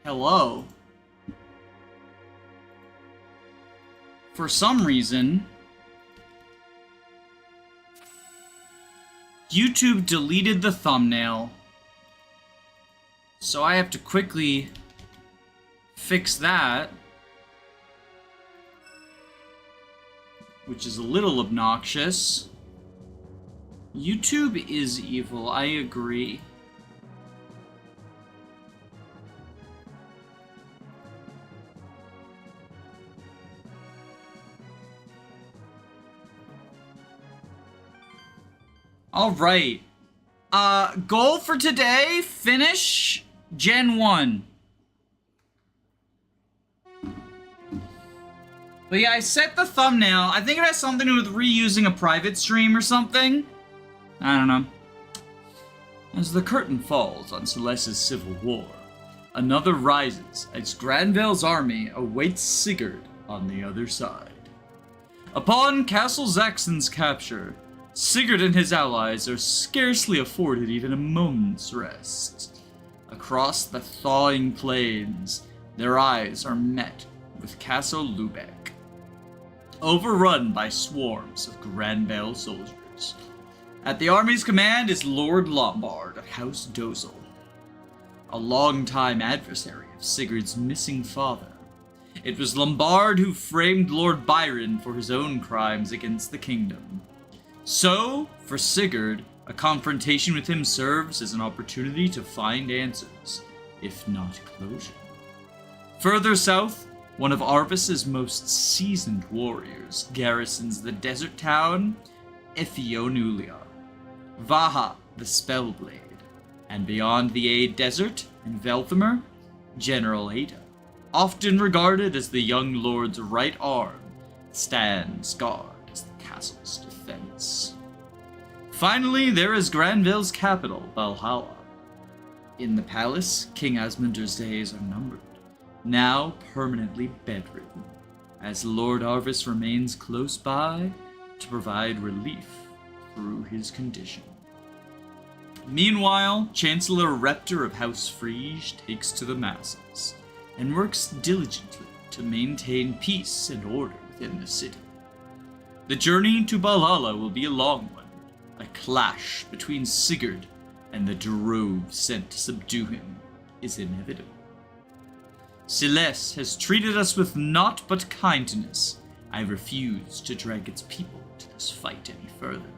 Hello. For some reason, YouTube deleted the thumbnail, so I have to quickly fix that, which is a little obnoxious. YouTube is evil, I agree. Alright. Goal for today, finish Gen 1. But yeah, I set the thumbnail. I think it has something to do with reusing a private stream or something. I don't know. As the curtain falls on Celeste's civil war, another rises as Granville's army awaits Sigurd on the other side. Upon Castle Zaxxon's capture, Sigurd and his allies are scarcely afforded even a moment's rest. Across the thawing plains, their eyes are met with Castle Lubeck, overrun by swarms of Granville soldiers. At the army's command is Lord Lombard of House Dozel, a longtime adversary of Sigurd's missing father. It was Lombard who framed Lord Byron for his own crimes against the kingdom. So, for Sigurd, a confrontation with him serves as an opportunity to find answers, if not closure. Further south, one of Arvis's most seasoned warriors garrisons the desert town Ethionulia, Vaha the Spellblade, and beyond the Aid Desert and Velthamer, General Ada, often regarded as the young lord's right arm, stands guard as the castle's defense. Finally, there is Granville's capital, Balhalla. In the palace, King Asmunder's days are numbered, now permanently bedridden, as Lord Arvis remains close by to provide relief through his condition. Meanwhile, Chancellor Reptor of House Frege takes to the masses and works diligently to maintain peace and order within the city. The journey to Balhalla will be a long one. A clash between Sigurd and the drove sent to subdue him is inevitable. Celeste has treated us with naught but kindness. I refuse to drag its people to this fight any further.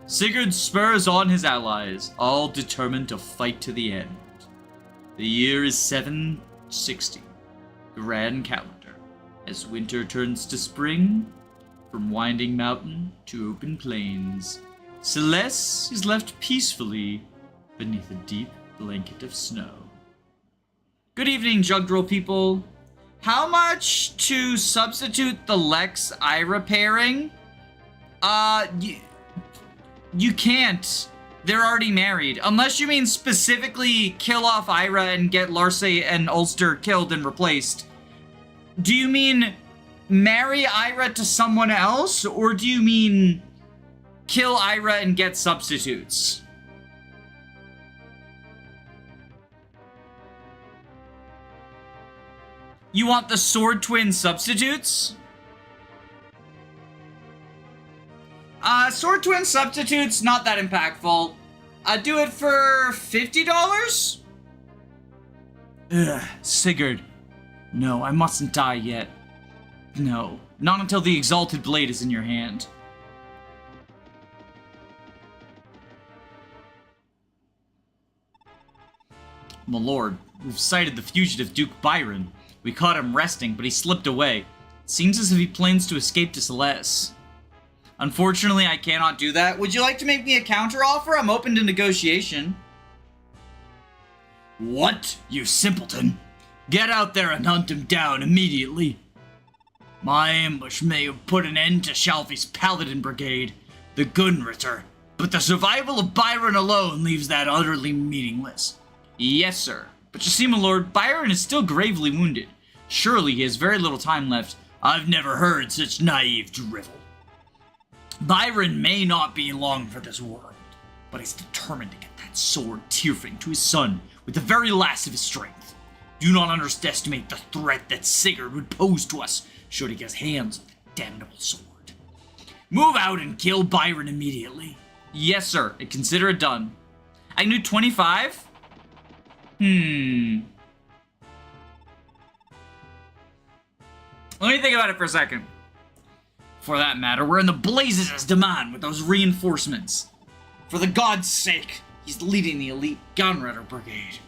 Sigurd spurs on his allies, all determined to fight to the end. The year is 760, Grand Calendar, as winter turns to spring. From winding mountain to open plains, Celeste is left peacefully beneath a deep blanket of snow. Good evening, Jugdrill people. How much to substitute the Lex-Ayra pairing? You can't. They're already married. Unless you mean specifically kill off Ayra and get Larce and Ulster killed and replaced. Do you mean marry Ayra to someone else, or do you mean kill Ayra and get substitutes? You want the sword twin substitutes? Sword twin substitutes, not that impactful. Do it for $50? Ugh, Sigurd. No, I mustn't die yet. No, not until the exalted blade is in your hand. My lord, we've sighted the fugitive Duke Byron. We caught him resting, but he slipped away. Seems as if he plans to escape to Celeste. Unfortunately, I cannot do that. Would you like to make me a counteroffer? I'm open to negotiation. What, you simpleton? Get out there and hunt him down immediately. My ambush may have put an end to Shalfie's Paladin Brigade, the Gunritter, but the survival of Byron alone leaves that utterly meaningless. Yes, sir. But you see, my lord, Byron is still gravely wounded. Surely he has very little time left. I've never heard such naive drivel. Byron may not be long for this world, but he's determined to get that sword Tyrfing to his son with the very last of his strength. Do not underestimate the threat that Sigurd would pose to us should he get his hands on the damnable sword. Move out and kill Byron immediately. Yes, sir. Consider it done. I knew 25? Let me think about it for a second. For that matter, we're in the blazes as demand with those reinforcements. For the god's sake, he's leading the elite Gunrunner Brigade.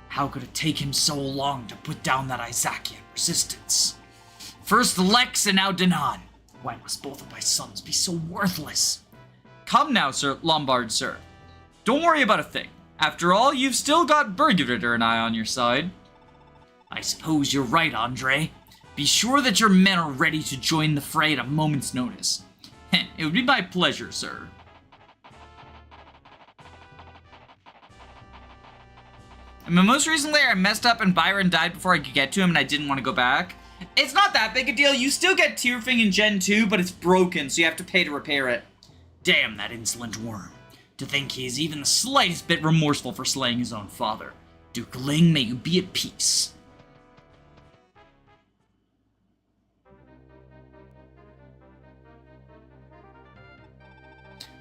How could it take him so long to put down that Isaacyan resistance? First Lex and now Danan. Why must both of my sons be so worthless? Come now, Sir Lombard, sir. Don't worry about a thing. After all, you've still got Brigid and I on your side. I suppose you're right, Andre. Be sure that your men are ready to join the fray at a moment's notice. It would be my pleasure, sir. I mean, most recently I messed up and Byron died before I could get to him and I didn't want to go back. It's not that big a deal. You still get Tearfing in Gen 2, but it's broken, so you have to pay to repair it. Damn that insolent worm. To think he is even the slightest bit remorseful for slaying his own father. Duke Ling, may you be at peace.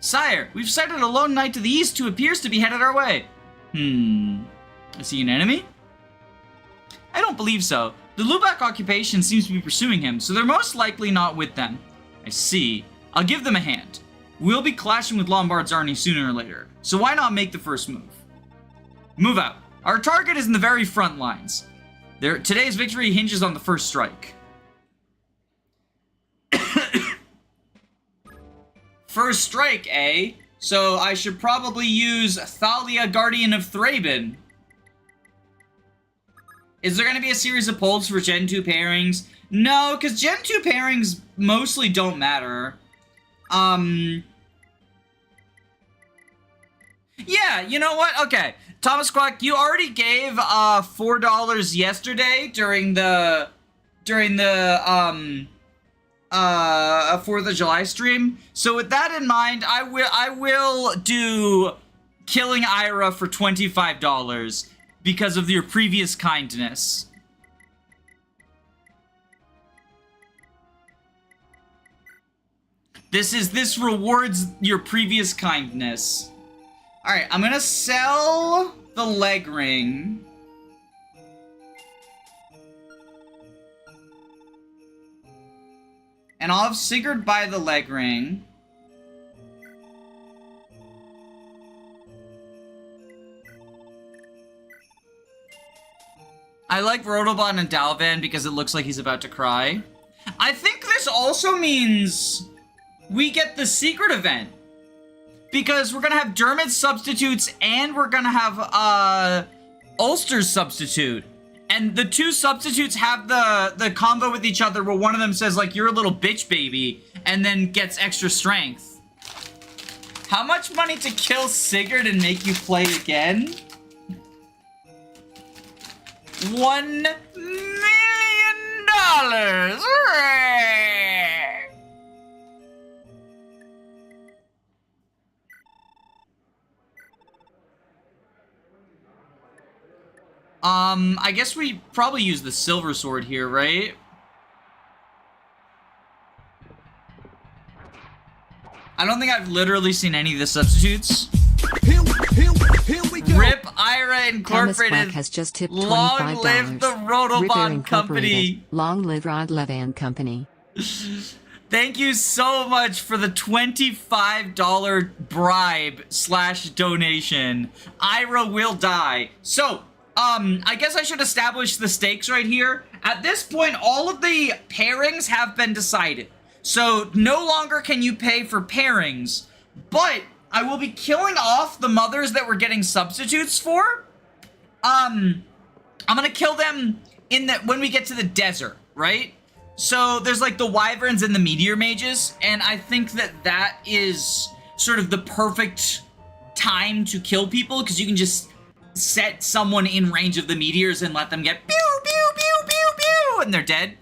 Sire, we've sighted a lone knight to the east who appears to be headed our way. Is he an enemy? I don't believe so. The Lubak occupation seems to be pursuing him, so they're most likely not with them. I see. I'll give them a hand. We'll be clashing with Lombard's army sooner or later, so why not make the first move? Move out. Our target is in the very front lines. Today's victory hinges on the first strike. First strike, eh? So I should probably use Thalia, Guardian of Thraben. Is there going to be a series of polls for Gen 2 pairings? No, because Gen 2 pairings mostly don't matter. Yeah, you know what? Okay. Thomas Quack, you already gave $4 yesterday during the 4th of July stream. So with that in mind, I will do killing Ayra for $25 because of your previous kindness. This rewards your previous kindness. Alright, I'm gonna sell the leg ring. And I'll have Sigurd buy the leg ring. I like Rodobon and Dalvan because it looks like he's about to cry. I think this also means we get the secret event. Because we're gonna have Dermot's substitutes and we're gonna have Ulster's substitute. And the two substitutes have the combo with each other where one of them says, like, you're a little bitch baby, and then gets extra strength. How much money to kill Sigurd and make you play again? $1 million! I guess we probably use the silver sword here, right? I don't think I've literally seen any of the substitutes. Here we go. RIP Ayra Incorporated. Has just tipped Long live the Rodobon Company. Long live Rod Levan Company. Thank you so much for the $25 bribe / donation. Ayra will die. So, I guess I should establish the stakes right here. At this point, all of the pairings have been decided. So, no longer can you pay for pairings, but I will be killing off the mothers that we're getting substitutes for. I'm gonna kill them when we get to the desert, right? So, there's like the wyverns and the meteor mages, and I think that is sort of the perfect time to kill people, because you can just set someone in range of the meteors and let them get pew, pew, pew, pew, pew, and they're dead.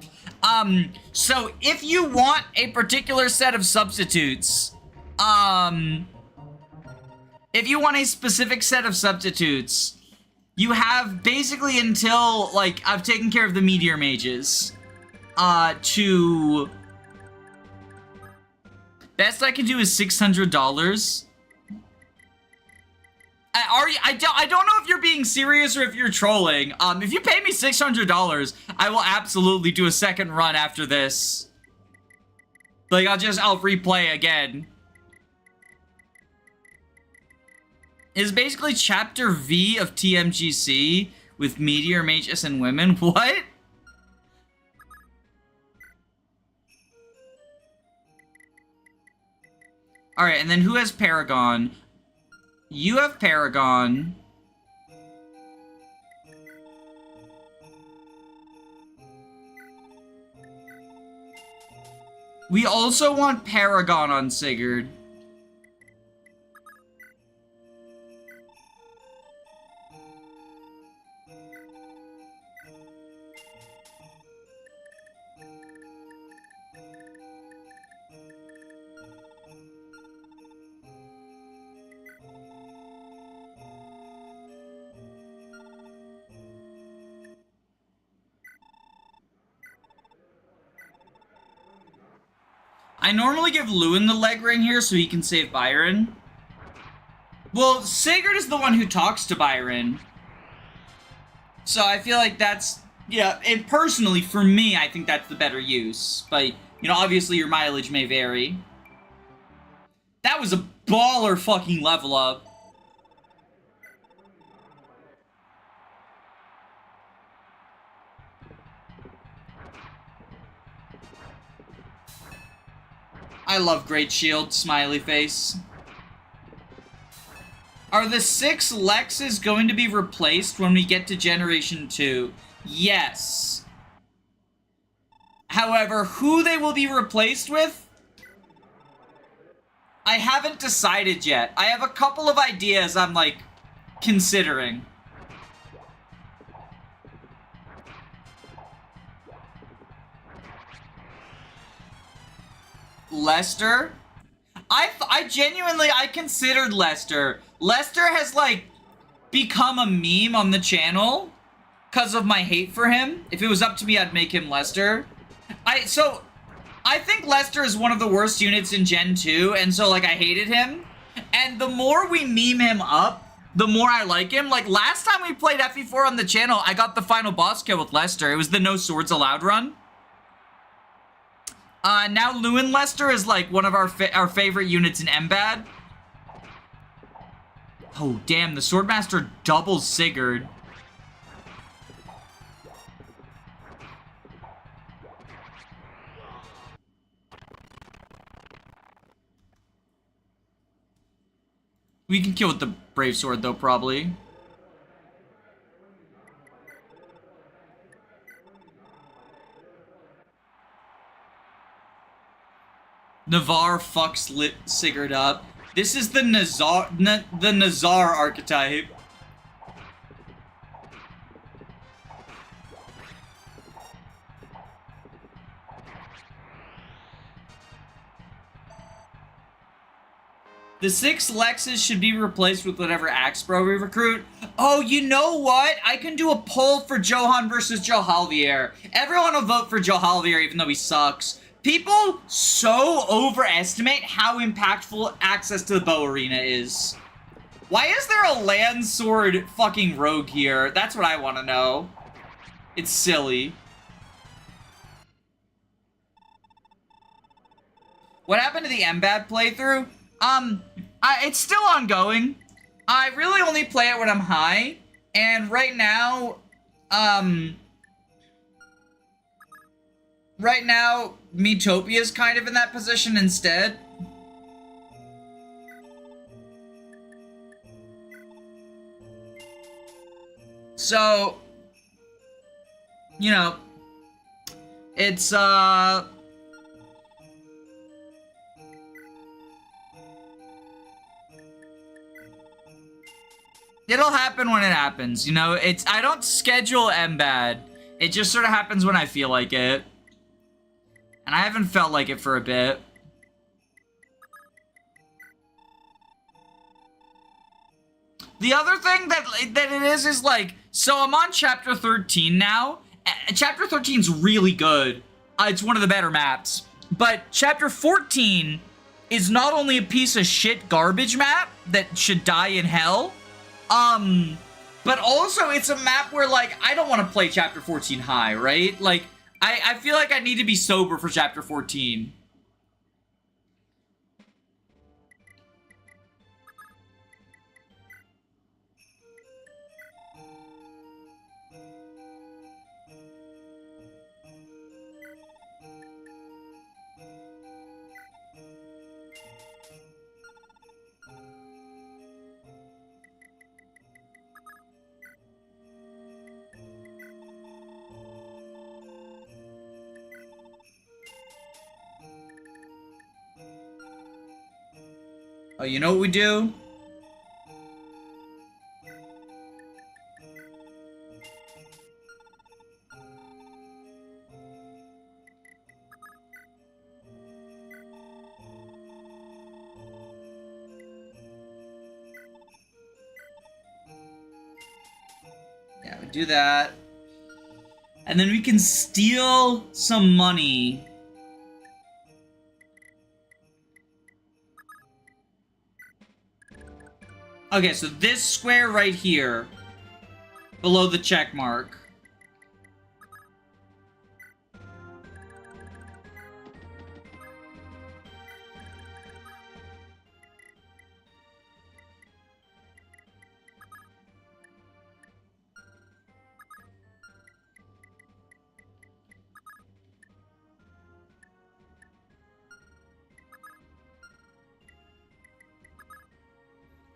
So if you want a particular set of substitutes, if you want a specific set of substitutes, you have basically until, like, I've taken care of the Midir mages. Best I can do is $600. I don't know if you're being serious or if you're trolling. If you pay me $600, I will absolutely do a second run after this. Like, I'll replay again. It's basically Chapter V of TMGC with Midir, Mages, and Women. What? Alright, and then who has Paragon? You have Paragon. We also want Paragon on Sigurd. I normally give Lewyn the leg ring here so he can save Byron. Well, Sigurd is the one who talks to Byron. So I feel like that's, yeah, and personally, for me, I think that's the better use. But, you know, obviously your mileage may vary. That was a baller fucking level up. I love Great Shield, smiley face. Are the 6 Lexes going to be replaced when we get to Generation 2? Yes. However, who they will be replaced with? I haven't decided yet. I have a couple of ideas I'm, like, considering. Lester? I genuinely, I considered Lester. Lester has, like, become a meme on the channel because of my hate for him. If it was up to me, I'd make him Lester. So, I think Lester is one of the worst units in Gen 2, and so, like, I hated him. And the more we meme him up, the more I like him. Like, last time we played FE4 on the channel, I got the final boss kill with Lester. It was the no swords allowed run. Now Lewyn Lester is, like, one of our favorite units in Embad. Oh, damn, the Swordmaster doubles Sigurd. We can kill with the Brave Sword, though, probably. Navarre fucks Sigurd up. This is the Nazar archetype. The 6 Lexes should be replaced with whatever Axe Bro we recruit. Oh, you know what? I can do a poll for Johan versus Johalvier. Everyone will vote for Johalvier even though he sucks. People so overestimate how impactful access to the bow arena is. Why is there a land sword fucking rogue here? That's what I want to know. It's silly. What happened to the Embad playthrough? It's still ongoing. I really only play it when I'm high. And right now, Metopia's kind of in that position instead. So, you know, it's, it'll happen when it happens, you know? I don't schedule Embad. It just sort of happens when I feel like it. And I haven't felt like it for a bit. The other thing that it is like, so I'm on chapter 13 now. Chapter 13's really good. It's one of the better maps. But chapter 14 is not only a piece of shit garbage map that should die in hell, but also it's a map where, like, I don't want to play chapter 14 high, right? Like, I feel like I need to be sober for chapter 14. Oh, you know what we do? Yeah, we do that. And then we can steal some money. Okay, so this square right here, below the check mark.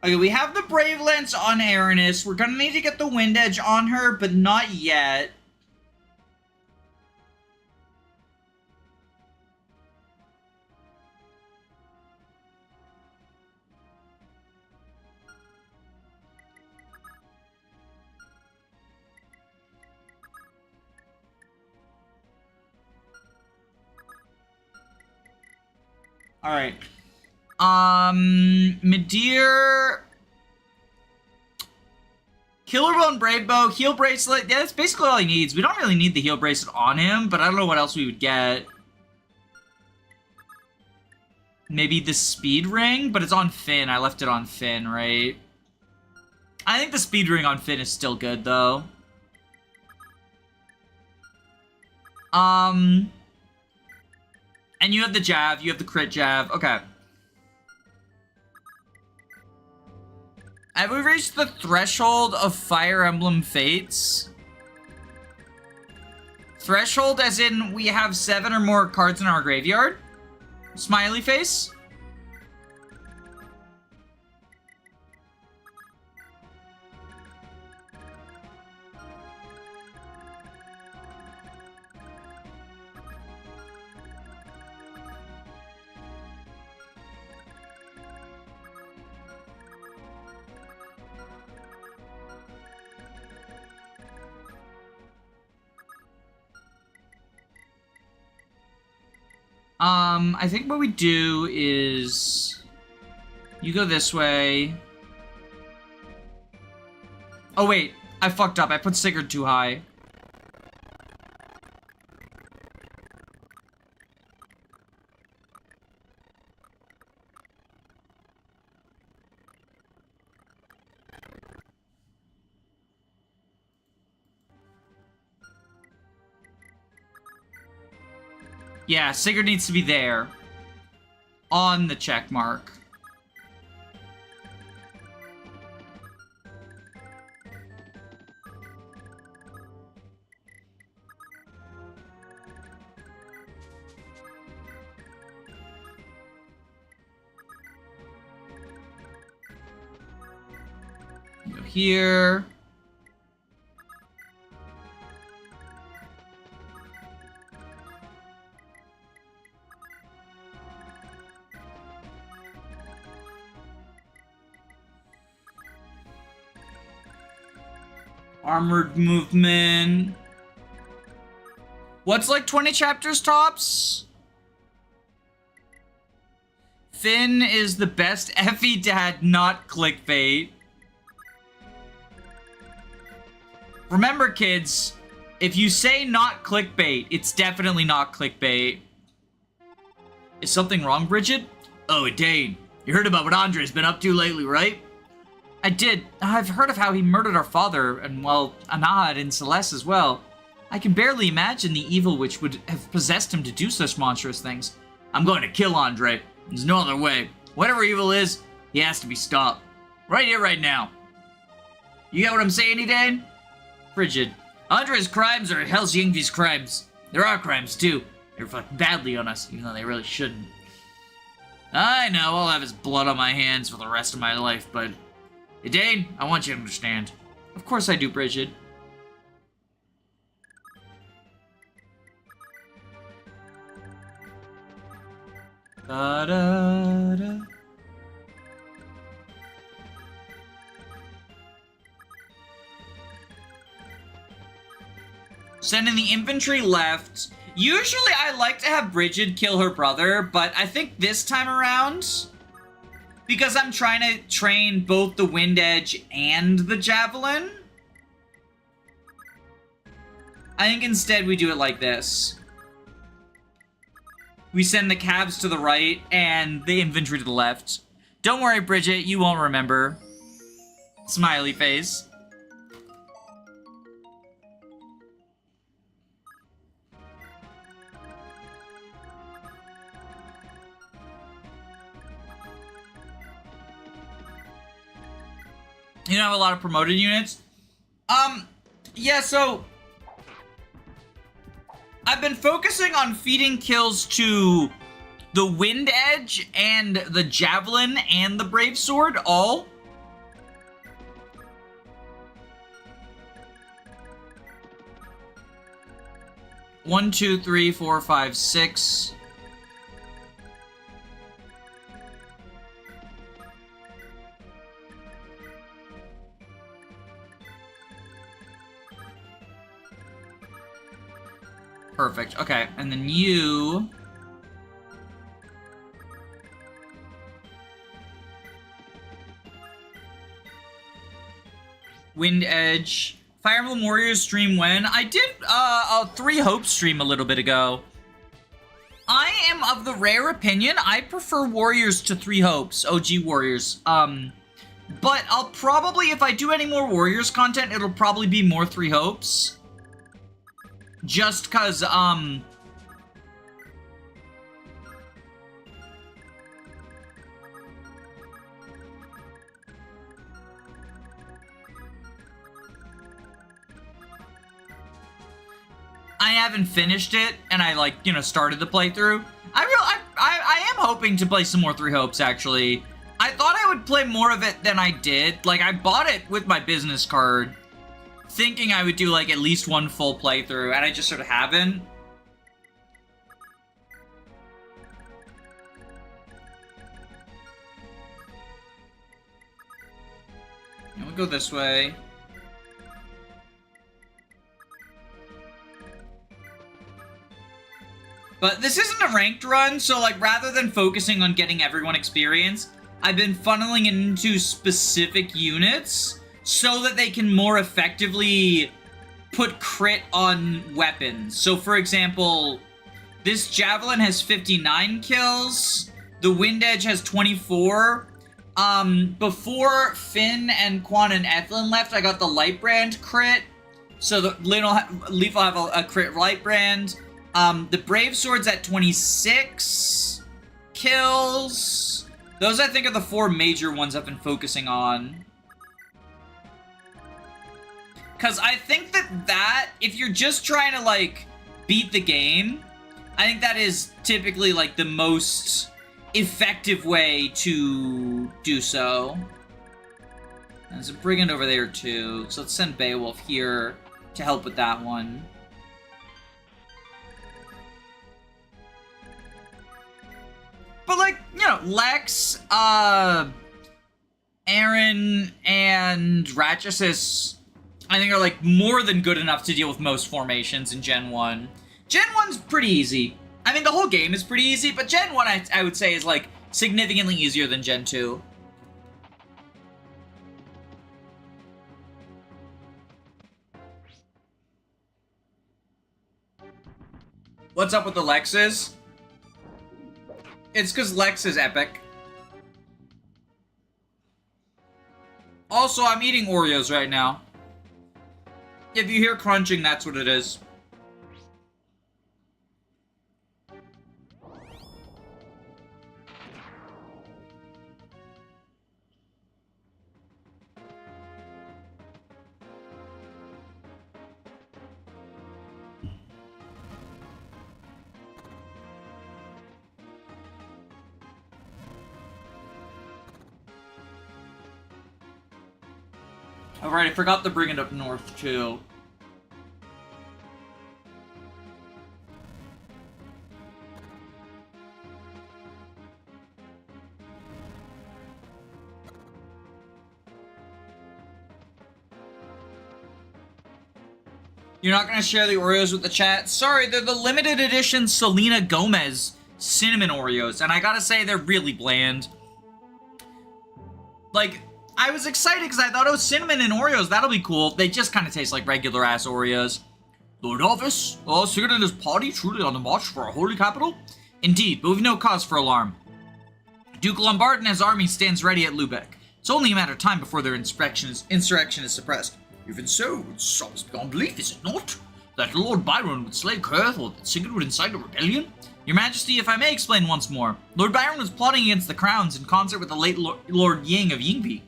Okay, we have the Brave Lance on Erin. We're gonna need to get the Wind Edge on her, but not yet. Alright. Midir, Killer Bone, Brave Bow, Heal Bracelet. Yeah, that's basically all he needs. We don't really need the Heal Bracelet on him, but I don't know what else we would get. Maybe the Speed Ring, but it's on Finn. I left it on Finn, right? I think the Speed Ring on Finn is still good, though. And you have the Jav, you have the crit Jav. Okay. Have we reached the threshold of Fire Emblem Fates? Threshold as in we have 7 or more cards in our graveyard? Smiley face? I think what we do is you go this way. Oh wait, I fucked up. I put Sigurd too high. Yeah, Sigurd needs to be there. On the check mark. Go here. Armored movement. What's like 20 chapters tops? Finn is the best Effie dad, not clickbait. Remember, kids, if you say not clickbait, it's definitely not clickbait. Is something wrong, Brigid? Oh, Edain, you heard about what Andre's been up to lately, right? I did. I've heard of how he murdered our father, and, well, Anad and Celeste as well. I can barely imagine the evil which would have possessed him to do such monstrous things. I'm going to kill Andre. There's no other way. Whatever evil is, he has to be stopped. Right here, right now. You get what I'm saying, Edain? Brigid. Andre's crimes are Hell's Yingvi's crimes. There are crimes, too. They reflect badly on us, even though they really shouldn't. I know, I'll have his blood on my hands for the rest of my life, but... Edain, I want you to understand. Of course I do, Brigid. Da-da-da. Sending the infantry left. Usually I like to have Brigid kill her brother, but I think this time around, because I'm trying to train both the Wind Edge and the Javelin, I think instead we do it like this. We send the cabs to the right and the infantry to the left. Don't worry, Brigid, you won't remember. Smiley face. You don't have a lot of promoted units? Yeah, so... I've been focusing on feeding kills to the Wind Edge and the Javelin and the Brave Sword, all. One, two, three, four, five, six. Perfect. Okay, and then you... Wind Edge. Fire Emblem Warriors stream when? I did a 3 Hope stream a little bit ago. I am of the rare opinion, I prefer Warriors to 3 Hopes, OG Warriors. But I'll probably, if I do any more Warriors content, it'll probably be more 3 Hopes. Just cause, I haven't finished it, and I, like, you know, started the playthrough. I am hoping to play some more 3 Hopes, actually. I thought I would play more of it than I did. Like, I bought it with my business card, thinking I would do, like, at least 1 full playthrough, and I just sort of haven't. And we'll go this way. But this isn't a ranked run, so, like, rather than focusing on getting everyone experience, I've been funneling it into specific units so that they can more effectively put crit on weapons. So, for example, this Javelin has 59 kills. The Wind Edge has 24. Before Finn and Quan and Ethlyn left, I got the Lightbrand crit. So the Leaf will have a crit Lightbrand. The Brave Sword's at 26 kills. Those, I think, are the 4 major ones I've been focusing on. Because I think that, if you're just trying to, like, beat the game, I think that is typically, like, the most effective way to do so. There's a Brigand over there, too. So let's send Beowulf here to help with that one. But, like, you know, Lex, Erin, and Lachesis, I think, are, like, more than good enough to deal with most formations in Gen 1. Gen 1's pretty easy. I mean, the whole game is pretty easy, but Gen 1, I would say, is, like, significantly easier than Gen 2. What's up with the Lexes? It's because Lex is epic. Also, I'm eating Oreos right now. If you hear crunching, that's what it is. Alright, I forgot to bring it up north, too. You're not gonna share the Oreos with the chat? Sorry, they're the limited edition Selena Gomez cinnamon Oreos, and I gotta say, they're really bland. Like, I was excited because I thought it was cinnamon and Oreos. That'll be cool. They just kind of taste like regular ass Oreos. Lord Arvis, Sigurd and his party truly on the march for our holy capital? Indeed, but we've no cause for alarm. Duke Lombard and his army stands ready at Lubeck. It's only a matter of time before their insurrection is suppressed. Even so, it's almost beyond belief, is it not? That Lord Byron would slay Kurth or that Sigurd would incite a rebellion? Your Majesty, if I may explain once more, Lord Byron was plotting against the crowns in concert with the late Lord Ying of Yingvi.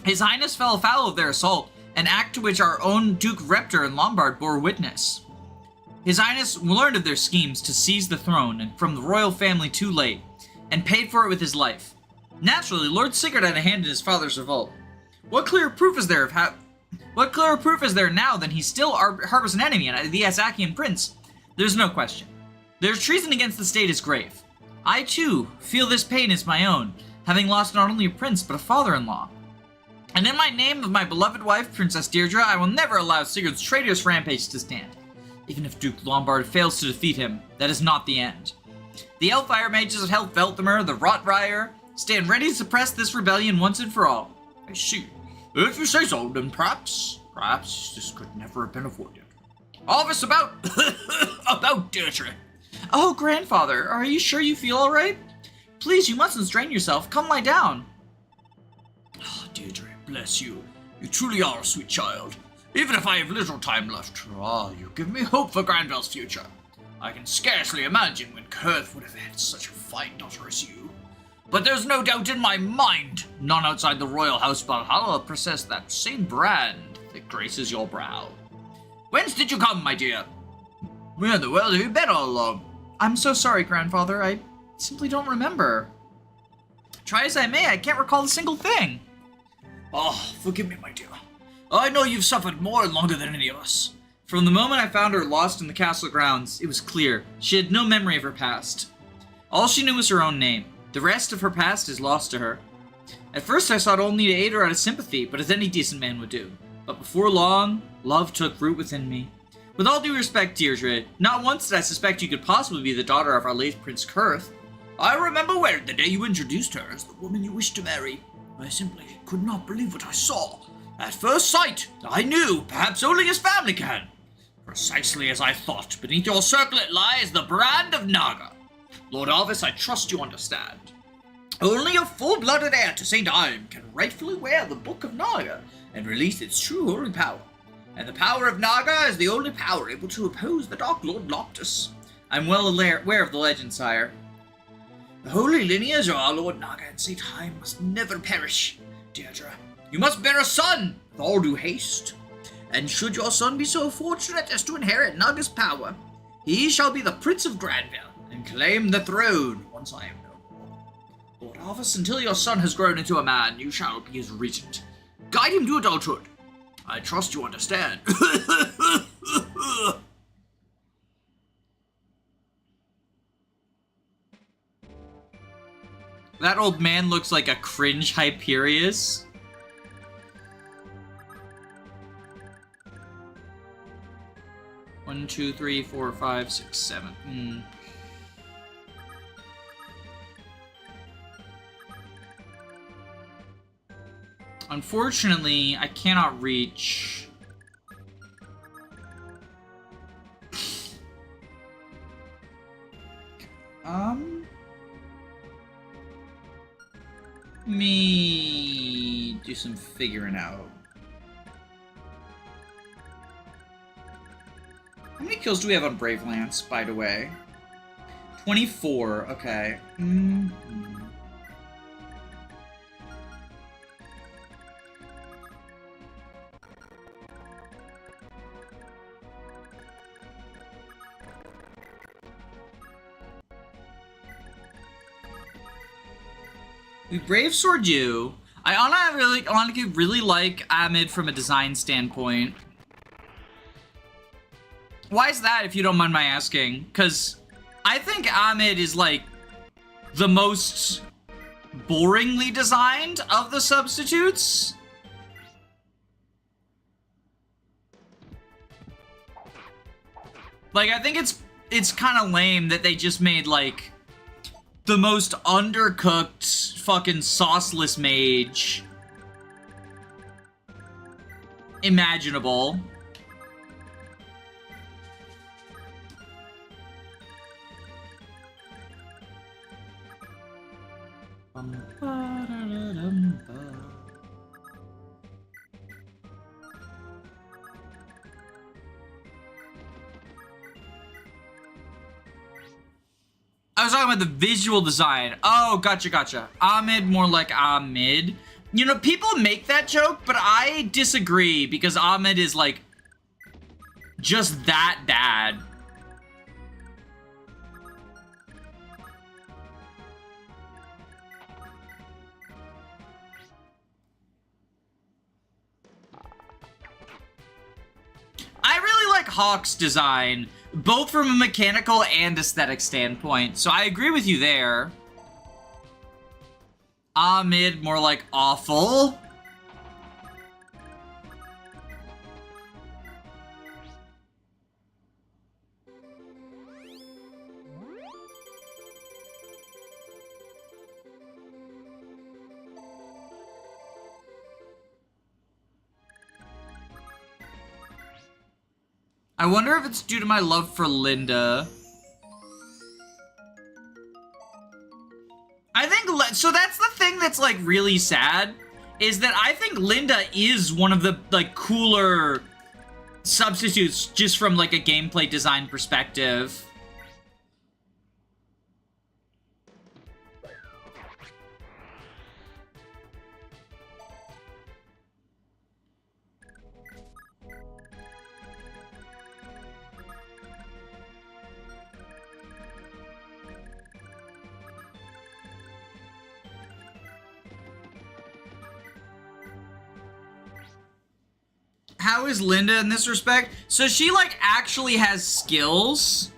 His Highness fell afoul of their assault, an act to which our own Duke Reptor and Lombard bore witness. His Highness learned of their schemes to seize the throne and from the royal family too late, and paid for it with his life. Naturally, Lord Sigurd had a hand in his father's revolt. What clearer proof is there now than he still harbors an enemy, the Asakian prince? There's no question. Their treason against the state is grave. I, too, feel this pain is my own, having lost not only a prince, but a father-in-law. And in my name of my beloved wife, Princess Deirdre, I will never allow Sigurd's traitorous rampage to stand. Even if Duke Lombard fails to defeat him, that is not the end. The Elfire mages of Helfelthamr, the Rottweiler, stand ready to suppress this rebellion once and for all. I see. If you say so, then perhaps this could never have been avoided. Arvis about Deirdre. Oh, grandfather, are you sure you feel all right? Please, you mustn't strain yourself. Come lie down. Oh, Deirdre, bless you. You truly are a sweet child. Even if I have little time left, you give me hope for Granville's future. I can scarcely imagine when Kurth would have had such a fine daughter as you. But there's no doubt in my mind, none outside the royal house Balhalla possess that same brand that graces your brow. Whence did you come, my dear? Where in the world have you been all along? I'm so sorry, grandfather. I simply don't remember. Try as I may, I can't recall a single thing. Oh, forgive me, my dear. I know you've suffered more and longer than any of us. From the moment I found her lost in the castle grounds, it was clear. She had no memory of her past. All she knew was her own name. The rest of her past is lost to her. At first I sought only to aid her out of sympathy, but as any decent man would do. But before long, love took root within me. With all due respect, Deirdre, not once did I suspect you could possibly be the daughter of our late Prince Kurth. I remember well the day you introduced her as the woman you wished to marry. I simply could not believe what I saw. At first sight, I knew, perhaps only his family can. Precisely as I thought, beneath your circlet lies the brand of Naga. Lord Arvis, I trust you understand. Only a full-blooded heir to St. Alm can rightfully wear the Book of Naga and release its true holy power. And the power of Naga is the only power able to oppose the Dark Lord Loptus. I'm well aware of the legend, sire. The holy lineage of our Lord Naga and St. Alm must never perish. Deirdre, you must bear a son with all due haste. And should your son be so fortunate as to inherit Naga's power, he shall be the Prince of Granville and claim the throne once I am no more. Lord Arvis, until your son has grown into a man, you shall be his regent. Guide him to adulthood. I trust you understand. That old man looks like a cringe Hyperius. One, two, three, four, five, six, seven. Unfortunately, I cannot reach. Me do some figuring out. How many kills do we have on Brave Lance, by the way? 24, okay. We Brave Sword you. I honestly really like Amid from a design standpoint. Why is that, if you don't mind my asking? Because I think Amid is, like, the most boringly designed of the substitutes. Like, I think it's kind of lame that they just made, like, the most undercooked fucking sauceless mage imaginable. I was talking about the visual design. Oh, gotcha. Amid, more like Amid. You know, people make that joke, but I disagree because Amid is, like, just that bad. I really like Hawk's design, both from a mechanical and aesthetic standpoint, so I agree with you there. Amid, more like awful. I wonder if it's due to my love for Linda. I think, so that's the thing that's, like, really sad, is that I think Linda is one of the, like, cooler substitutes just from, like, a gameplay design perspective. How is Linda in this respect? So she, like, actually has skills.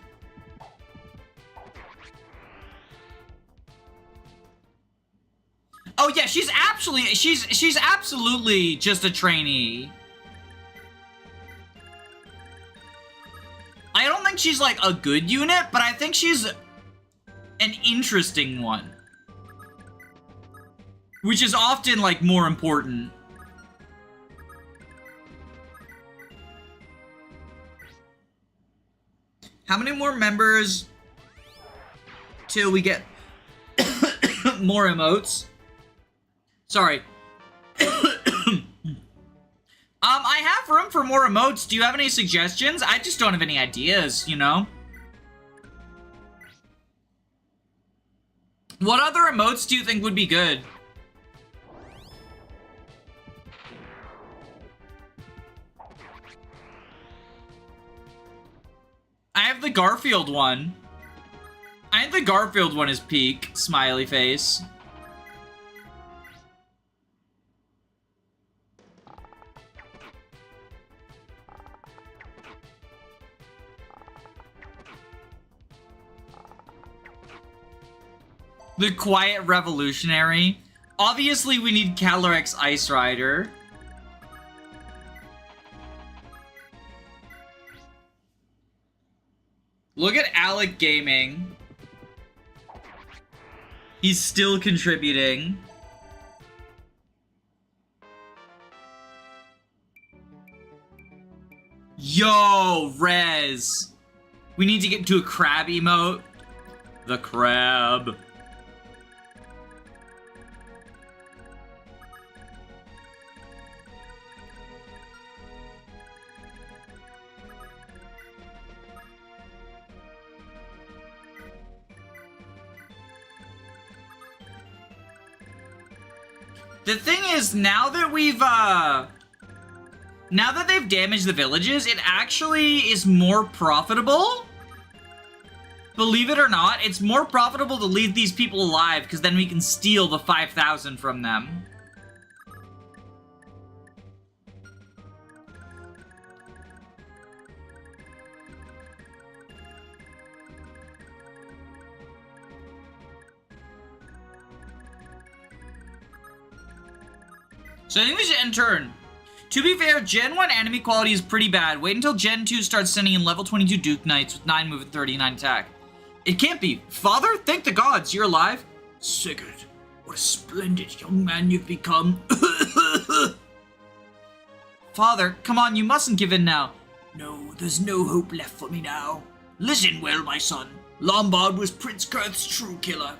Oh yeah, she's absolutely just a trainee. I don't think she's, like, a good unit, but I think she's an interesting one. Which is often, like, more important. How many more members till we get more emotes? Sorry. I have room for more emotes. Do you have any suggestions? I just don't have any ideas, you know? What other emotes do you think would be good? I have the Garfield one. I think the Garfield one is peak. Smiley face. The Quiet Revolutionary. Obviously, we need Calyrex Ice Rider. Look at Alec Gaming. He's still contributing. Yo, Rez. We need to get to a crab emote. The crab. The thing is, now that they've damaged the villages, it actually is more profitable. Believe it or not, it's more profitable to leave these people alive, because then we can steal the 5,000 from them. So I think we should end turn. To be fair, Gen 1 enemy quality is pretty bad. Wait until Gen 2 starts sending in level 22 Duke Knights with 9 move and 39 attack. It can't be. Father, thank the gods, you're alive. Sigurd, what a splendid young man you've become. Father, come on, you mustn't give in now. No, there's no hope left for me now. Listen well, my son. Lombard was Prince Kurth's true killer,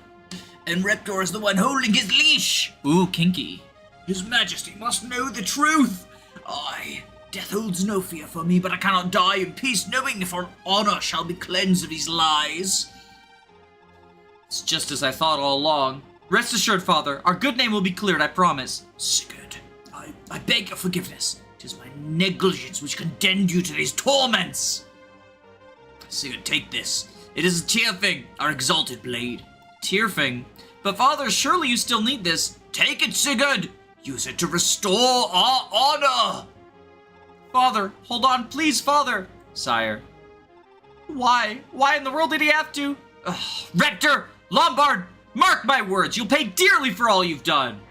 and Reptor is the one holding his leash. Ooh, kinky. His Majesty must know the truth. Aye, death holds no fear for me, but I cannot die in peace, knowing if our honor shall be cleansed of these lies. It's just as I thought all along. Rest assured, Father, our good name will be cleared, I promise. Sigurd, I beg your forgiveness. 'Tis my negligence which condemned you to these torments. Sigurd, take this. It is a Tearfing, our exalted blade. Tearfing? But Father, surely you still need this. Take it, Sigurd. Use it to restore our honor. Father, hold on, please, Father. Sire. Why? Why in the world did he have to? Ugh. Rector! Lombard! Mark my words, you'll pay dearly for all you've done.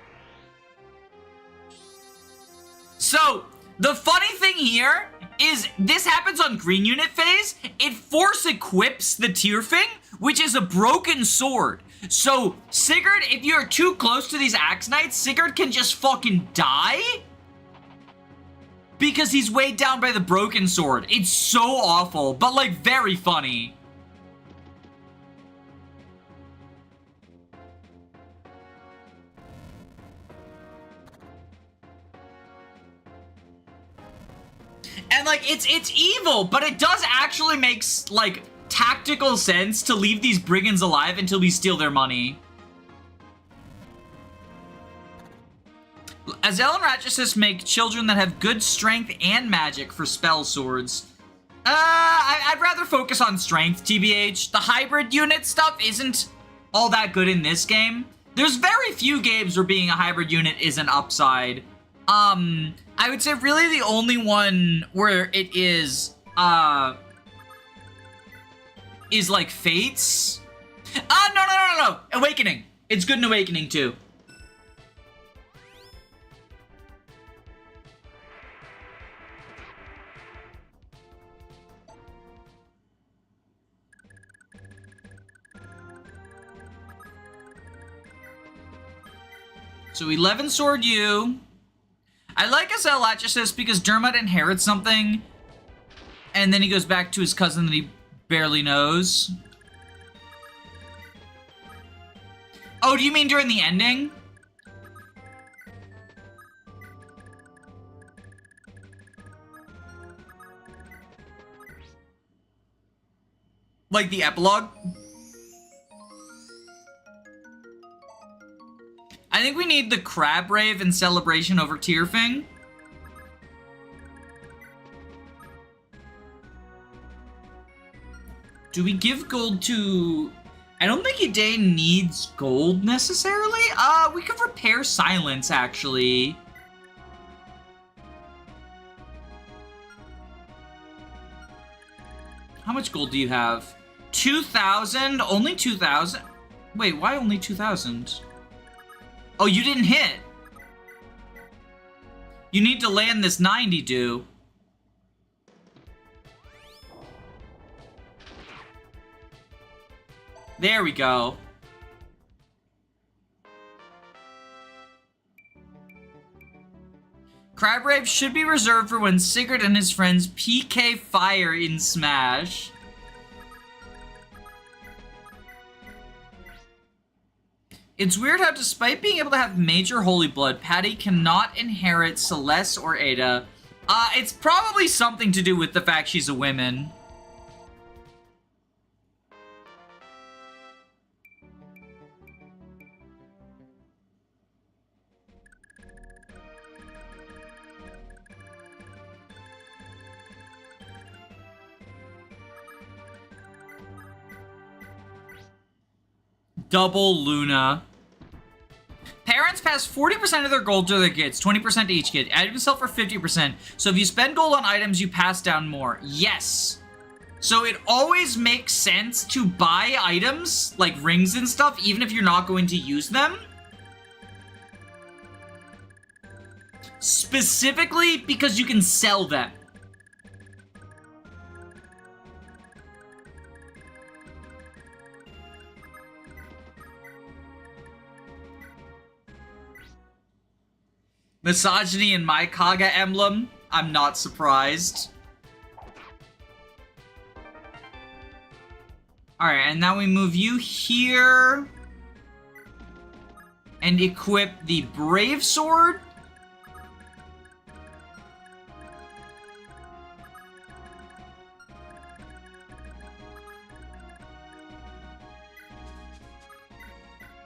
So, the funny thing here is this happens on green unit phase. It force equips the Tearfing, which is a broken sword. So, Sigurd, if you're too close to these Axe Knights, Sigurd can just fucking die? Because he's weighed down by the broken sword. It's so awful, but like very funny. And like, it's evil, but it does actually make, like, tactical sense to leave these brigands alive until we steal their money. Azel and Lachesis make children that have good strength and magic for spell swords. I'd rather focus on strength, TBH. The hybrid unit stuff isn't all that good in this game. There's very few games where being a hybrid unit is an upside. I would say really the only one where it is like Fates. No. Awakening. It's good in Awakening too. So 11 sword you. I like Azel Lachesis because Dermot inherits something and then he goes back to his cousin that he barely knows. Oh, do you mean during the ending? Like the epilogue? I think we need the Crab Rave and Celebration over Tearfing. Do we give gold to... I don't think Edain needs gold necessarily. We could repair Silence, actually. How much gold do you have? 2,000? Only 2,000? Wait, why only 2,000? Oh, you didn't hit. You need to land this 90 do. There we go. Crab Rave should be reserved for when Sigurd and his friends PK Fire in Smash. It's weird how despite being able to have major holy blood, Patty cannot inherit Celeste or Ada. It's probably something to do with the fact she's a woman. Double Luna. Parents pass 40% of their gold to their kids, 20% to each kid. Items sell for 50%. So if you spend gold on items, you pass down more. Yes. So it always makes sense to buy items, like rings and stuff, even if you're not going to use them. Specifically because you can sell them. Misogyny in my Kaga emblem. I'm not surprised. Alright, and now we move you here. And equip the Brave Sword.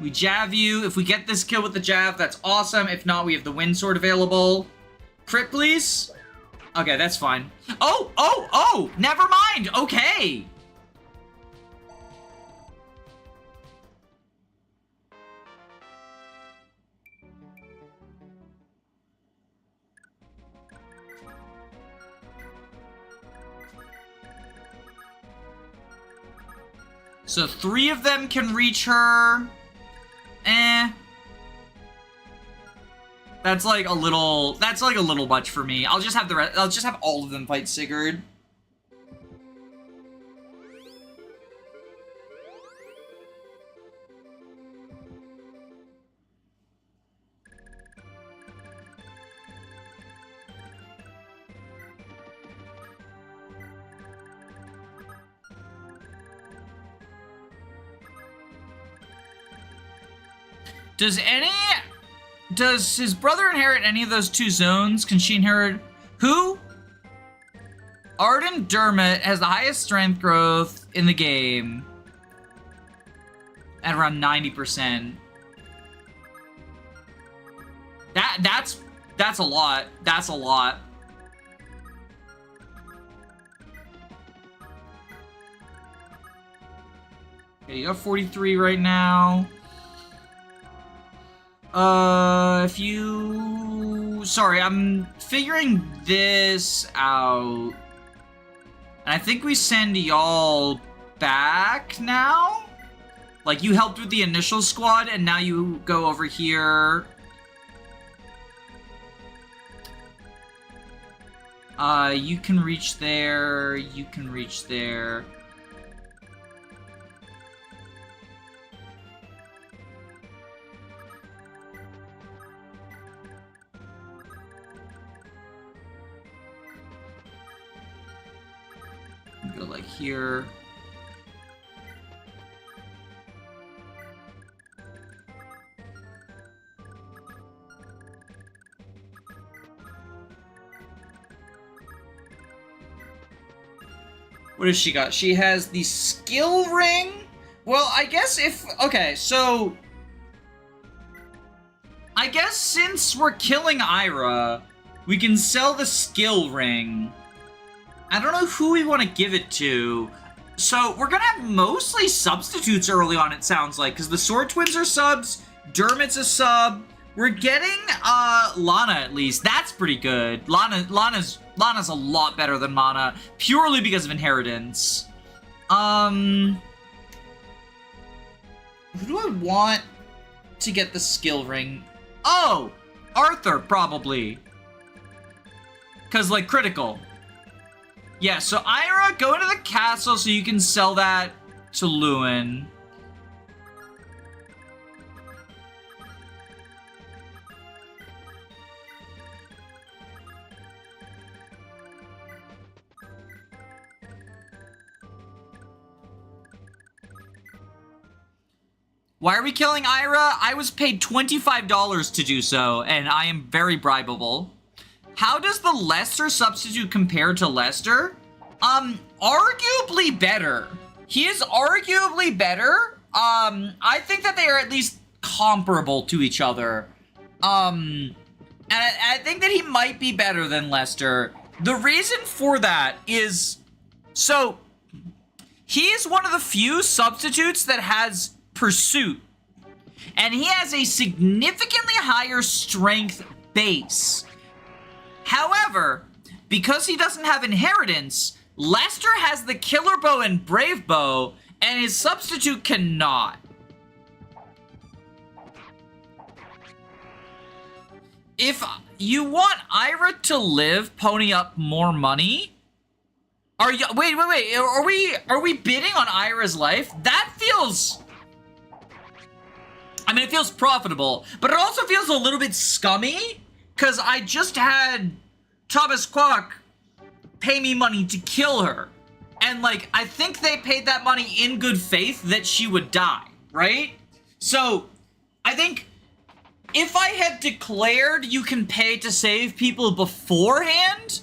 We jab you. If we get this kill with the jab, that's awesome. If not, we have the wind sword available. Crit, please. Okay, that's fine. Oh! Never mind. Okay. So 3 of them can reach her. That's like a little much for me. I'll just have I'll just have all of them fight Sigurd. Does his brother inherit any of those 2 zones? Can she inherit... Who? Arden Dermot has the highest strength growth in the game. At around 90%. That's a lot. That's a lot. Okay, you got 43 right now. Sorry, I'm figuring this out. And I think we send y'all back now? Like, you helped with the initial squad, and now you go over here. You can reach there. You can reach there. Go like here. What does she got? She has the skill ring? Well, I guess if... Okay, so... I guess since we're killing Ayra, we can sell the skill ring. I don't know who we want to give it to. So, we're gonna have mostly substitutes early on, it sounds like, because the Sword Twins are subs, Dermot's a sub. We're getting, Lana at least. That's pretty good. Lana's a lot better than Mana, purely because of inheritance. Who do I want to get the skill ring? Oh! Arthur, probably. Because, like, critical. Yeah, so Ayra, go into the castle so you can sell that to Lewyn. Why are we killing Ayra? I was paid $25 to do so, and I am very bribable. How does the lesser substitute compare to Lester? Arguably better. He is arguably better. I think that they are at least comparable to each other. And I think that he might be better than Lester. The reason for that is, so, he is one of the few substitutes that has pursuit. And he has a significantly higher strength base. However, because he doesn't have inheritance, Lester has the killer bow and brave bow, and his substitute cannot. If you want Ayra to live, pony up more money. Are you wait? Are we bidding on Ayra's life? That feels, I mean, it feels profitable, but it also feels a little bit scummy, because I just had Thomas Kwok pay me money to kill her. And, like, I think they paid that money in good faith that she would die, right? So, I think if I had declared you can pay to save people beforehand,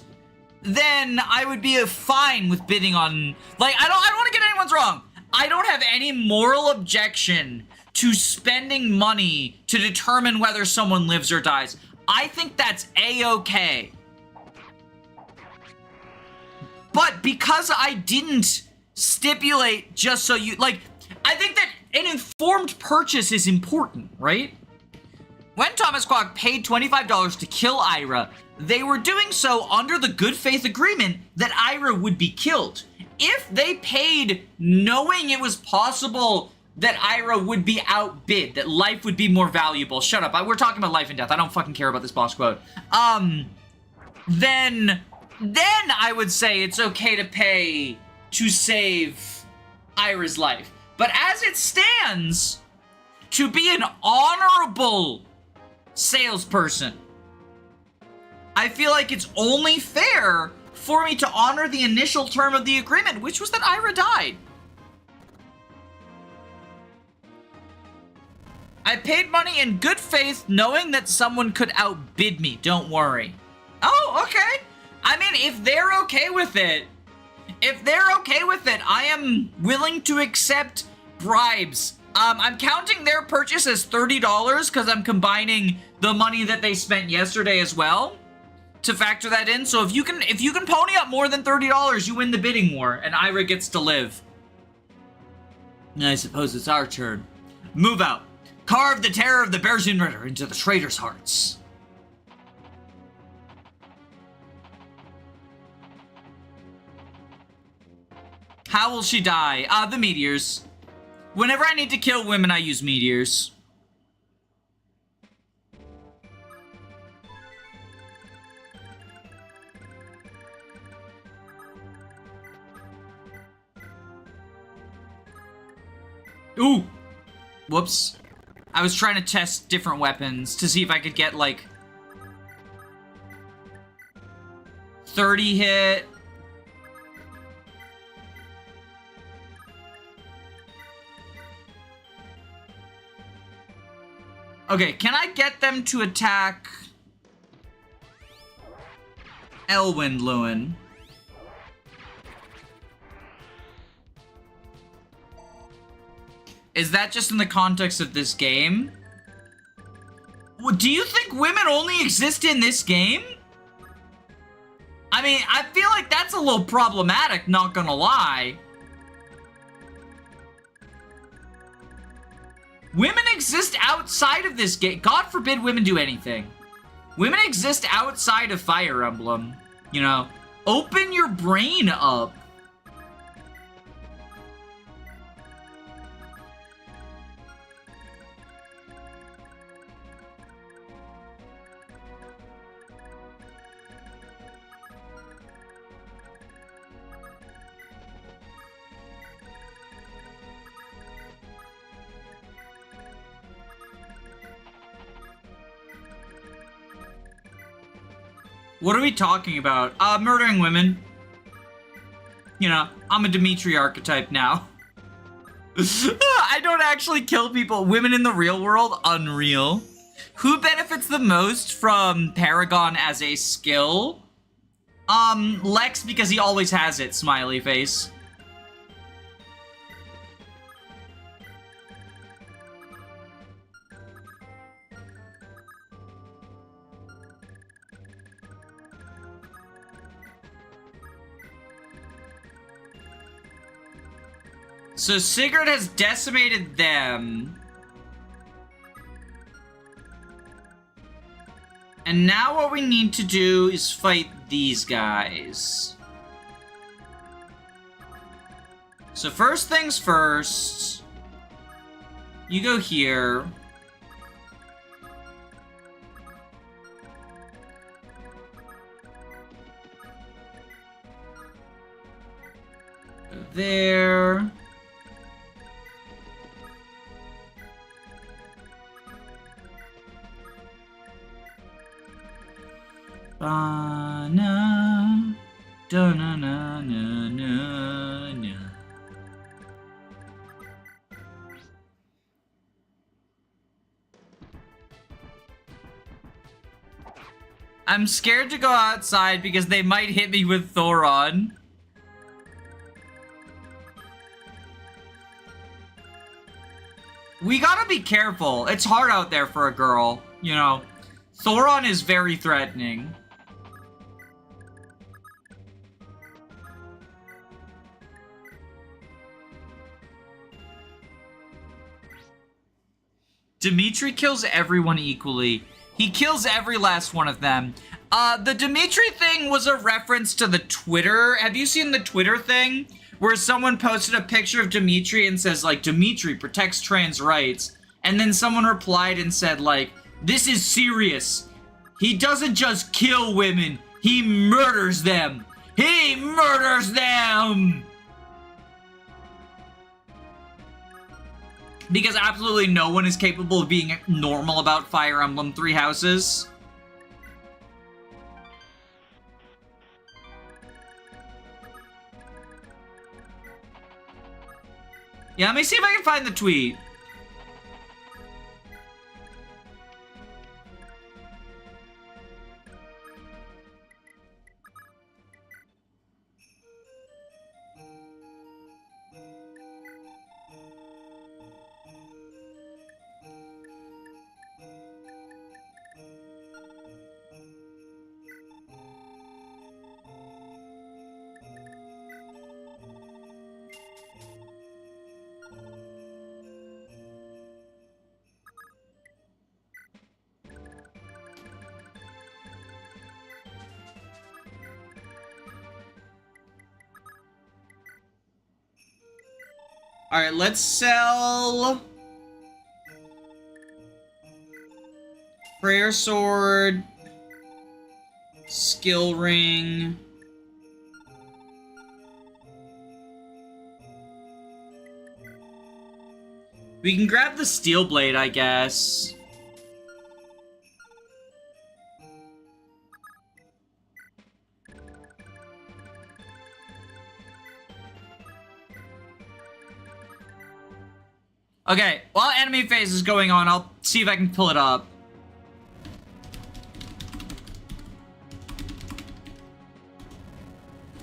then I would be fine with bidding on, like, I don't want to get anyone's wrong. I don't have any moral objection to spending money to determine whether someone lives or dies. I think that's A-okay. But because I didn't stipulate just so you, like, I think that an informed purchase is important, right? When Thomas Kwok paid $25 to kill Ayra, they were doing so under the good faith agreement that Ayra would be killed. If they paid knowing it was possible that Ayra would be outbid, that life would be more valuable. Shut up, we're talking about life and death. I don't fucking care about this boss quote. Then I would say it's okay to pay to save Ayra's life. But as it stands, to be an honorable salesperson, I feel like it's only fair for me to honor the initial term of the agreement, which was that Ayra died. I paid money in good faith knowing that someone could outbid me, don't worry. Oh, okay. I mean, if they're okay with it, I am willing to accept bribes. I'm counting their purchase as $30 because I'm combining the money that they spent yesterday as well to factor that in. So if you can pony up more than $30, you win the bidding war and Ayra gets to live. I suppose it's our turn. Move out. Carve the terror of the Bersian Ritter into the traitors' hearts. How will she die? The meteors. Whenever I need to kill women, I use meteors. Ooh! Whoops. I was trying to test different weapons to see if I could get, like, 30 hit. Okay, can I get them to attack Lewyn? Is that just in the context of this game? Do you think women only exist in this game? I mean, I feel like that's a little problematic, not gonna lie. Women exist outside of this game. God forbid women do anything. Women exist outside of Fire Emblem. You know, open your brain up. What are we talking about? Murdering women. You know, I'm a Dimitri archetype now. I don't actually kill people. Women in the real world, unreal. Who benefits the most from Paragon as a skill? Lex, because he always has it, smiley face. So Sigurd has decimated them. And now what we need to do is fight these guys. So first things first. You go here. Go there. Na, da na na na na na. I'm scared to go outside because they might hit me with Thoron. We gotta be careful. It's hard out there for a girl, you know. Thoron is very threatening. Dimitri kills everyone equally. He kills every last one of them. The Dimitri thing was a reference to the Twitter. Have you seen the Twitter thing? Where someone posted a picture of Dimitri and says, like, Dimitri protects trans rights. And then someone replied and said, like, this is serious. He doesn't just kill women. He murders them. He murders them! Because absolutely no one is capable of being normal about Fire Emblem Three Houses. Yeah, let me see if I can find the tweet. Alright, let's sell Prayer Sword, Skill Ring. We can grab the Steel Blade, I guess. Okay, while enemy phase is going on, I'll see if I can pull it up.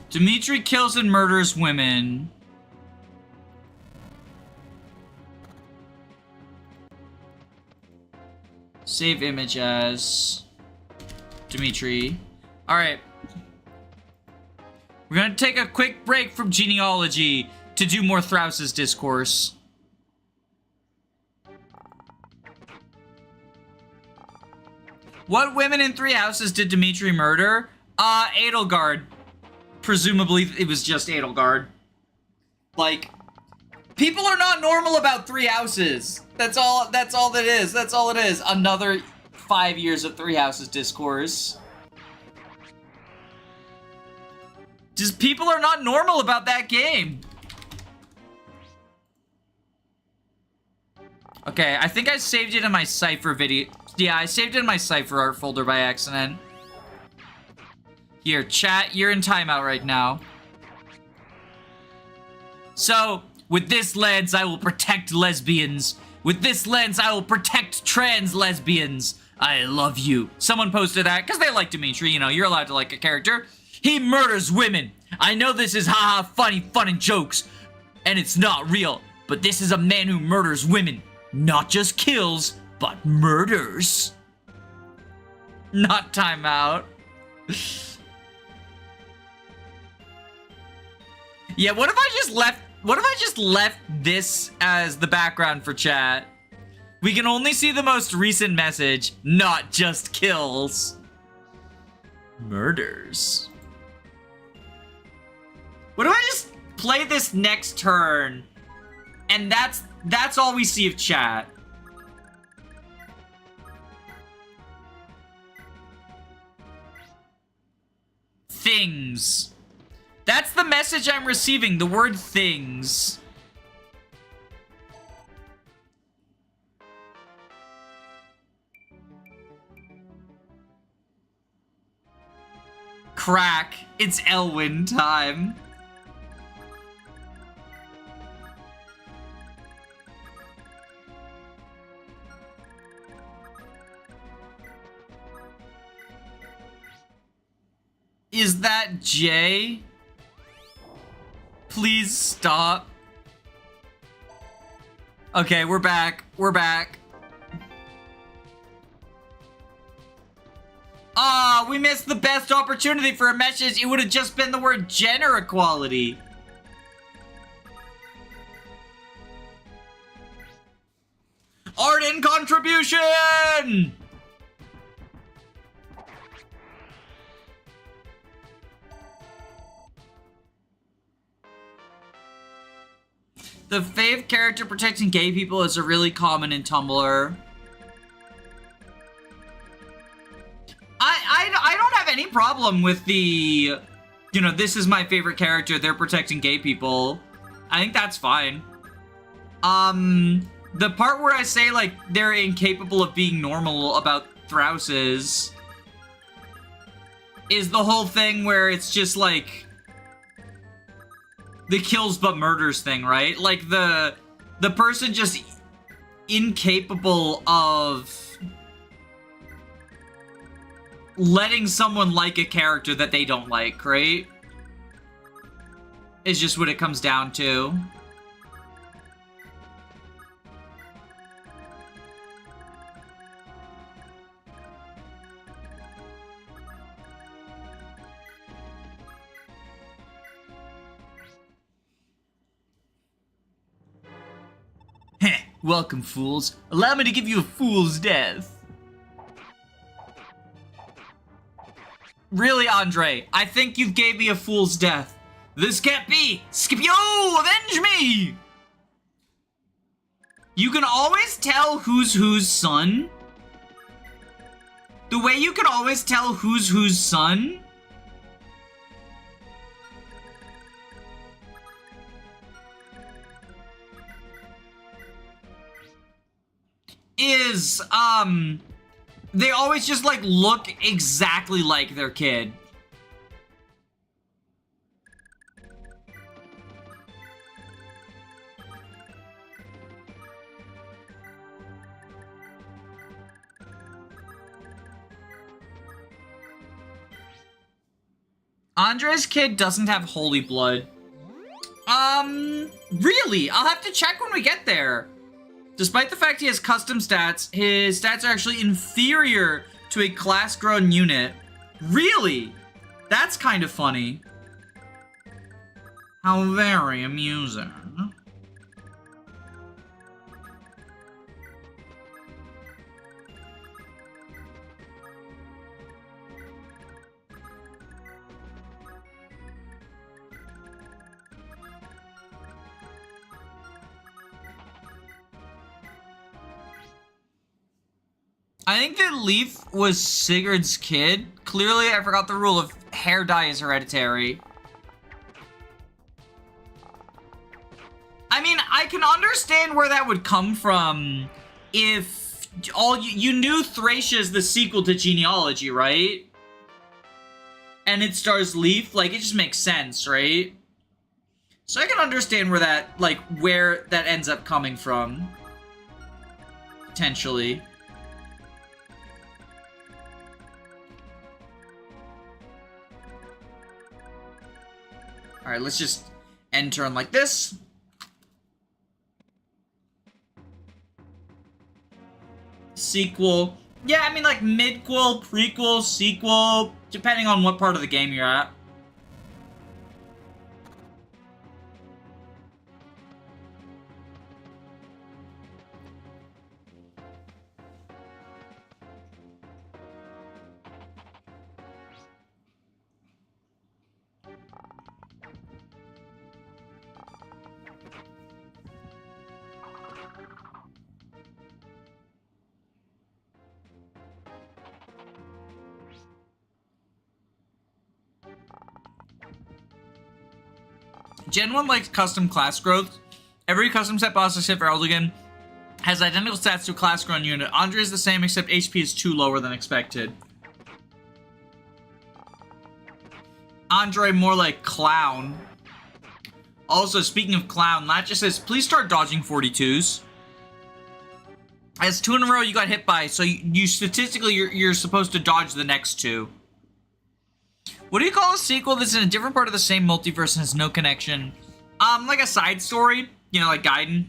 Dimitri kills and murders women. Save image as Dimitri. Alright. We're gonna take a quick break from Genealogy to do more Thraus's discourse. What women in Three Houses did Dimitri murder? Edelgard. Presumably it was just Edelgard. Like, people are not normal about Three Houses. That's all that is. That's all it is. Another 5 years of Three Houses discourse. Just people are not normal about that game. Okay, I think I saved it in my Cypher video. Yeah, I saved it in my Cypher art folder by accident. Here, chat, you're in timeout right now. So, With this lens, I will protect lesbians. With this lens, I will protect trans lesbians. I love you. Someone posted that because they like Dimitri. You know, you're allowed to like a character. He murders women. I know this is haha funny fun and jokes, and it's not real, but this is a man who murders women. Not just kills, but murders. Not timeout. Yeah, what if I just left this as the background for chat? We can only see the most recent message, not just kills. Murders. What if I just play this next turn, and that's all we see of chat? Things. That's the message I'm receiving, the word things. Crack. It's Elwyn time. Is that Jay? Please stop. Okay, we're back. We're back. Ah, we missed the best opportunity for a message. It would have just been the word gender equality. Arden contribution! The fave character protecting gay people is a really common in Tumblr. I don't have any problem with the, you know, this is my favorite character, they're protecting gay people. I think that's fine. The part where I say, like, they're incapable of being normal about Throuses is the whole thing where it's just, like, the kills but murders thing, right? Like, the person just incapable of letting someone like a character that they don't like, right? Is just what it comes down to. Heh, welcome, fools. Allow me to give you a fool's death. Really, Andre? I think you gave me a fool's death. This can't be! Scipio, avenge me! You can always tell who's whose son. The way you can always tell who's whose son is, they always just, like, look exactly like their kid. Andre's kid doesn't have holy blood. Really? I'll have to check when we get there. Despite the fact he has custom stats, his stats are actually inferior to a class-grown unit. Really? That's kind of funny. How very amusing. I think that Leaf was Sigurd's kid. Clearly, I forgot the rule of hair dye is hereditary. I mean, I can understand where that would come from if all you knew Thracia is the sequel to Genealogy, right? And it stars Leaf, like, it just makes sense, right? So I can understand where that, like, where that ends up coming from. Potentially. Alright, let's just end turn like this. Sequel. Yeah, I mean, like, midquel, prequel, sequel, depending on what part of the game you're at. Gen 1 likes custom class growth. Every custom set boss except for Eldigan has identical stats to a class grown unit. Andre is the same except HP is 2 lower than expected. Andre more like Clown. Also, speaking of Clown, Lachesis says, please start dodging 42s. As 2 in a row you got hit by, so you statistically, you're supposed to dodge the next 2. What do you call a sequel that's in a different part of the same multiverse and has no connection? Like a side story, you know, like Gaiden.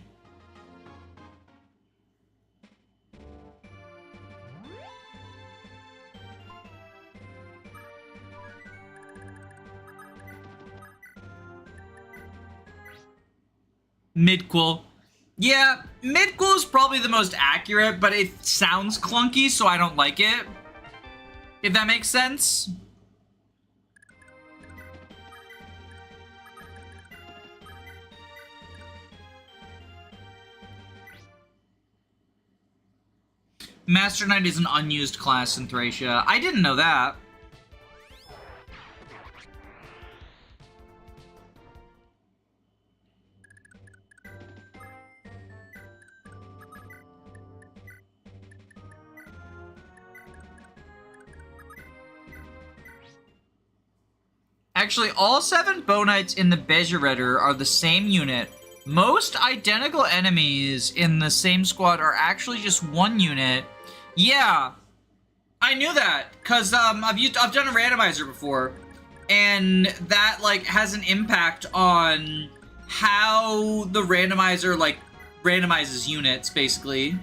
Midquel. Yeah, midquel is probably the most accurate, but it sounds clunky, so I don't like it. If that makes sense. Master Knight is an unused class in Thracia. I didn't know that. Actually, all 7 Bow Knights in the Bejereder are the same unit. Most identical enemies in the same squad are actually just 1 unit. Yeah, I knew that, because I've done a randomizer before, and that, like, has an impact on how the randomizer, like, randomizes units, basically.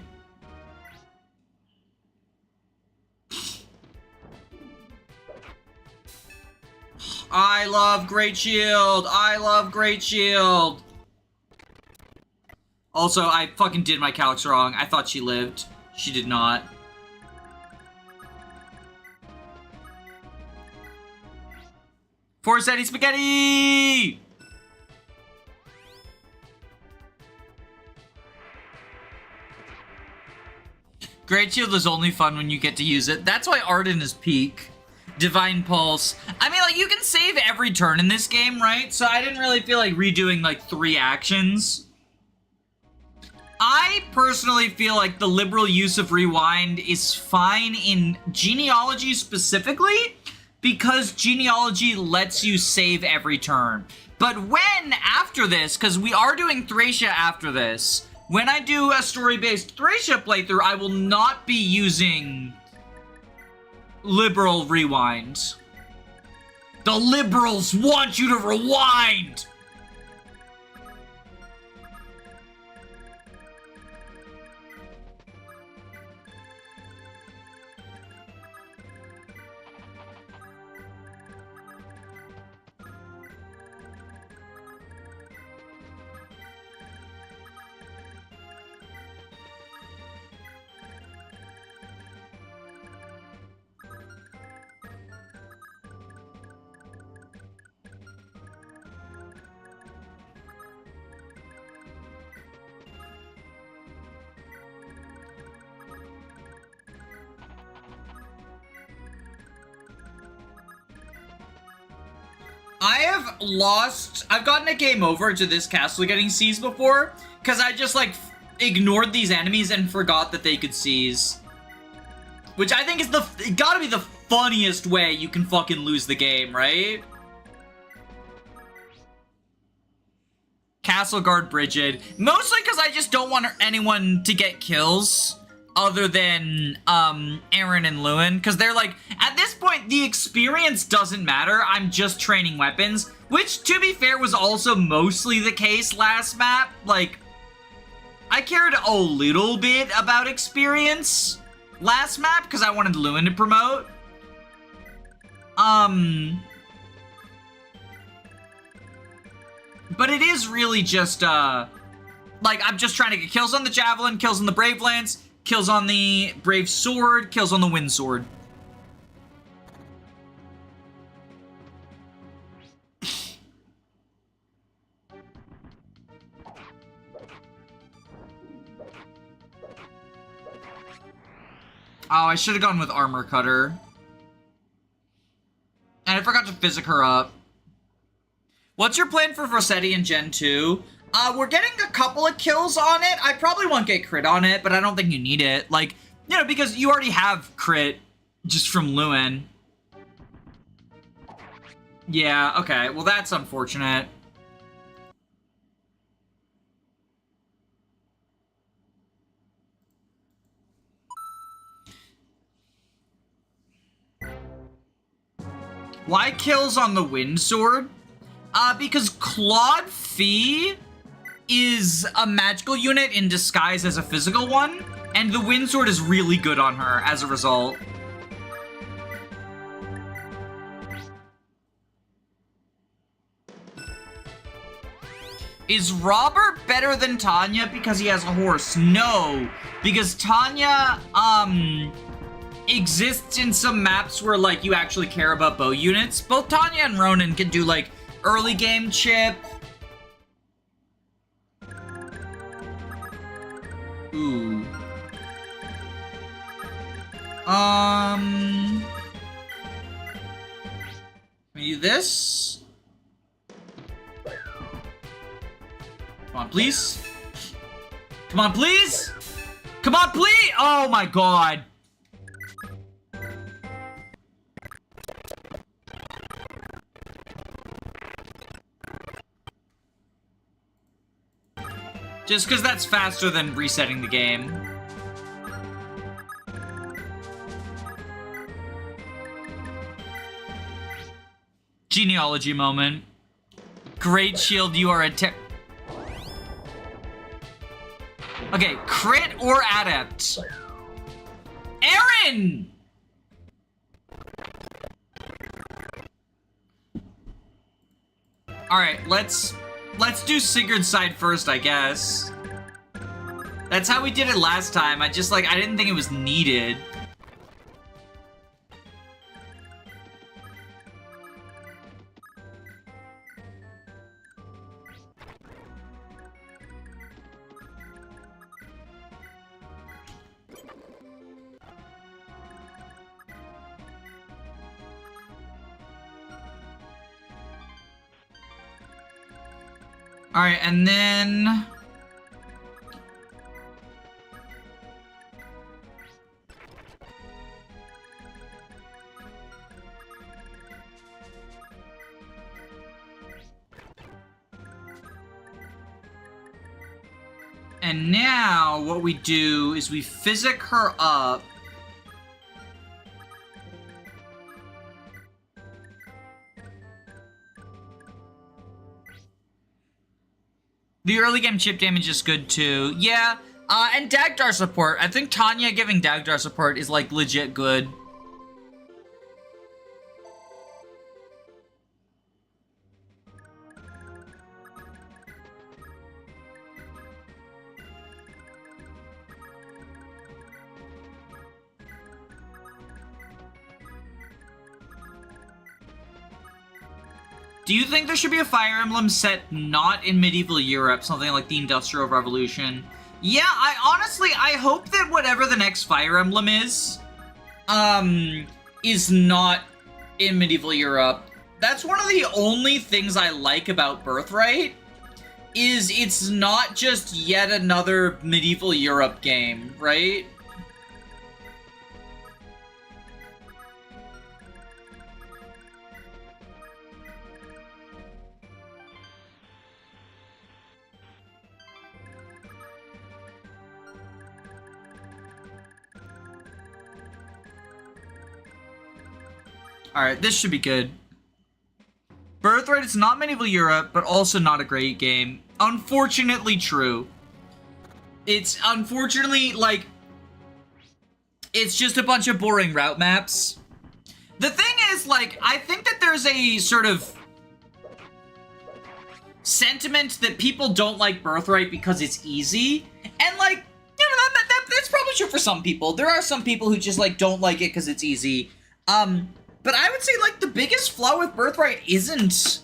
I love Great Shield! I love Great Shield! Also, I fucking did my calcs wrong. I thought she lived. She did not. Forzetti Spaghetti! Great Shield is only fun when you get to use it. That's why Arden is peak. Divine Pulse. I mean, like, you can save every turn in this game, right? So I didn't really feel like redoing, like, 3 actions. I personally feel like the liberal use of Rewind is fine in Genealogy specifically, because Genealogy lets you save every turn. But when, after this, because we are doing Thracia after this, when I do a story-based Thracia playthrough, I will not be using liberal rewind. The liberals want you to rewind! I've gotten a game over to this castle getting seized before, because I just, like, ignored these enemies and forgot that they could seize. Which I think is gotta be the funniest way you can fucking lose the game, right? castle guard Brigid, mostly because I just don't want anyone to get kills other than Erin and Lewyn, because they're like, at this point, the experience doesn't matter. I'm just training weapons, which, to be fair, was also mostly the case last map. Like, I cared a little bit about experience last map because I wanted Lewyn to promote. But it is really just, like, I'm just trying to get kills on the Javelin, kills on the Brave Lance, kills on the Brave Sword, kills on the Wind Sword. Oh, I should have gone with Armor Cutter. And I forgot to physic her up. What's your plan for Rossetti in Gen 2? We're getting a couple of kills on it. I probably won't get crit on it, but I don't think you need it. Like, you know, because you already have crit just from Lewyn. Yeah, okay. Well, that's unfortunate. Why kills on the Wind Sword? Because Claude Fee is a magical unit in disguise as a physical one, and the Wind Sword is really good on her as a result. Is Robert better than Tanya because he has a horse? No, because Tanya, exists in some maps where, like, you actually care about bow units. Both Tanya and Ronan can do, like, early game chip. Ooh. Can we do this? Come on, please. Come on, please. Come on, please. Oh my god. Just because that's faster than resetting the game. Genealogy moment. Great shield, you are a Okay, crit or adept? Erin! Alright, let's do Sigurd's side first, I guess. That's how we did it last time. I didn't think it was needed. Alright, and then... And now, what we do is we physic her up. The early game chip damage is good too. Yeah, and Dagdar support. I think Tanya giving Dagdar support is like legit good. Do you think there should be a Fire Emblem set not in medieval Europe, something like the Industrial Revolution? Yeah, I hope that whatever the next Fire Emblem is not in medieval Europe. That's one of the only things I like about Birthright, is it's not just yet another medieval Europe game, right? Alright, this should be good. Birthright is not medieval Europe, but also not a great game. Unfortunately true. It's unfortunately, like, it's just a bunch of boring route maps. The thing is, like, I think that there's a sort of sentiment that people don't like Birthright because it's easy. And, like, you know, that's probably true for some people. There are some people who just, like, don't like it because it's easy. But I would say, like, the biggest flaw with Birthright isn't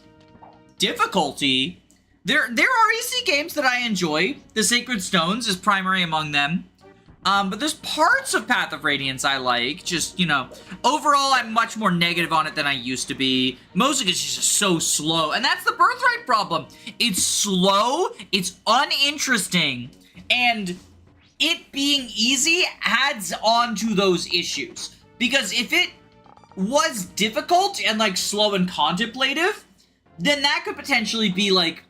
difficulty. There are easy games that I enjoy. The Sacred Stones is primary among them. But there's parts of Path of Radiance I like. Just, you know, overall I'm much more negative on it than I used to be. Music is just so slow, and that's the Birthright problem. It's slow, it's uninteresting, and it being easy adds on to those issues. Because if it was difficult and, like, slow and contemplative, then that could potentially be, like,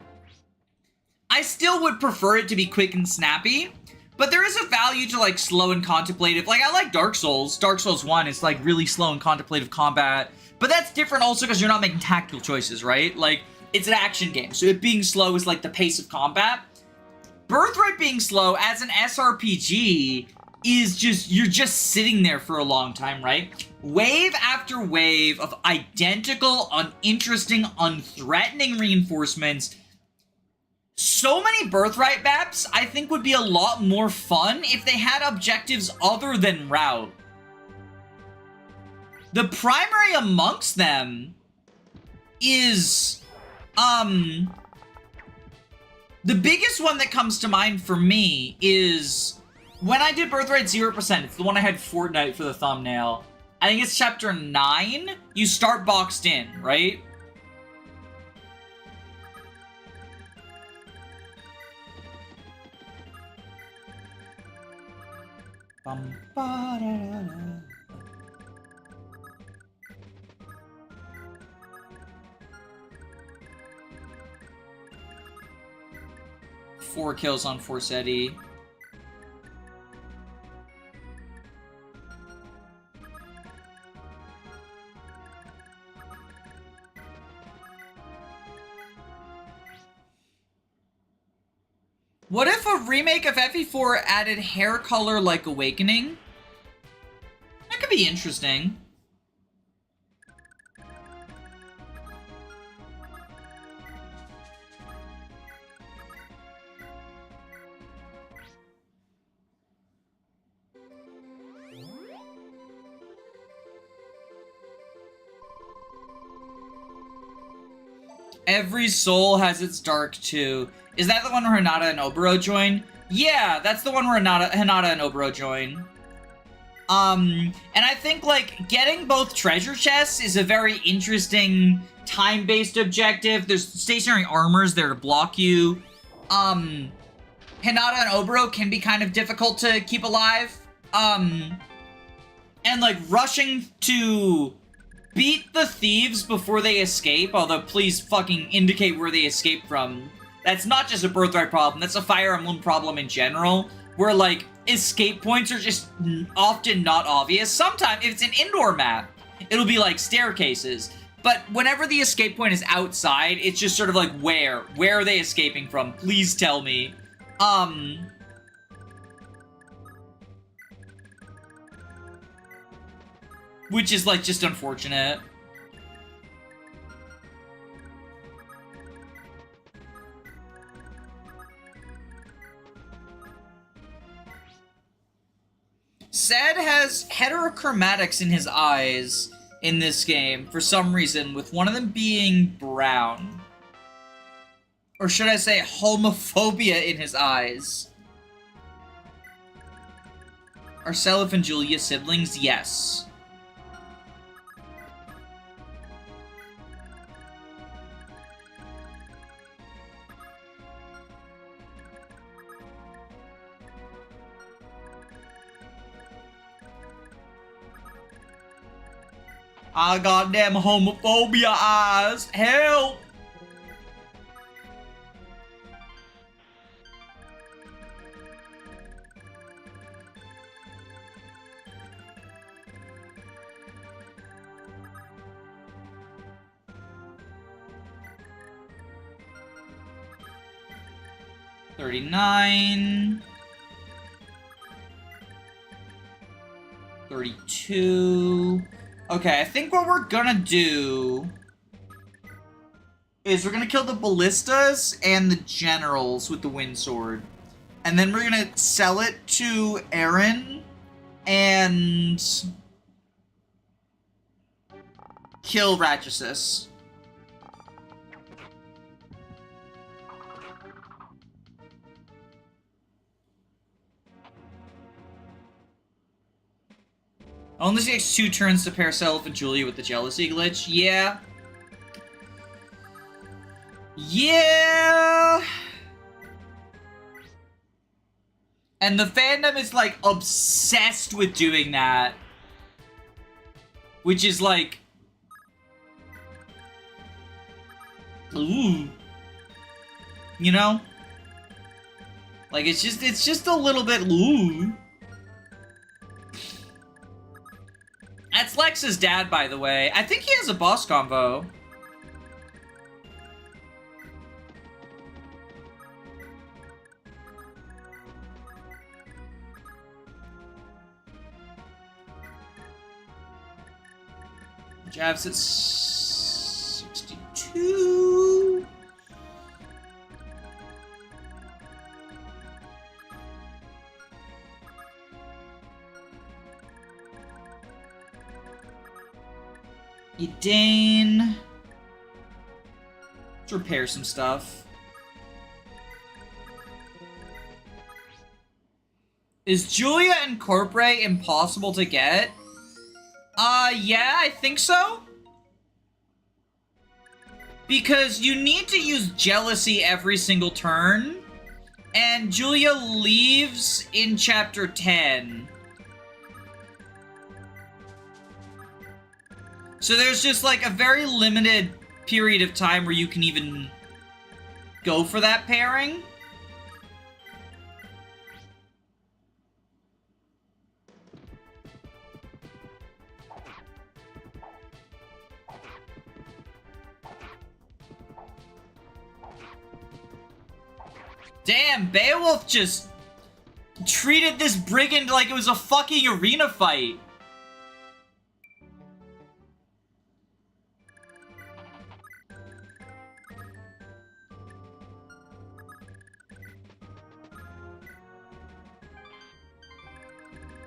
I still would prefer it to be quick and snappy, but there is a value to, like, slow and contemplative. Like, I like Dark Souls. Dark Souls 1 is, like, really slow and contemplative combat, but that's different also because you're not making tactical choices, right? Like, it's an action game, so it being slow is, like, the pace of combat. Birthright being slow as an SRPG is just, you're just sitting there for a long time, right? Wave after wave of identical, uninteresting, unthreatening reinforcements. So many Birthright maps, I think, would be a lot more fun if they had objectives other than route. The primary amongst them is, the biggest one that comes to mind for me is when I did Birthright 0%, it's the one I had Fortnite for the thumbnail. I think it's chapter 9. You start boxed in, right? Bum-ba-da-da-da. 4 kills on Forsetti. What if a remake of FE4 added hair color like Awakening? That could be interesting. Every soul has its dark too. Is that the one where Hinata and Oboro join? Yeah, that's the one where Hinata and Oboro join. And I think, like, getting both treasure chests is a very interesting time-based objective. There's stationary armors there to block you. Hinata and Oboro can be kind of difficult to keep alive. And, like, rushing to beat the thieves before they escape, although please fucking indicate where they escape from. That's not just a Birthright problem, that's a Fire Emblem problem in general, where, like, escape points are just often not obvious. Sometimes, if it's an indoor map, it'll be, like, staircases. But whenever the escape point is outside, it's just sort of like, where? Where are they escaping from? Please tell me. Which is, like, just unfortunate. Zed has heterochromatics in his eyes in this game, for some reason, with one of them being brown. Or should I say homophobia in his eyes? Are Seliph and Julia siblings? Yes. I goddamn homophobia eyes. Help! 39. 32. Okay, I think what we're gonna do is we're gonna kill the ballistas and the generals with the wind sword. And then we're gonna sell it to Erin and kill Lachesis. Only takes 2 turns to pair Self and Julia with the jealousy glitch. Yeah. Yeah. And the fandom is, like, obsessed with doing that. Which is, like... Ooh. You know? Like, it's just a little bit... Ooh. That's Lex's dad, by the way. I think he has a boss combo. Jabs at 62. Edain. Let's repair some stuff. Is Julia and Corpore impossible to get? Yeah, I think so. Because you need to use jealousy every single turn. And Julia leaves in chapter 10. So there's just like a very limited period of time where you can even go for that pairing. Damn, Beowulf just treated this brigand like it was a fucking arena fight.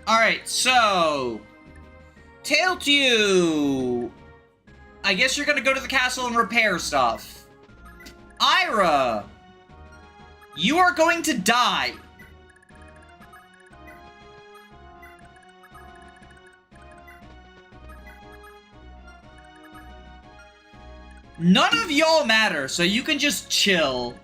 Alright, so... Tailtu! I guess you're gonna go to the castle and repair stuff. Ayra! You are going to die! None of y'all matter, so you can just chill.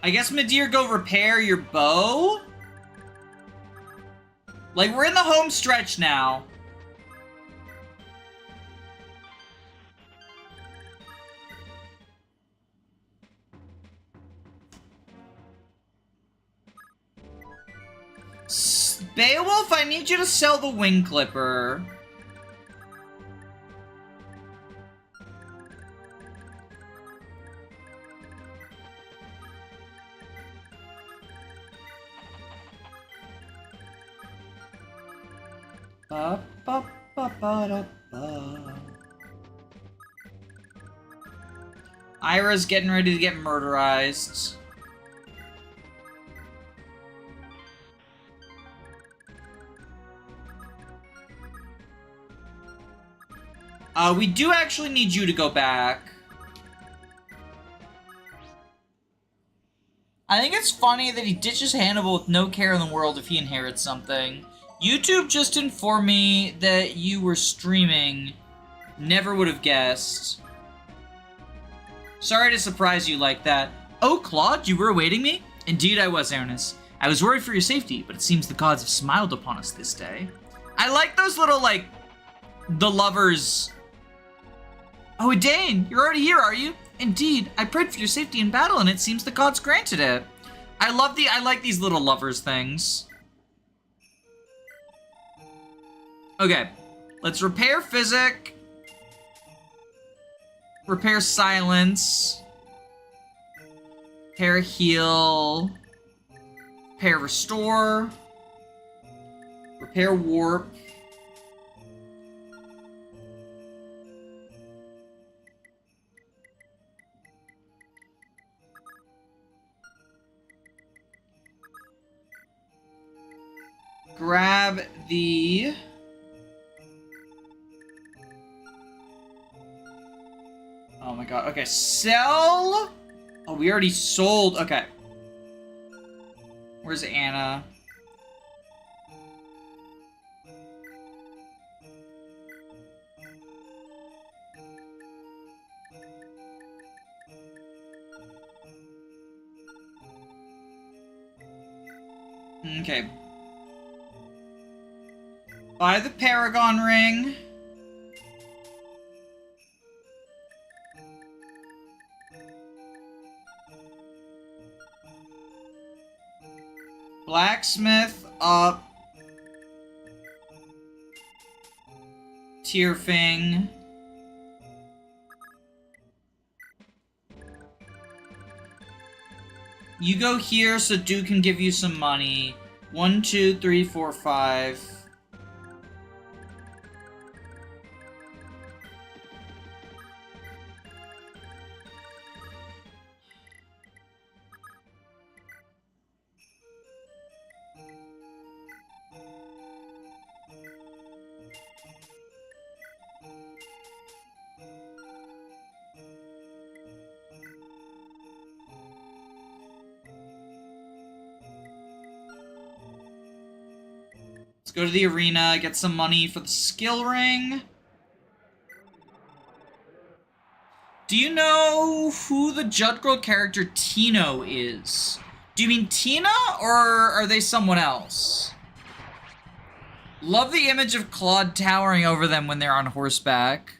I guess Midir, go repair your bow? Like, we're in the home stretch now. Beowulf, I need you to sell the wing clipper. Ba, ba, ba, ba, da, ba. Ayra's getting ready to get murderized. We do actually need you to go back. I think it's funny that he ditches Hannibal with no care in the world if he inherits something. YouTube just informed me that you were streaming. Never would have guessed. Sorry to surprise you like that. Oh, Claude, you were awaiting me? Indeed I was, Ernest. I was worried for your safety, but it seems the gods have smiled upon us this day. I like those little, like, the lovers Oh, Edain, you're already here, are you? Indeed, I prayed for your safety in battle, and it seems the gods granted it. I like these little lovers things. Okay, let's repair physic. Repair silence. Repair heal. Repair restore. Repair warp. Grab the... Oh my god, okay, sell... Oh, we already sold, okay. Where's Anna? Okay. Buy the Paragon ring. Blacksmith up. Tierfing. You go here so Duke can give you some money. 1, 2, 3, 4, 5. Let's go to the arena, get some money for the skill ring. Do you know who the Jud Girl character Tino is? Do you mean Tina, or are they someone else? Love the image of Claude towering over them when they're on horseback.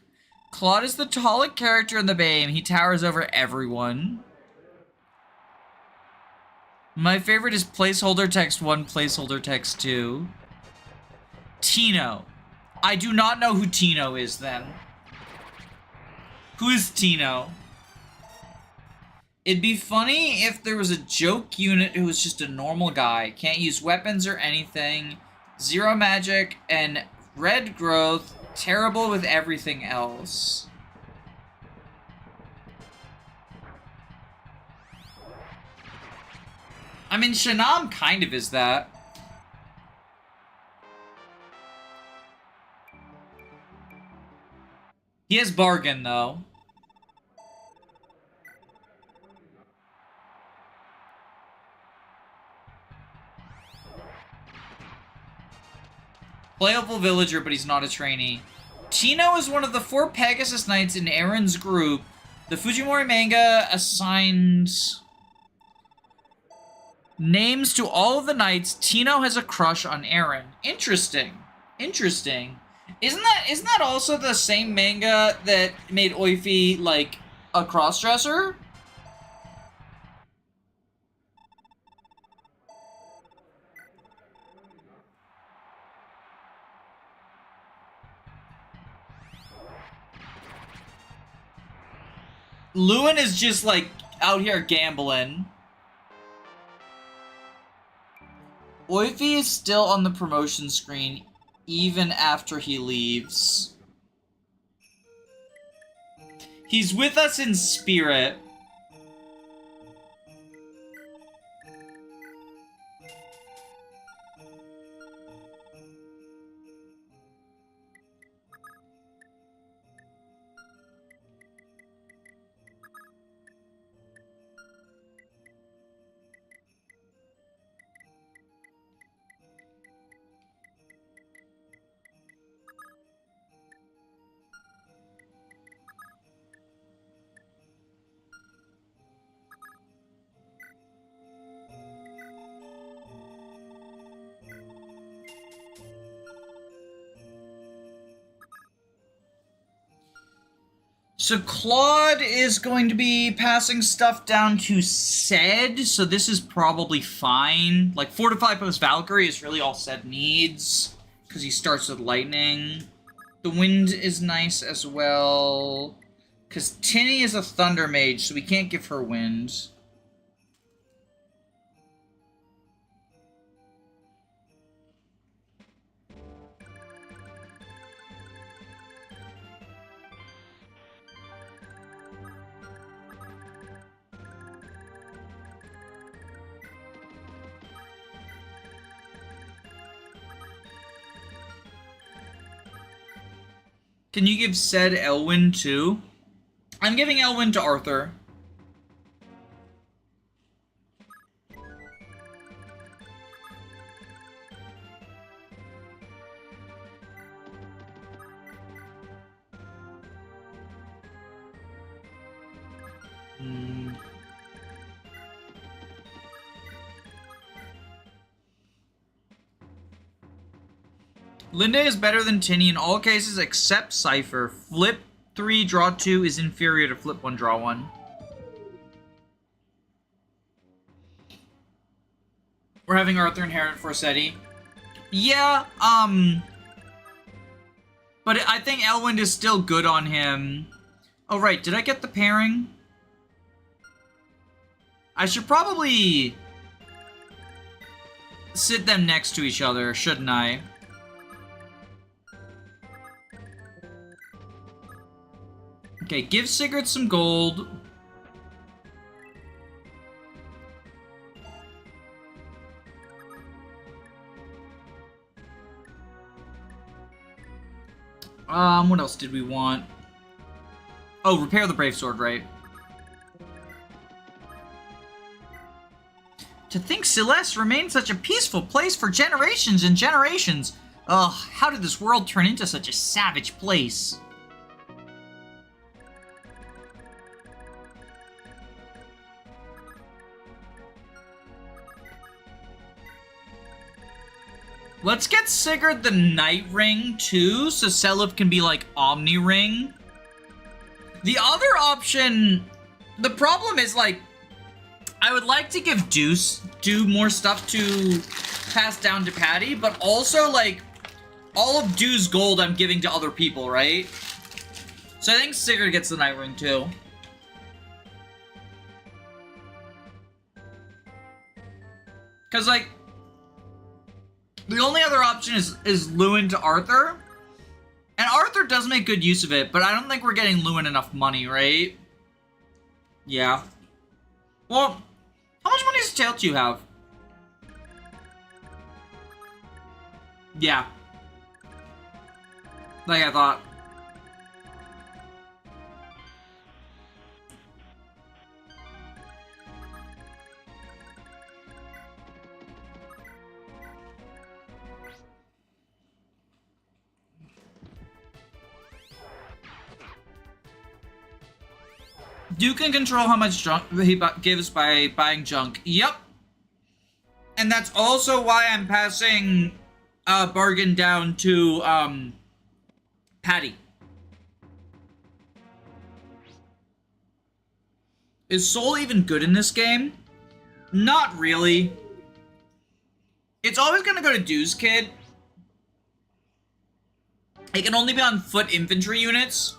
Claude is the tallest character in the game. He towers over everyone. My favorite is placeholder text 1, placeholder text 2. Tino. I do not know who Tino is then. Who is Tino? It'd be funny if there was a joke unit who was just a normal guy. Can't use weapons or anything. 0 magic and red growth. Terrible with everything else. I mean, Shanam kind of is that. He has bargain, though. Playable villager, but he's not a trainee. Tino is one of the 4 Pegasus Knights in Erin's group. The Fujimori manga assigns names to all of the knights. Tino has a crush on Erin. Interesting. Interesting. Isn't that also the same manga that made Oifi, like, a crossdresser? Lewyn is just, like, out here gambling. Oifi is still on the promotion screen even after he leaves. He's with us in spirit. So Claude is going to be passing stuff down to Sed, so this is probably fine. Like, Fortify post Valkyrie is really all Sed needs, because he starts with lightning. The wind is nice as well, because Tinny is a thunder mage, so we can't give her wind. Can you give said Elwyn too? I'm giving Elwyn to Arthur. Linda is better than Tinny in all cases except Cypher. Flip 3, draw 2 is inferior to flip 1, draw 1. We're having Arthur inherit Forseti. Yeah, but I think Elwind is still good on him. Oh, right, did I get the pairing? I should probably sit them next to each other, shouldn't I? Okay, give Sigurd some gold. What else did we want? Oh, repair the Brave Sword, right? To think Celeste remained such a peaceful place for generations and generations. Ugh, how did this world turn into such a savage place? Let's get Sigurd the Night Ring, too, so Seliph can be, like, Omni Ring. The other option... The problem is, like... I would like to give Deuce do more stuff to pass down to Patty, but also, like... All of Deuce's gold I'm giving to other people, right? So I think Sigurd gets the Night Ring, too. Because, like... The only other option is Lewyn to Arthur. And Arthur does make good use of it, but I don't think we're getting Lewyn enough money, right? Yeah. Well, how much money does Tailtu have? Yeah. Like I thought. Duke can control how much junk he gives by buying junk. Yep. And that's also why I'm passing Bargain down to Patty. Is Soul even good in this game? Not really. It's always gonna go to Deuce Kid. It can only be on foot infantry units.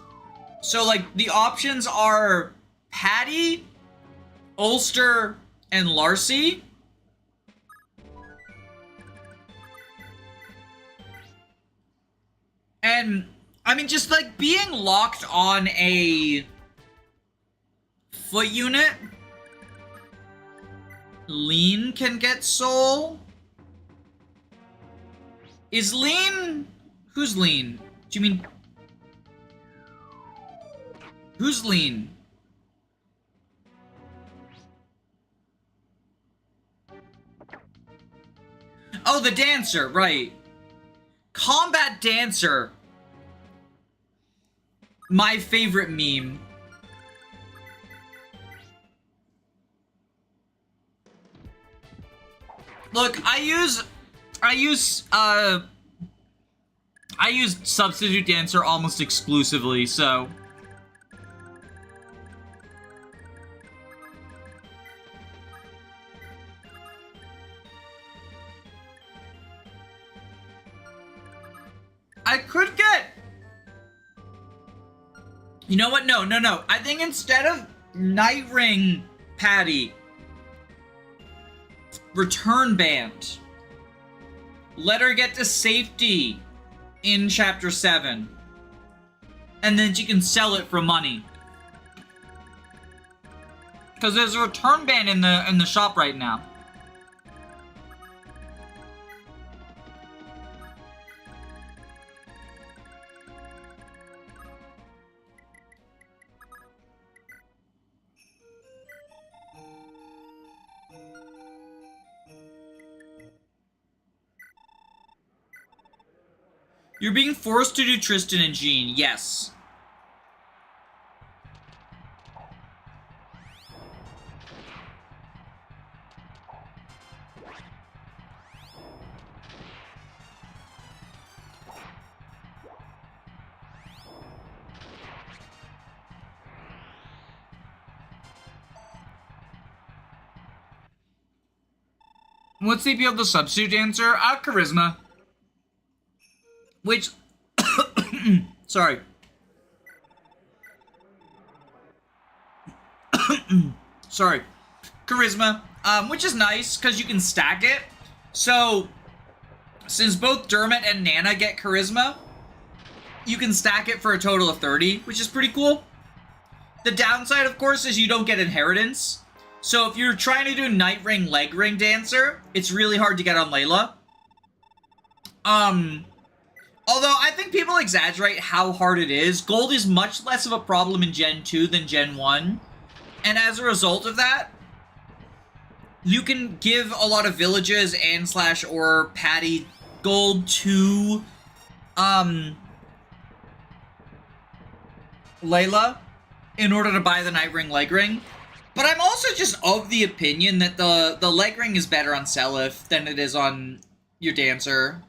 So, like, the options are Patty, Ulster, and Larcy. And, I mean, just, like, being locked on a foot unit. Lean can get Soul. Is Lean... Who's Lean? Do you mean... Who's Lean? Oh, the dancer, right. Combat dancer. My favorite meme. Look, I use substitute dancer almost exclusively, so You know what? No. I think instead of Night Ring Patty, return band. Let her get to safety in Chapter 7. And then she can sell it for money. Because there's a return band in the shop right now. You're being forced to do Tristan and Jean, yes. What's the appeal of the substitute dancer? Charisma. Which, sorry. Sorry. Charisma, which is nice, because you can stack it. So, since both Dermot and Nana get Charisma, you can stack it for a total of 30, which is pretty cool. The downside, of course, is you don't get Inheritance. So if you're trying to do Night Ring, Leg Ring Dancer, it's really hard to get on Layla. Although, I think people exaggerate how hard it is. Gold is much less of a problem in Gen 2 than Gen 1. And as a result of that, you can give a lot of villages and / or Patty gold to, Layla in order to buy the Night Ring, Leg Ring. But I'm also just of the opinion that the Leg Ring is better on Seliph than it is on your Dancer.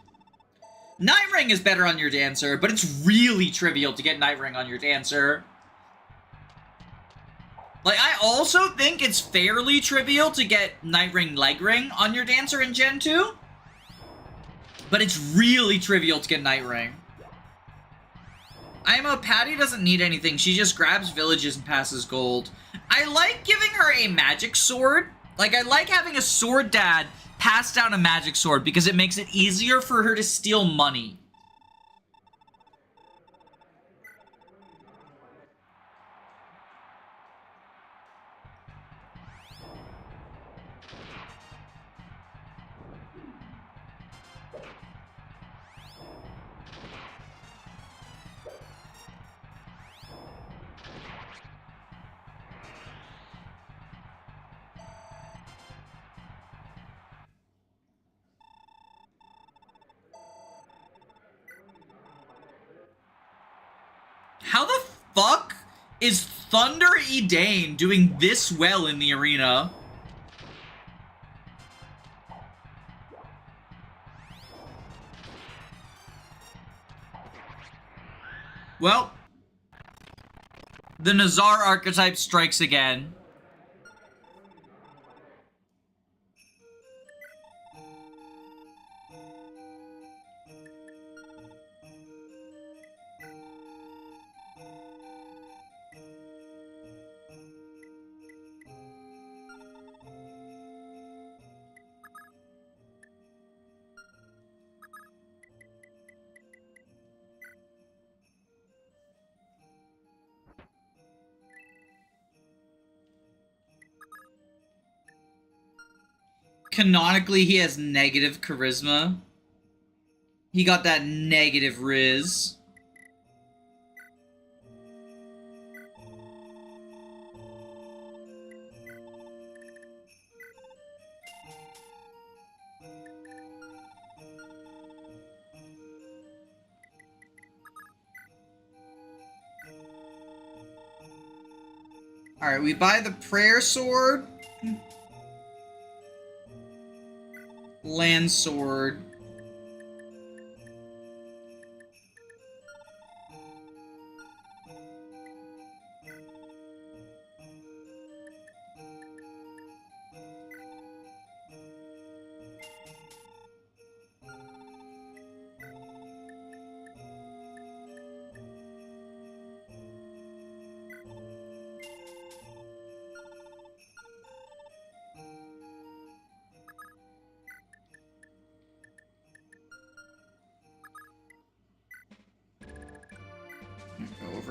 Night Ring is better on your Dancer, but it's really trivial to get Night Ring on your Dancer. Like, I also think it's fairly trivial to get Night Ring, Leg Ring on your Dancer in Gen 2. But it's really trivial to get Night Ring. Patty doesn't need anything. She just grabs villages and passes gold. I like giving her a magic sword. Like, I like having a sword dad pass down a magic sword because it makes it easier for her to steal money. How the fuck is Thunder Edain doing this well in the arena? Well, the Nazar archetype strikes again. Canonically, he has negative charisma. He got that negative Riz. Alright, we buy the prayer sword. Land sword.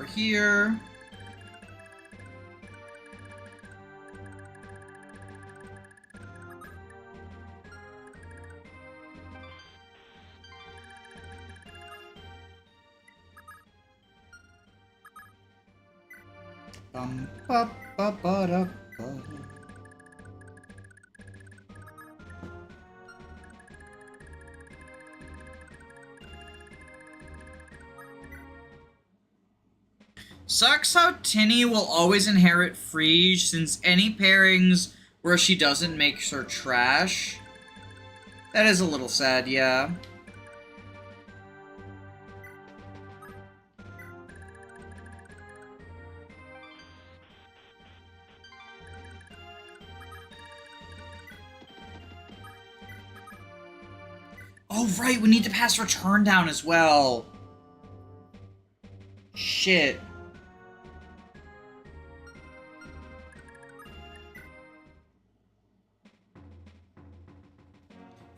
over here. Ba, ba, ba, da, ba. Sucks how Tinny will always inherit Frege, since any pairings where she doesn't makes her trash. That is a little sad, yeah. Oh, right, we need to pass return down as well. Shit.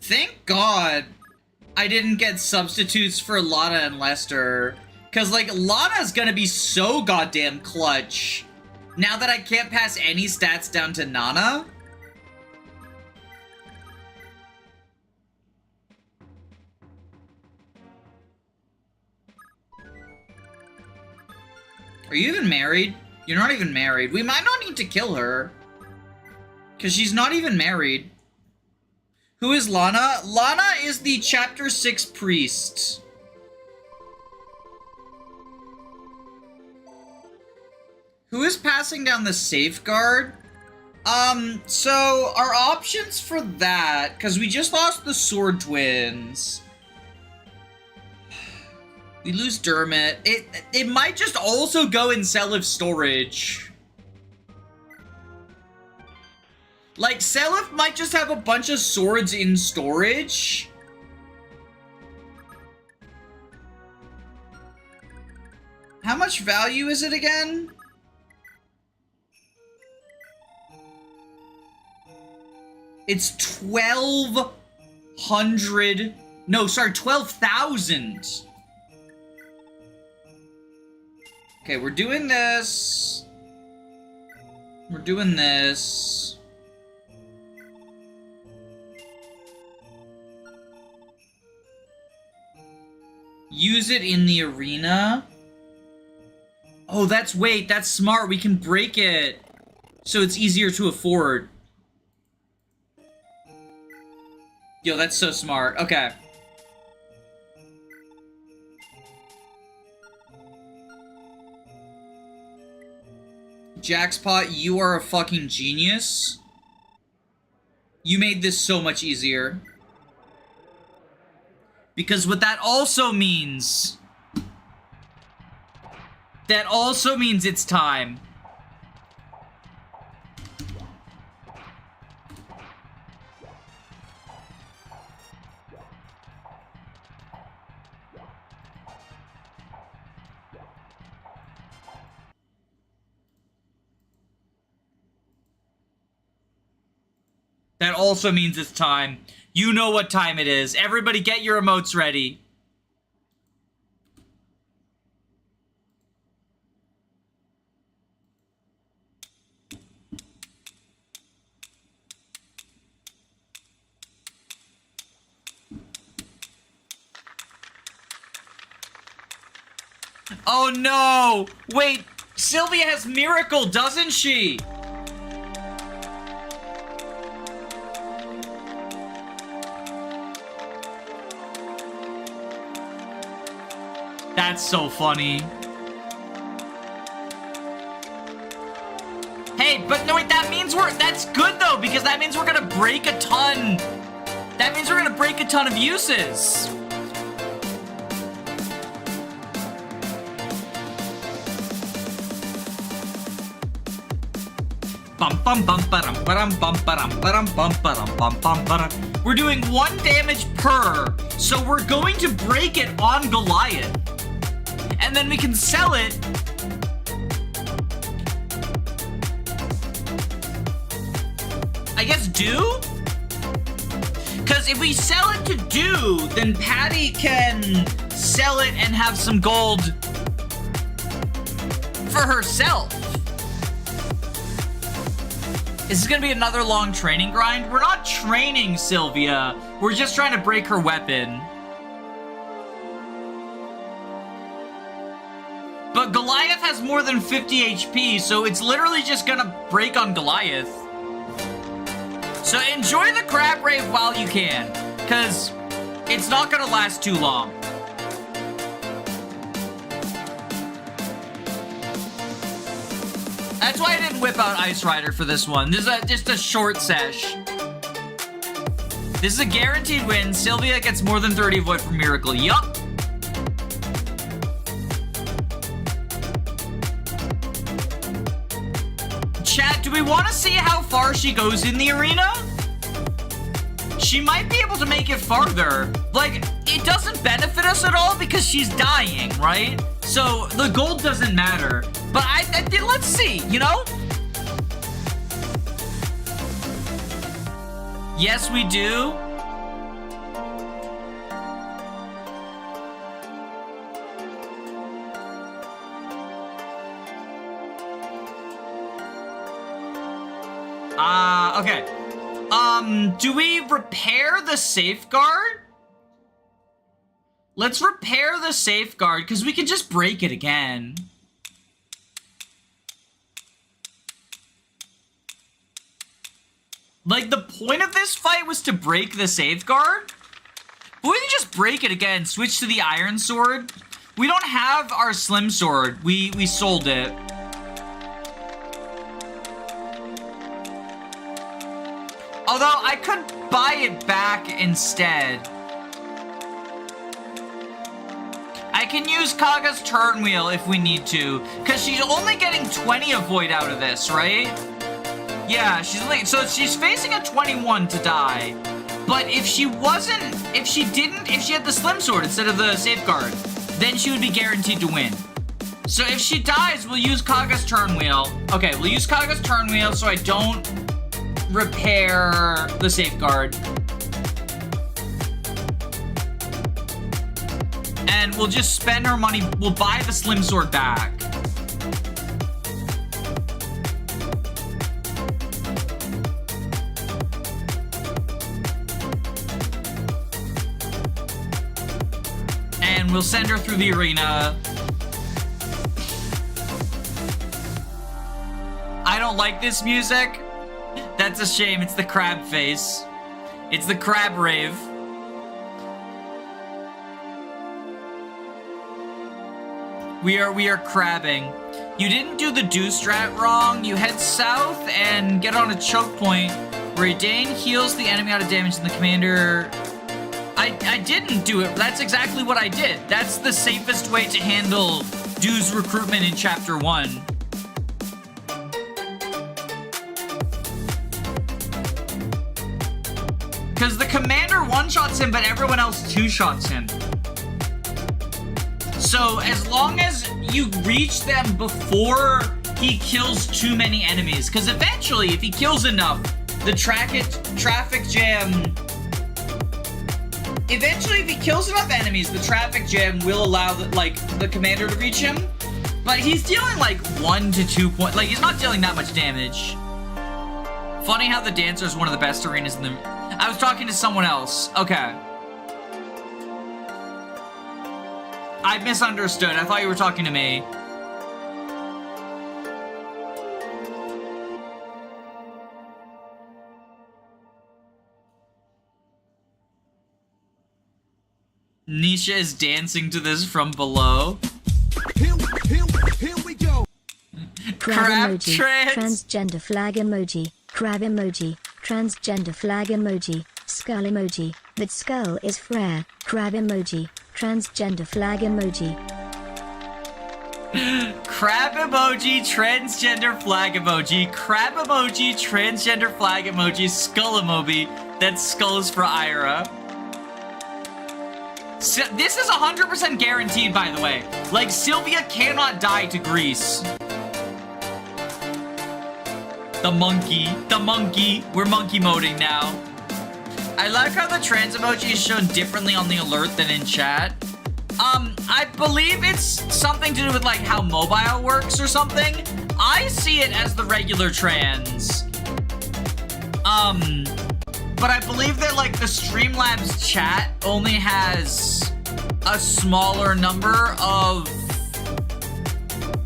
Thank God I didn't get substitutes for Lana and Lester. Because, like, Lana's gonna be so goddamn clutch now that I can't pass any stats down to Nana. Are you even married? You're not even married. We might not need to kill her. Because she's not even married. Who is Lana? Lana is the Chapter 6 priest. Who is passing down the safeguard? So our options for that, because we just lost the sword twins. We lose Dermot. It might just also go in Seliph storage. Like, Seliph might just have a bunch of swords in storage. How much value is it again? It's 1,200. No, sorry, 12,000. Okay, we're doing this. We're doing this. Use it in the arena. Oh, wait, that's smart. We can break it so it's easier to afford. Yo, that's so smart. Okay. Jackspot, you are a fucking genius. You made this so much easier. Because what that also means... That also means it's time. That also means it's time. You know what time it is. Everybody get your emotes ready. Oh no! Wait, Sylvia has Miracle, doesn't she? That's so funny. Hey, but no, wait, that means that's good though, because that means we're gonna break a ton. That means we're gonna break a ton of uses. We're doing 1 damage per, so we're going to break it on Goliath. And then we can sell it. I guess do? Because if we sell it to do, then Patty can sell it and have some gold. for herself. This is gonna be another long training grind. We're not training Sylvia. We're just trying to break her weapon. But Goliath has more than 50 HP, so it's literally just gonna break on Goliath. So enjoy the crab rave while you can, because it's not gonna last too long. That's why I didn't whip out Ice Rider for this one. This is just a short sesh. This is a guaranteed win. Sylvia gets more than 30 Void for Miracle. Yup. Chat, do we want to see how far she goes in the arena? She might be able to make it farther. Like, it doesn't benefit us at all because she's dying, right? So the gold doesn't matter. But let's see, you know? Yes, we do. Okay. Do we repair the safeguard? Let's repair the safeguard, because we can just break it again. Like, the point of this fight was to break the safeguard? But we can just break it again, switch to the iron sword. We don't have our slim sword. We sold it. Although, I could buy it back instead. I can use Kaga's turn wheel if we need to, because she's only getting 20 of Void out of this, right? Yeah, so she's facing a 21 to die. But if she had the slim sword instead of the safeguard, then she would be guaranteed to win. So if she dies, we'll use Kaga's turn wheel. Okay, we'll use Kaga's turn wheel so I don't repair the safeguard. And we'll just spend our money. We'll buy the slim sword back. And we'll send her through the arena. I don't like this music. That's a shame. It's the crab face. It's the crab rave. We are crabbing. You didn't do the do strat wrong. You head south and get on a choke point where Edain heals the enemy out of damage and the commander... I didn't do it. That's exactly what I did. That's the safest way to handle Du's recruitment in Chapter 1. Because the commander one-shots him, but everyone else two-shots him. So, as long as you reach them before he kills too many enemies, because eventually, if he kills enough, the traffic jam... Eventually, if he kills enough enemies, the traffic jam will allow, the commander to reach him. But he's dealing, 1 to 2 points. He's not dealing that much damage. Funny how the Dancer is one of the best arenas in the... I was talking to someone else. Okay. I misunderstood. I thought you were talking to me. Nisha is dancing to this from below. Here we go. Crab emoji, transgender flag emoji, crab emoji, transgender flag emoji, skull emoji, that skull is Frere, crab emoji, transgender flag emoji. Crab emoji, transgender flag emoji, crab emoji, transgender flag emoji, skull emoji. That skull is for Ayra. So, this is 100% guaranteed, by the way. Sylvia cannot die to Grease. The monkey. We're monkey moding now. I like how the trans emoji is shown differently on the alert than in chat. I believe it's something to do with, like, how mobile works or something. I see it as the regular trans. But I believe that, like, the Streamlabs chat only has a smaller number of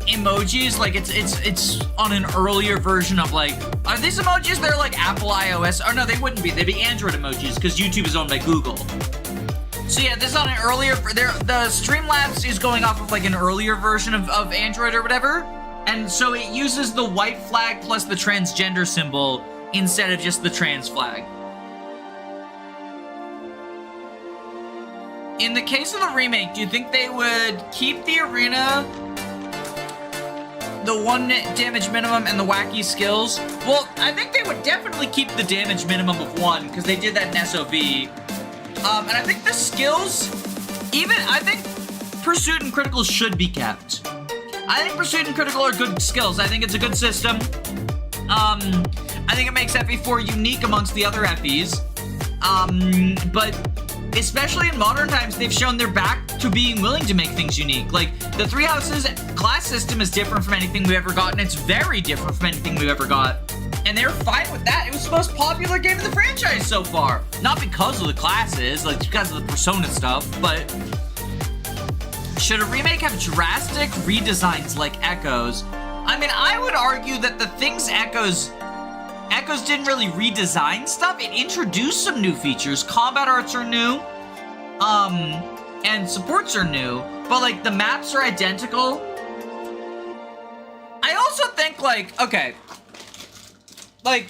emojis. Like, it's on an earlier version of, like, are these emojis? They're, like, Apple iOS. Or no, they wouldn't be. They'd be Android emojis, because YouTube is owned by Google. So yeah, this is on an earlier, the Streamlabs is going off of like an earlier version of Android or whatever. And so it uses the white flag plus the transgender symbol instead of just the trans flag. In the case of the remake, do you think they would keep the arena, the 1 damage minimum, and the wacky skills? Well, I think they would definitely keep the damage minimum of 1, because they did that in SOV. And I think the skills, I think Pursuit and Critical should be kept. I think Pursuit and Critical are good skills. I think it's a good system. I think it makes FE4 unique amongst the other FEs. But especially in modern times, they've shown they're back to being willing to make things unique. Like, the Three Houses class system is different from anything we've ever gotten. It's very different from anything we've ever got. And they're fine with that. It was the most popular game of the franchise so far. Not because of the classes, like because of the Persona stuff, but should a remake have drastic redesigns like Echoes? I mean, I would argue that the things Echoes didn't really redesign stuff. It introduced some new features. Combat arts are new, and supports are new, but like the maps are identical. I also think like, okay, like,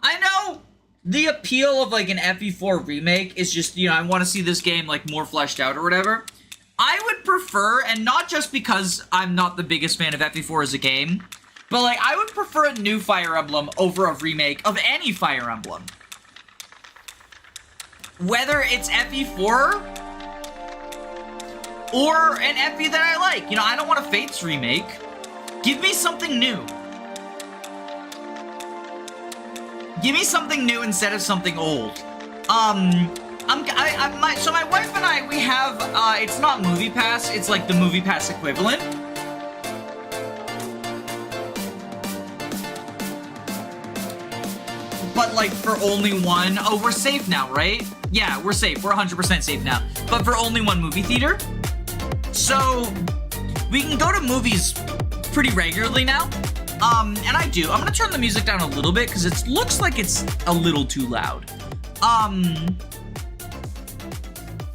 I know the appeal of, like, an FE4 remake is just, you know, I want to see this game, like, more fleshed out or whatever. I would prefer, and not just because I'm not the biggest fan of FE4 as a game, but, like, I would prefer a new Fire Emblem over a remake of any Fire Emblem. Whether it's FE4 or an FE that I like. You know, I don't want a Fates remake. Give me something new. Give me something new instead of something old. So my wife and I, we have, it's not Movie Pass, it's like the Movie Pass equivalent. But like for only one, oh, we're safe now, right? Yeah, we're safe, we're 100% safe now. But for only one movie theater. So, we can go to movies pretty regularly now. And I do. I'm gonna turn the music down a little bit because it looks like it's a little too loud.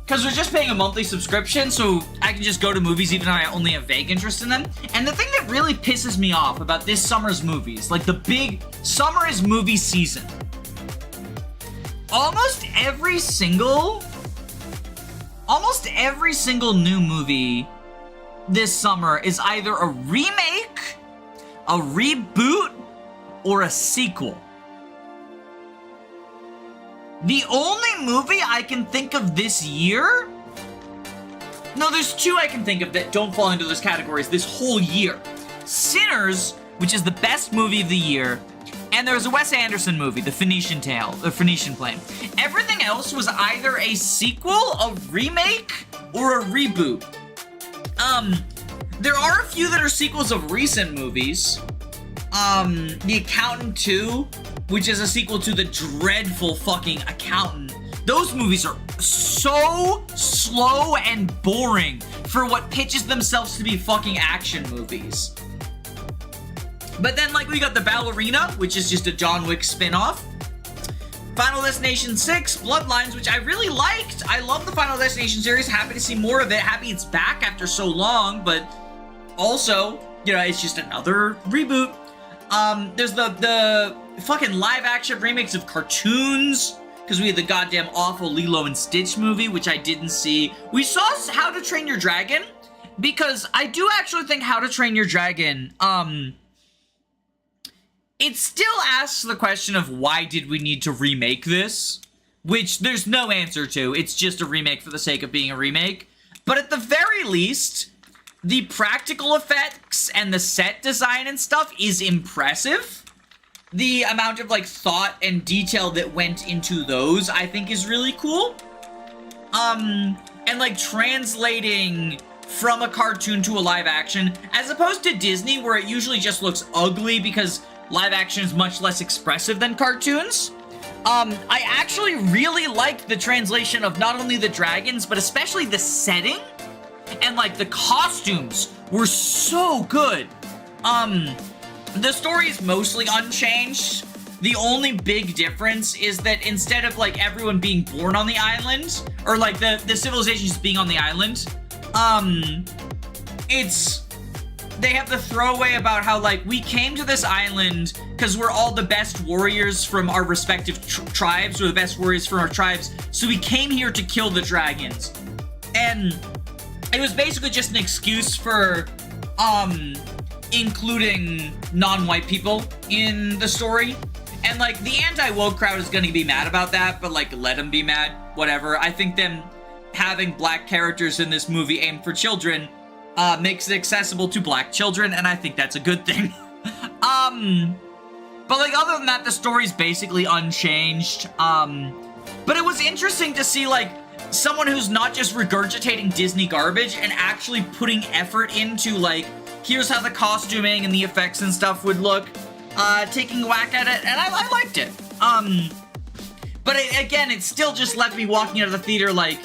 Because we're just paying a monthly subscription, so I can just go to movies even though I only have vague interest in them. And the thing that really pisses me off about this summer's movies, like the big summer is movie season. Almost every single new movie this summer is either a remake, a reboot, or a sequel. The only movie I can think of this year... No, there's two I can think of that don't fall into those categories this whole year. Sinners, which is the best movie of the year, and there's a Wes Anderson movie, The Phoenician Tale, The Phoenician Plane. Everything else was either a sequel, a remake, or a reboot. There are a few that are sequels of recent movies. The Accountant 2, which is a sequel to the dreadful fucking Accountant. Those movies are so slow and boring for what pitches themselves to be fucking action movies. But then, like, we got The Ballerina, which is just a John Wick spin-off. Final Destination 6, Bloodlines, which I really liked. I love the Final Destination series. Happy to see more of it. Happy it's back after so long, but also, you know, it's just another reboot. There's the fucking live-action remakes of cartoons, because we had the goddamn awful Lilo and Stitch movie, which I didn't see. We saw How to Train Your Dragon, because I do actually think How to Train Your Dragon, it still asks the question of why did we need to remake this? Which there's no answer to. It's just a remake for the sake of being a remake. But at the very least, the practical effects and the set design and stuff is impressive. The amount of, like, thought and detail that went into those, I think, is really cool. and like translating from a cartoon to a live action, as opposed to Disney where it usually just looks ugly because live action is much less expressive than cartoons. I actually really liked the translation of not only the dragons, but especially the setting, and like the costumes were so good. The story is mostly unchanged. The only big difference is that instead of like everyone being born on the island, or like the civilization just being on the island, they have the throwaway about how like we came to this island because we're all the best warriors from our respective tribes, or the best warriors from our tribes, so we came here to kill the dragons. And it was basically just an excuse for including non-white people in the story. And like the anti-woke crowd is gonna be mad about that, but like let them be mad, whatever. I think them having black characters in this movie aimed for children makes it accessible to black children, and I think that's a good thing. But like other than that, the story's basically unchanged. But it was interesting to see like someone who's not just regurgitating Disney garbage and actually putting effort into like, here's how the costuming and the effects and stuff would look, taking a whack at it, and I liked it. But again, it still just left me walking out of the theater like,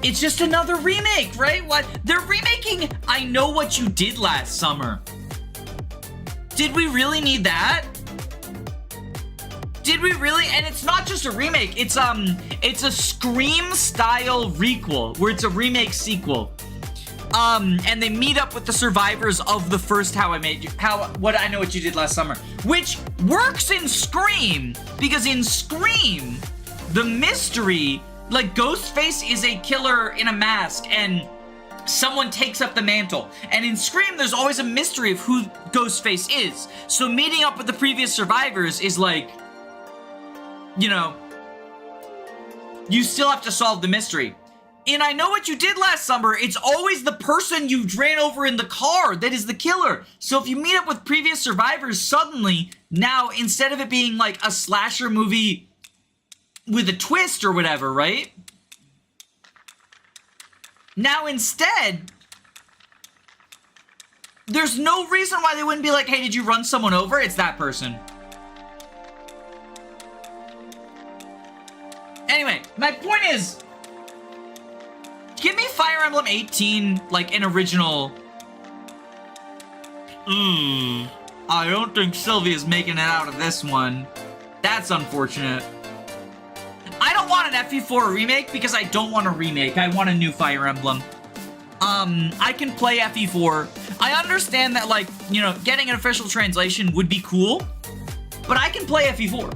it's just another remake, right? What? They're remaking I Know What You Did Last Summer. Did we really need that? Did we really? And it's not just a remake, it's a Scream style requel, where it's a remake sequel. And they meet up with the survivors of the first What I Know What You Did Last Summer, which works in Scream, because in Scream, the mystery, like Ghostface is a killer in a mask and someone takes up the mantle. And in Scream, there's always a mystery of who Ghostface is. So meeting up with the previous survivors is like, you know, you still have to solve the mystery. In I Know What You Did Last Summer, it's always the person you ran over in the car that is the killer. So if you meet up with previous survivors, suddenly, now, instead of it being like a slasher movie with a twist or whatever, right? Now instead, there's no reason why they wouldn't be like, hey, did you run someone over? It's that person. Anyway, my point is, give me Fire Emblem 18 like an original. I don't think Sylvia's making it out of this one. That's unfortunate. I don't want an FE4 remake because I don't want a remake. I want a new Fire Emblem. I can play FE4. I understand that, like, you know, getting an official translation would be cool, but I can play FE4.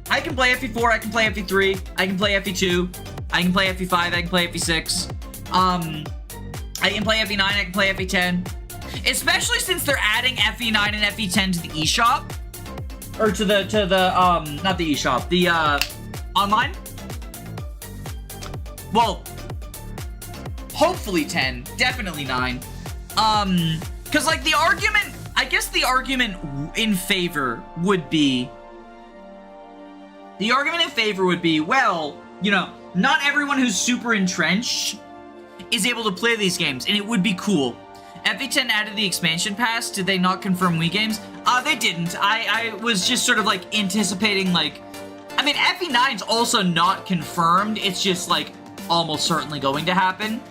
I can play FE4, I can play FE3, I can play FE2, I can play FE5, I can play FE6. I can play FE9, I can play FE10. Especially since they're adding FE9 and FE10 to the eShop. Or to the not the eShop, the, online? Well, hopefully 10, definitely 9. Cause like the argument, I guess the argument in favor would be, well, you know, not everyone who's super entrenched is able to play these games, and it would be cool. FE10 added the expansion pass. Did they not confirm Wii games? They didn't. I was just sort of like anticipating, like, I mean, FE9's also not confirmed. It's just like almost certainly going to happen.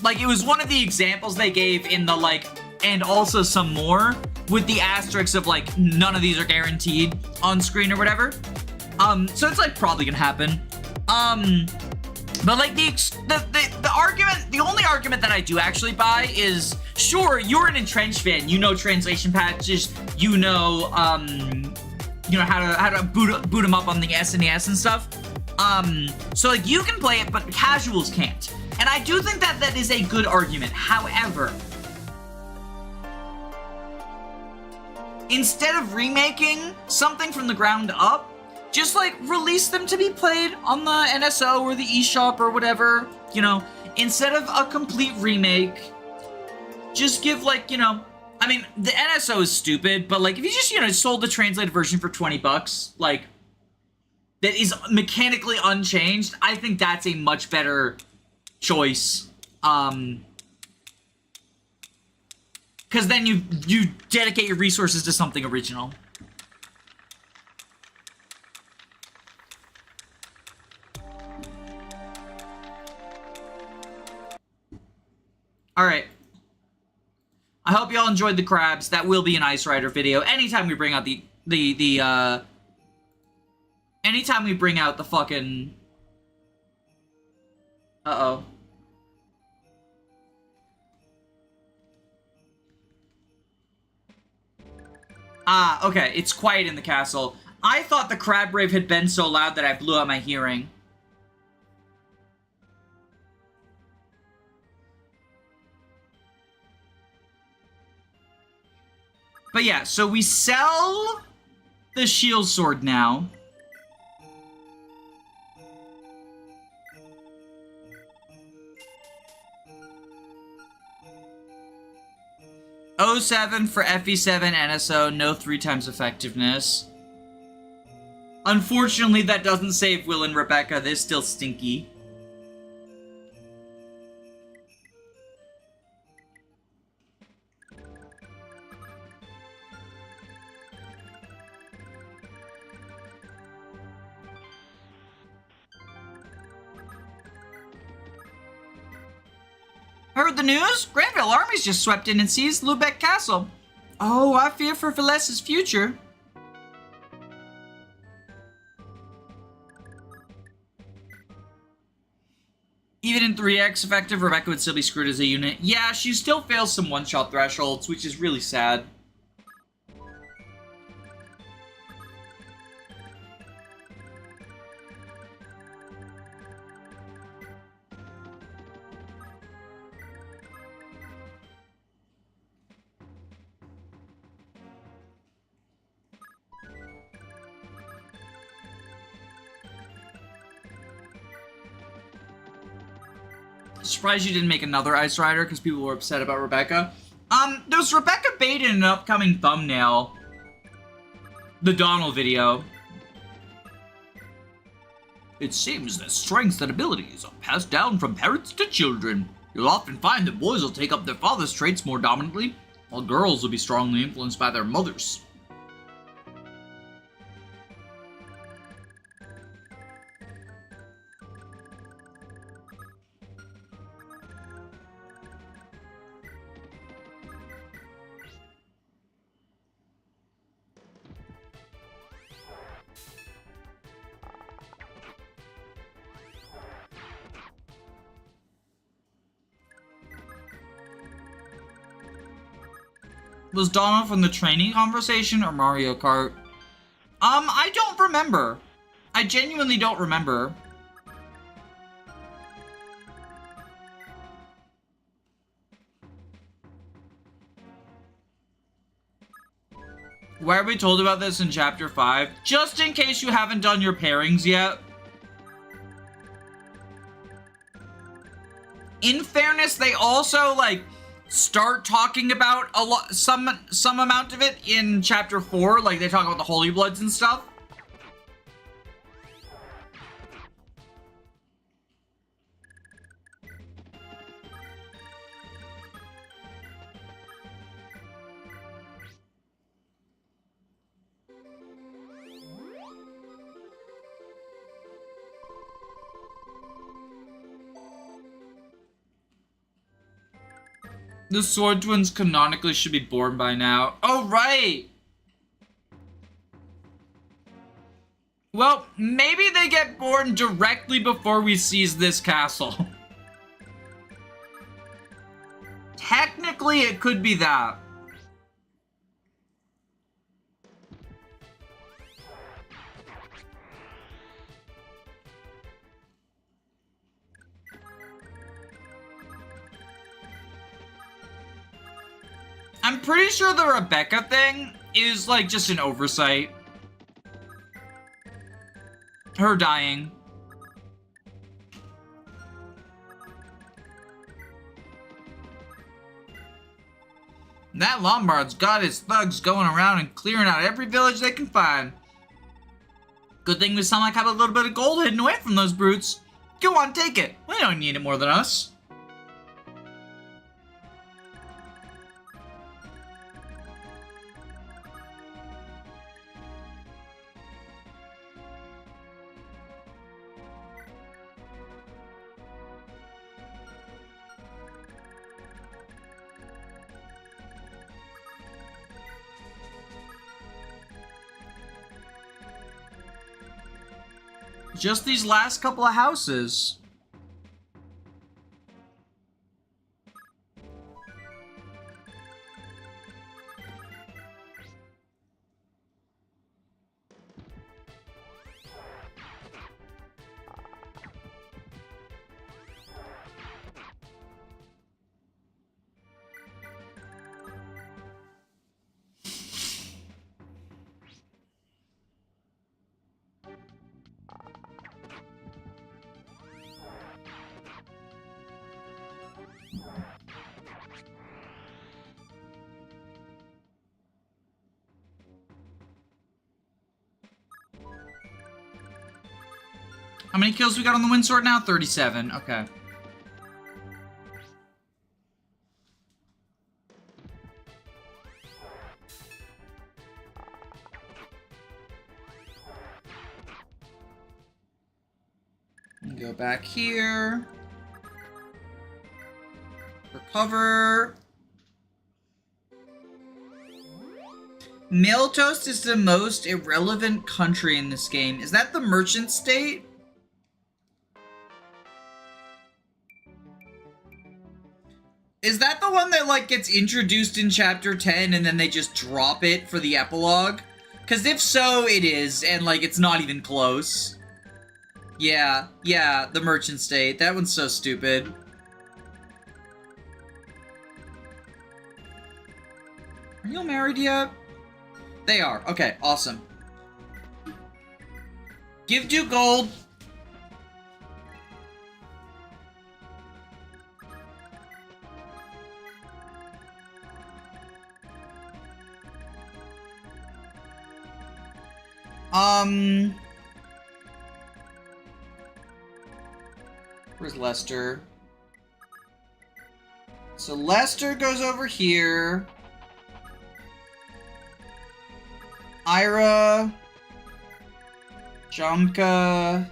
Like, it was one of the examples they gave in the like, and also some more, with the asterisks of like, none of these are guaranteed on screen or whatever. So it's like probably gonna happen. But like the argument, the only argument that I do actually buy is, sure, you're an entrenched fan, you know translation patches, you know how to boot them up on the SNES and stuff. So like you can play it, but casuals can't. And I do think that that is a good argument. However, instead of remaking something from the ground up, just like release them to be played on the NSO or the eShop or whatever, you know, instead of a complete remake, just give like, you know, I mean, the NSO is stupid, but like if you just, you know, sold the translated version for $20, like that is mechanically unchanged, I think that's a much better choice. Because then you dedicate your resources to something original. Alright. I hope y'all enjoyed the crabs. That will be an Ice Rider video. Anytime we bring out anytime we bring out the fucking... Uh-oh. Ah, okay. It's quiet in the castle. I thought the crab rave had been so loud that I blew out my hearing. But yeah, so we sell the shield sword now. O7 for FE7 NSO, no 3 times effectiveness. Unfortunately, that doesn't save Will and Rebecca. They're still stinky. Heard the news? Granville armies just swept in and seized Lubeck Castle. Oh, I fear for Valessa's future. Even in 3x effective, Rebecca would still be screwed as a unit. Yeah, she still fails some one-shot thresholds, which is really sad. Surprised you didn't make another Ice Rider because people were upset about Rebecca. There's Rebecca bait in an upcoming thumbnail. The Donald video. It seems that strengths and abilities are passed down from parents to children. You'll often find that boys will take up their father's traits more dominantly, while girls will be strongly influenced by their mothers. Was Donald from the training conversation or Mario Kart? I don't remember. I genuinely don't remember. Why are we told about this in Chapter 5? Just in case you haven't done your pairings yet. In fairness, they also, like, start talking about a lot, some amount of it in Chapter 4. Like, they talk about the Holy Bloods and stuff. The Sword Twins canonically should be born by now. Oh, right! Well, maybe they get born directly before we seize this castle. Technically, it could be that. I'm pretty sure the Rebecca thing is, like, just an oversight. Her dying. That Lombard's got his thugs going around and clearing out every village they can find. Good thing we sound like have a little bit of gold hidden away from those brutes. Go on, take it. We don't need it more than us. Just these last couple of houses. How many kills we got on the wind sword now? 37. Okay. Go back here. Recover. Miltoast is the most irrelevant country in this game. Is that the merchant state? Is that the one that, like, gets introduced in Chapter 10 and then they just drop it for the epilogue? Because if so, it is, and, like, it's not even close. Yeah, the merchant state. That one's so stupid. Are you married yet? They are. Okay, awesome. Give Duke gold. Where's Lester? So Lester goes over here. Ayra. Jamka.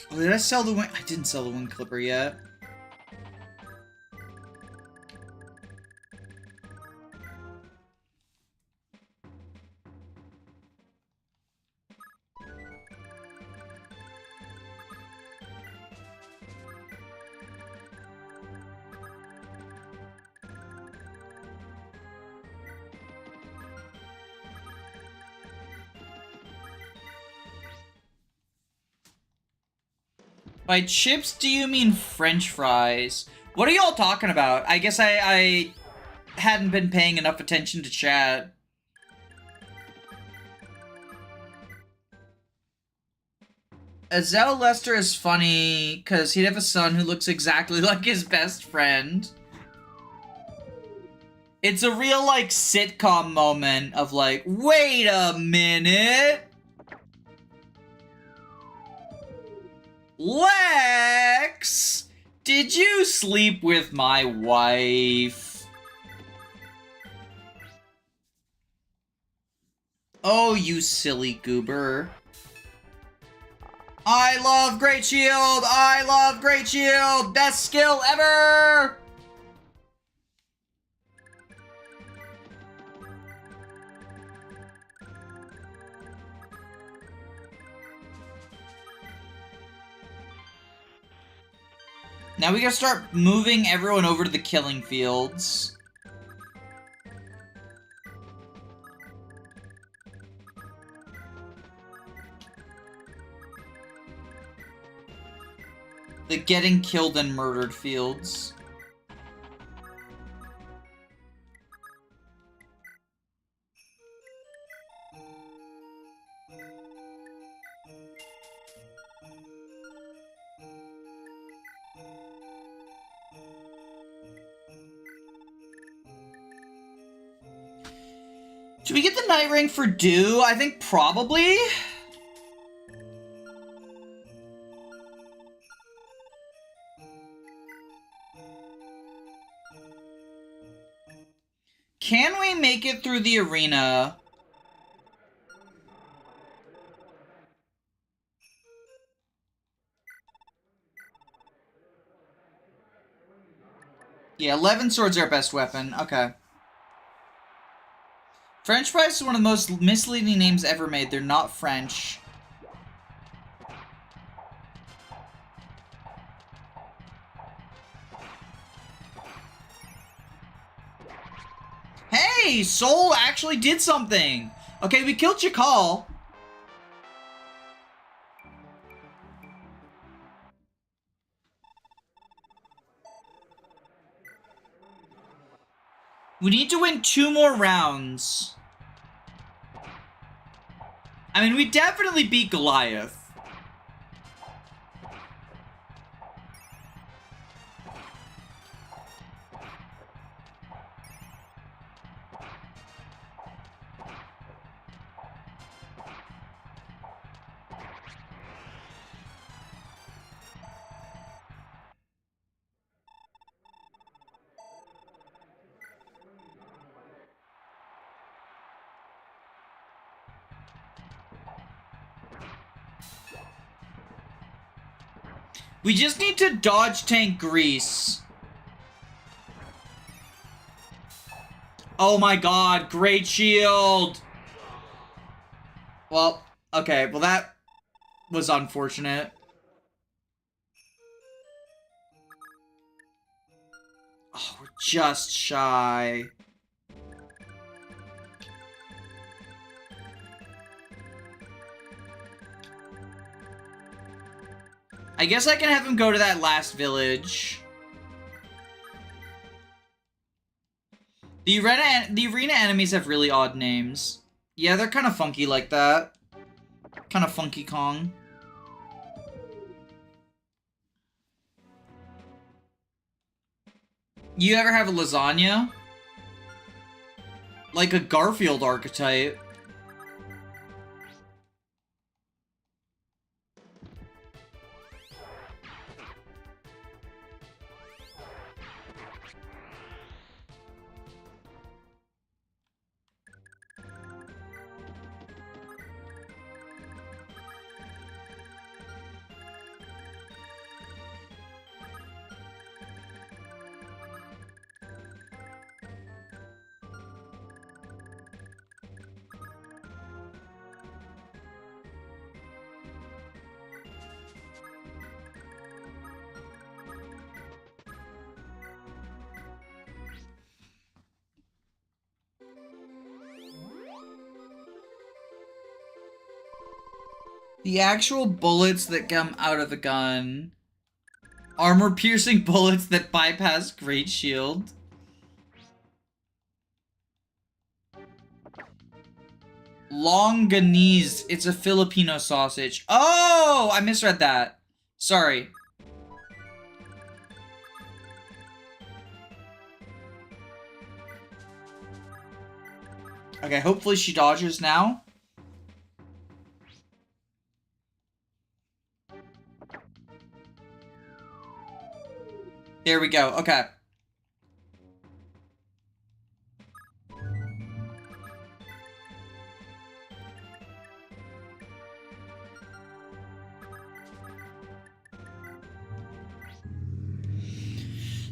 Oh, did I sell the wing? I didn't sell the wing clipper yet. By chips, do you mean French fries? What are y'all talking about? I guess I hadn't been paying enough attention to chat. Azel Lester is funny because he'd have a son who looks exactly like his best friend. It's a real, like, sitcom moment of, like, wait a minute! Lex! Did you sleep with my wife? Oh, you silly goober. I love Great Shield! I love Great Shield! Best skill ever! Now we gotta start moving everyone over to the killing fields. The getting killed and murdered fields. Do we get the night ring for Dew? I think probably. Can we make it through the arena? Yeah, 11 swords are our best weapon. Okay. French fries is one of the most misleading names ever made. They're not French. Hey! Soul actually did something! Okay, we killed Jakal. We need to win 2 more rounds. I mean, we definitely beat Goliath. We just need to dodge tank Grease. Oh my god, great shield! Well, okay, well that was unfortunate. Oh, we're just shy. I guess I can have him go to that last village. The arena enemies have really odd names. Yeah, they're kind of funky like that. Kind of Funky Kong. You ever have a lasagna? Like a Garfield archetype. The actual bullets that come out of the gun. Armor-piercing bullets that bypass Great Shield. Longanese. It's a Filipino sausage. Oh! I misread that. Sorry. Okay, hopefully she dodges now. There we go. Okay.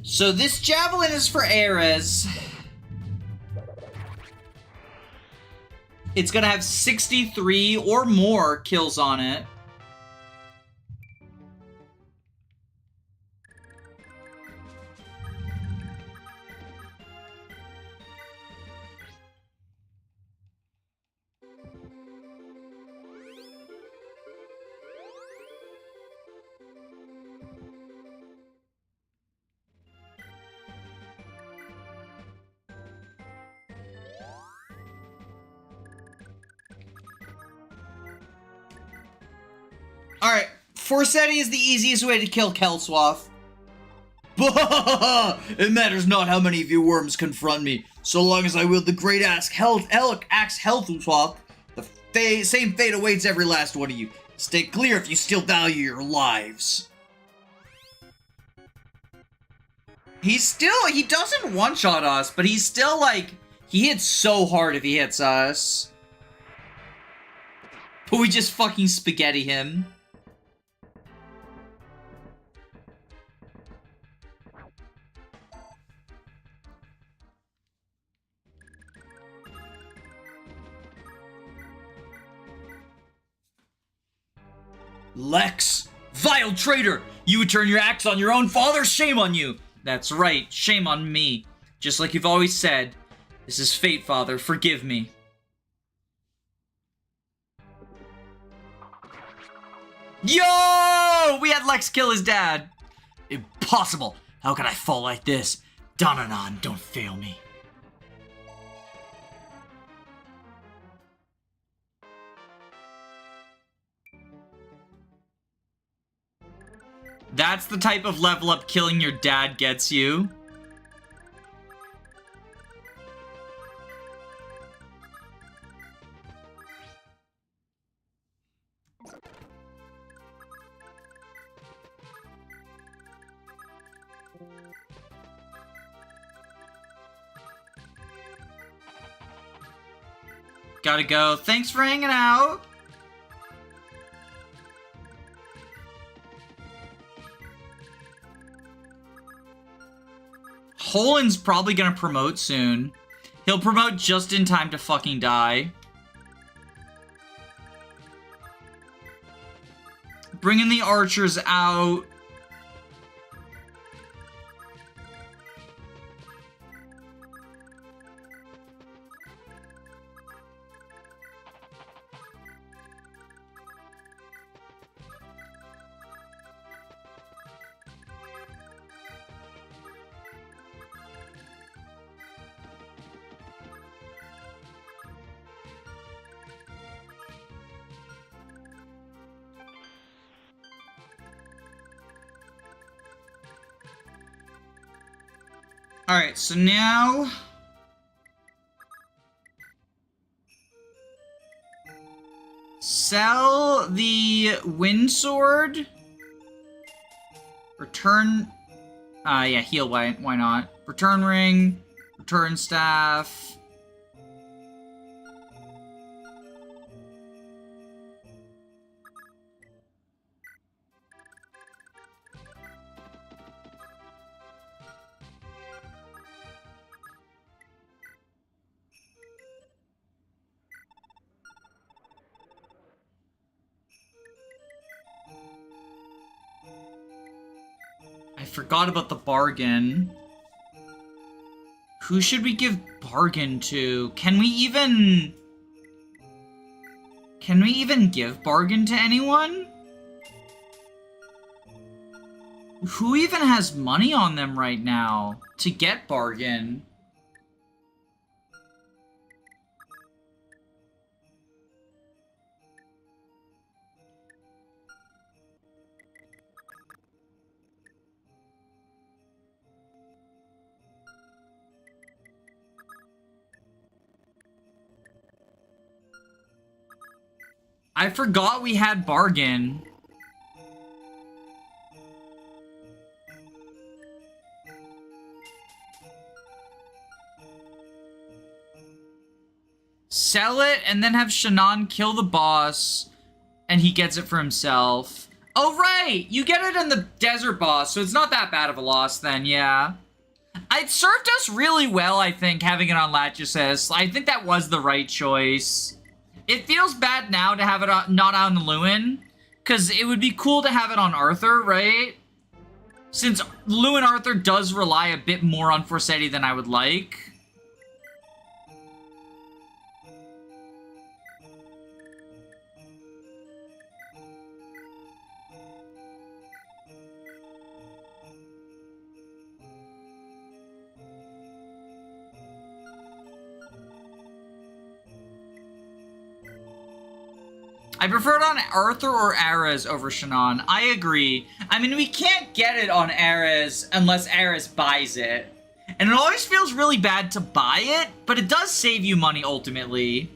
So this javelin is for Ayra's. It's gonna have 63 or more kills on it. Alright, Forsetti is the easiest way to kill Kelswath. It matters not how many of you worms confront me, so long as I wield the great axe Healthswath, the same fate awaits every last one of you. Stay clear if you still value your lives. He doesn't one-shot us, but he's still like, he hits so hard if he hits us. But we just fucking spaghetti him. Lex! Vile traitor! You would turn your axe on your own father? Shame on you! That's right, shame on me. Just like you've always said. This is fate, father, forgive me. Yo! We had Lex kill his dad. Impossible! How could I fall like this? Donanon, don't fail me. That's the type of level up killing your dad gets you. Gotta go. Thanks for hanging out. Holin's probably gonna promote soon. He'll promote just in time to fucking die. Bringing the archers out. Alright, so now... sell the wind sword. Return... yeah, heal, why not? Return ring, return staff... I forgot about the bargain. Who should we give bargain to? Can we even give bargain to anyone? Who even has money on them right now to get bargain? I forgot we had bargain. Sell it and then have Shannon kill the boss and he gets it for himself. Oh, right! You get it in the desert boss, so it's not that bad of a loss then, yeah. It served us really well, I think, having it on Lachesis. I think that was the right choice. It feels bad now to have it not on Lewyn, because it would be cool to have it on Arthur, right? Since Lewyn Arthur does rely a bit more on Forsetti than I would like. I prefer it on Arthur or Ares over Shannon. I agree. I mean, we can't get it on Ares unless Ares buys it. And it always feels really bad to buy it, but it does save you money ultimately.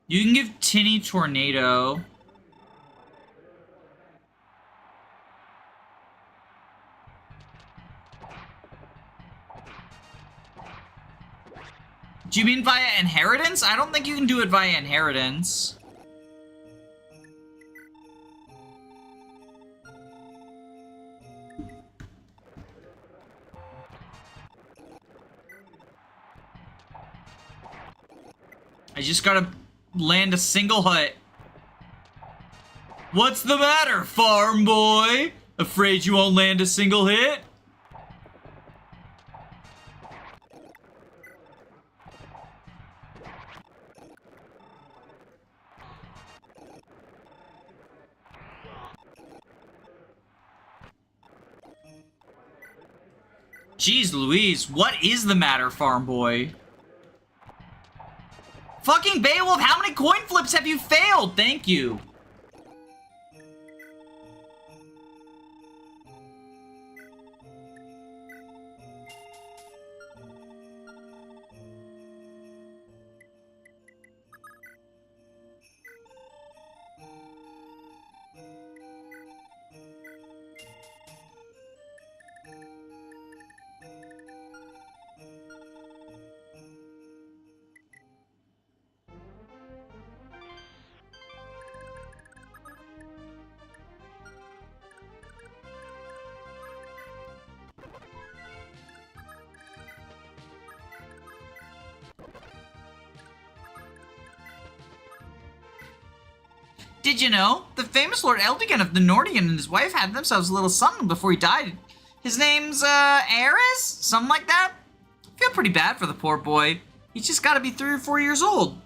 You can give Tinny Tornado. Do you mean via inheritance? I don't think you can do it via inheritance. I just gotta land a single hut. What's the matter, farm boy? Afraid you won't land a single hit? Jeez Louise, what is the matter, farm boy? Fucking Beowulf, how many coin flips have you failed? Thank you. Did you know? The famous Lord Eldigan of the Nordion and his wife had themselves a little son before he died. His name's, Ayra? Something like that? I feel pretty bad for the poor boy. He's just gotta be 3 or 4 years old.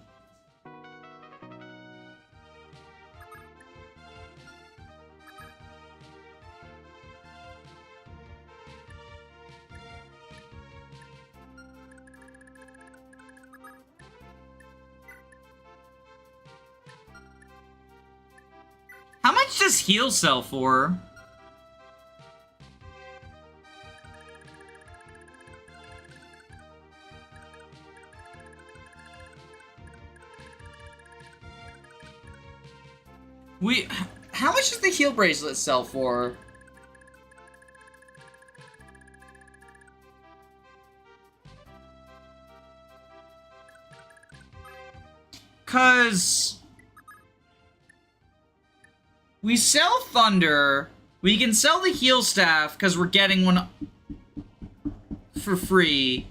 How much does heal sell for? How much does the heal bracelet sell for? Cause we sell Thunder, we can sell the heal staff because we're getting one for free.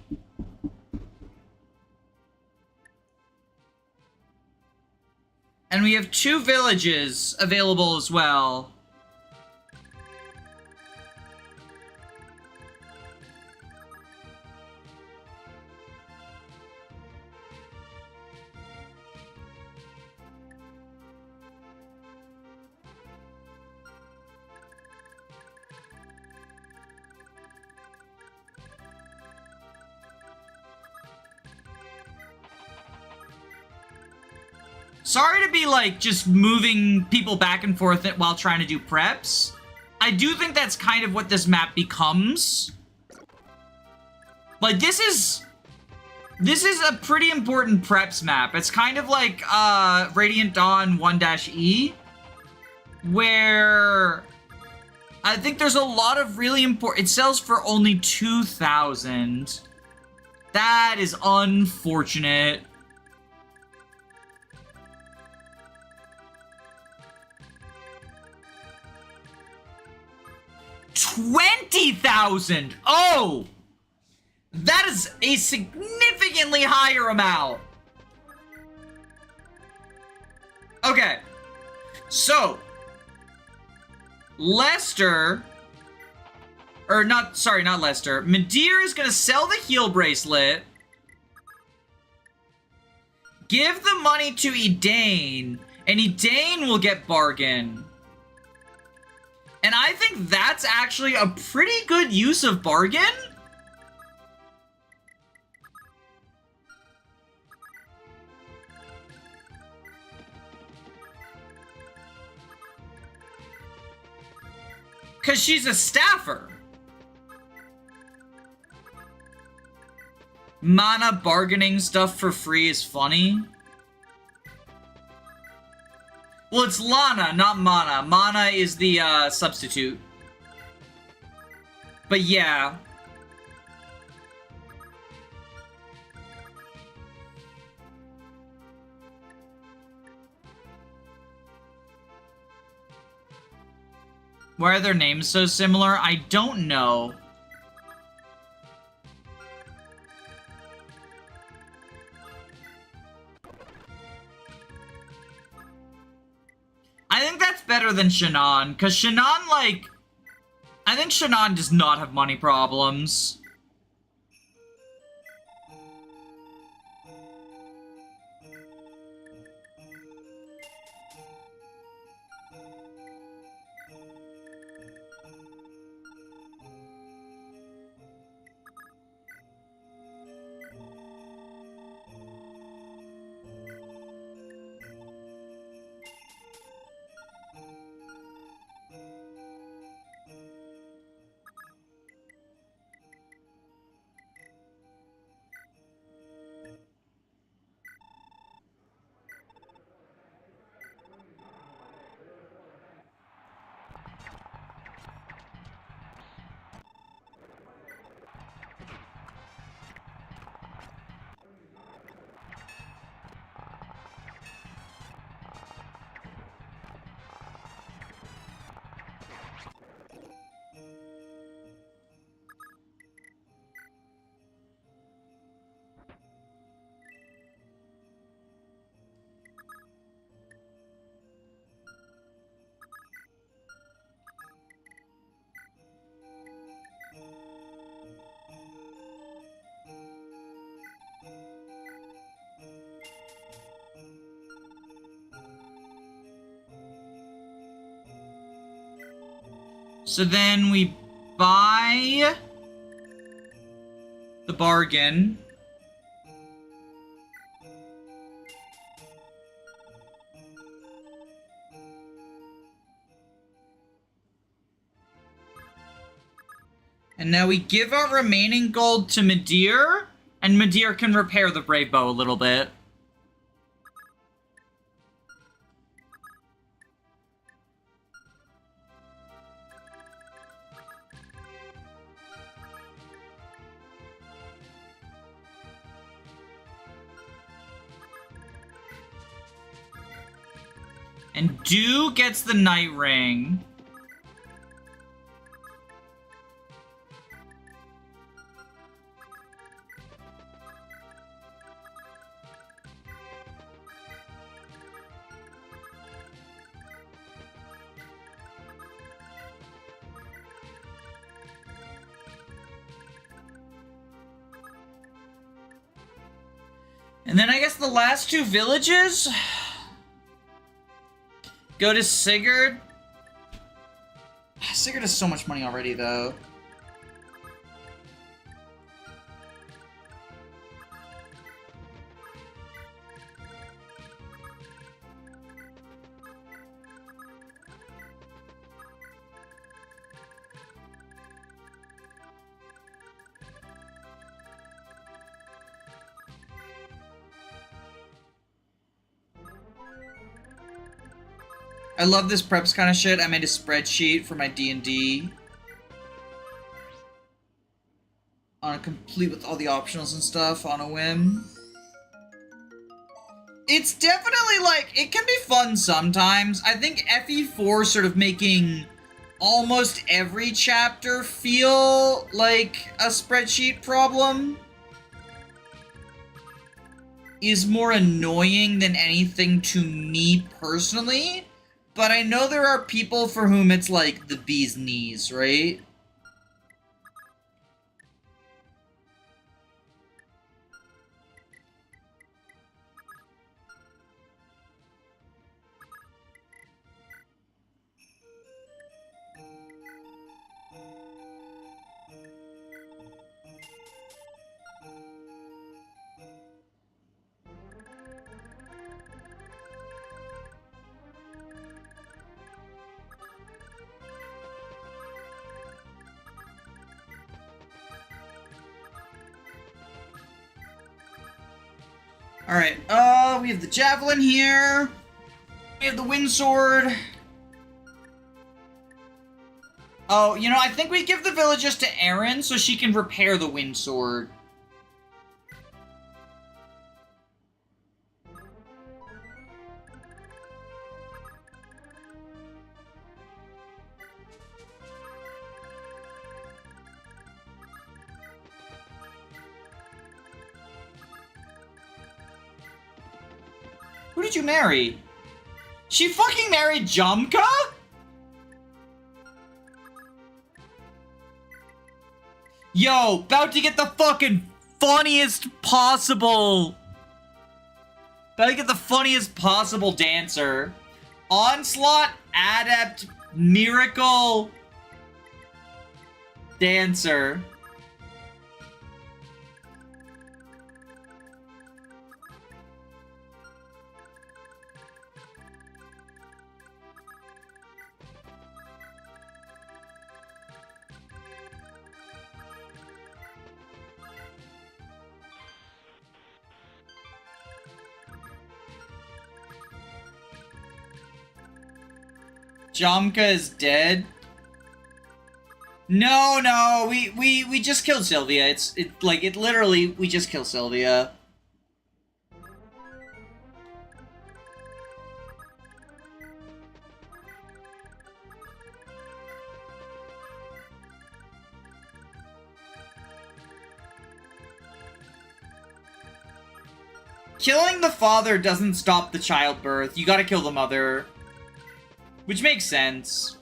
And we have 2 villages available as well. Sorry to be, like, just moving people back and forth while trying to do preps. I do think that's kind of what this map becomes. Like, this is a pretty important preps map. It's kind of like, Radiant Dawn 1-E, where I think there's a lot of really important... It sells for only 2,000. That is unfortunate. 20,000! Oh! That is a significantly higher amount. Okay. So, Lester, or not, sorry, not Lester. Midir is gonna sell the heal bracelet, give the money to Edain, and Edain will get bargain. And I think that's actually a pretty good use of bargain. Because she's a staffer. Mana bargaining stuff for free is funny. Well, it's Lana, not Mana. Mana is the substitute. But yeah. Why are their names so similar? I don't know. I think that's better than Shannon, because Shannon, like... I think Shannon does not have money problems. So then we buy the bargain. And now we give our remaining gold to Midir, and Midir can repair the Brave Bow a little bit. And Duke gets the Night Ring. And then I guess the last two villages go to Sigurd. Sigurd has so much money already, though. I love this preps kind of shit. I made a spreadsheet for my D&D. On a complete with all the optionals and stuff on a whim. It's definitely like, it can be fun sometimes. I think FE4 sort of making almost every chapter feel like a spreadsheet problem is more annoying than anything to me personally. But I know there are people for whom it's like the bee's knees, right? Alright, we have the javelin here. We have the wind sword. Oh, you know, I think we give the villages to Erin so she can repair the wind sword. Who did you marry? She fucking married Jamka? Yo, about to get the fucking funniest possible. About to get the funniest possible dancer. Onslaught, Adept, Miracle, Dancer. Jamka is dead. No, we just killed Sylvia. It literally, we just killed Sylvia. Killing the father doesn't stop the childbirth. You gotta kill the mother. Which makes sense.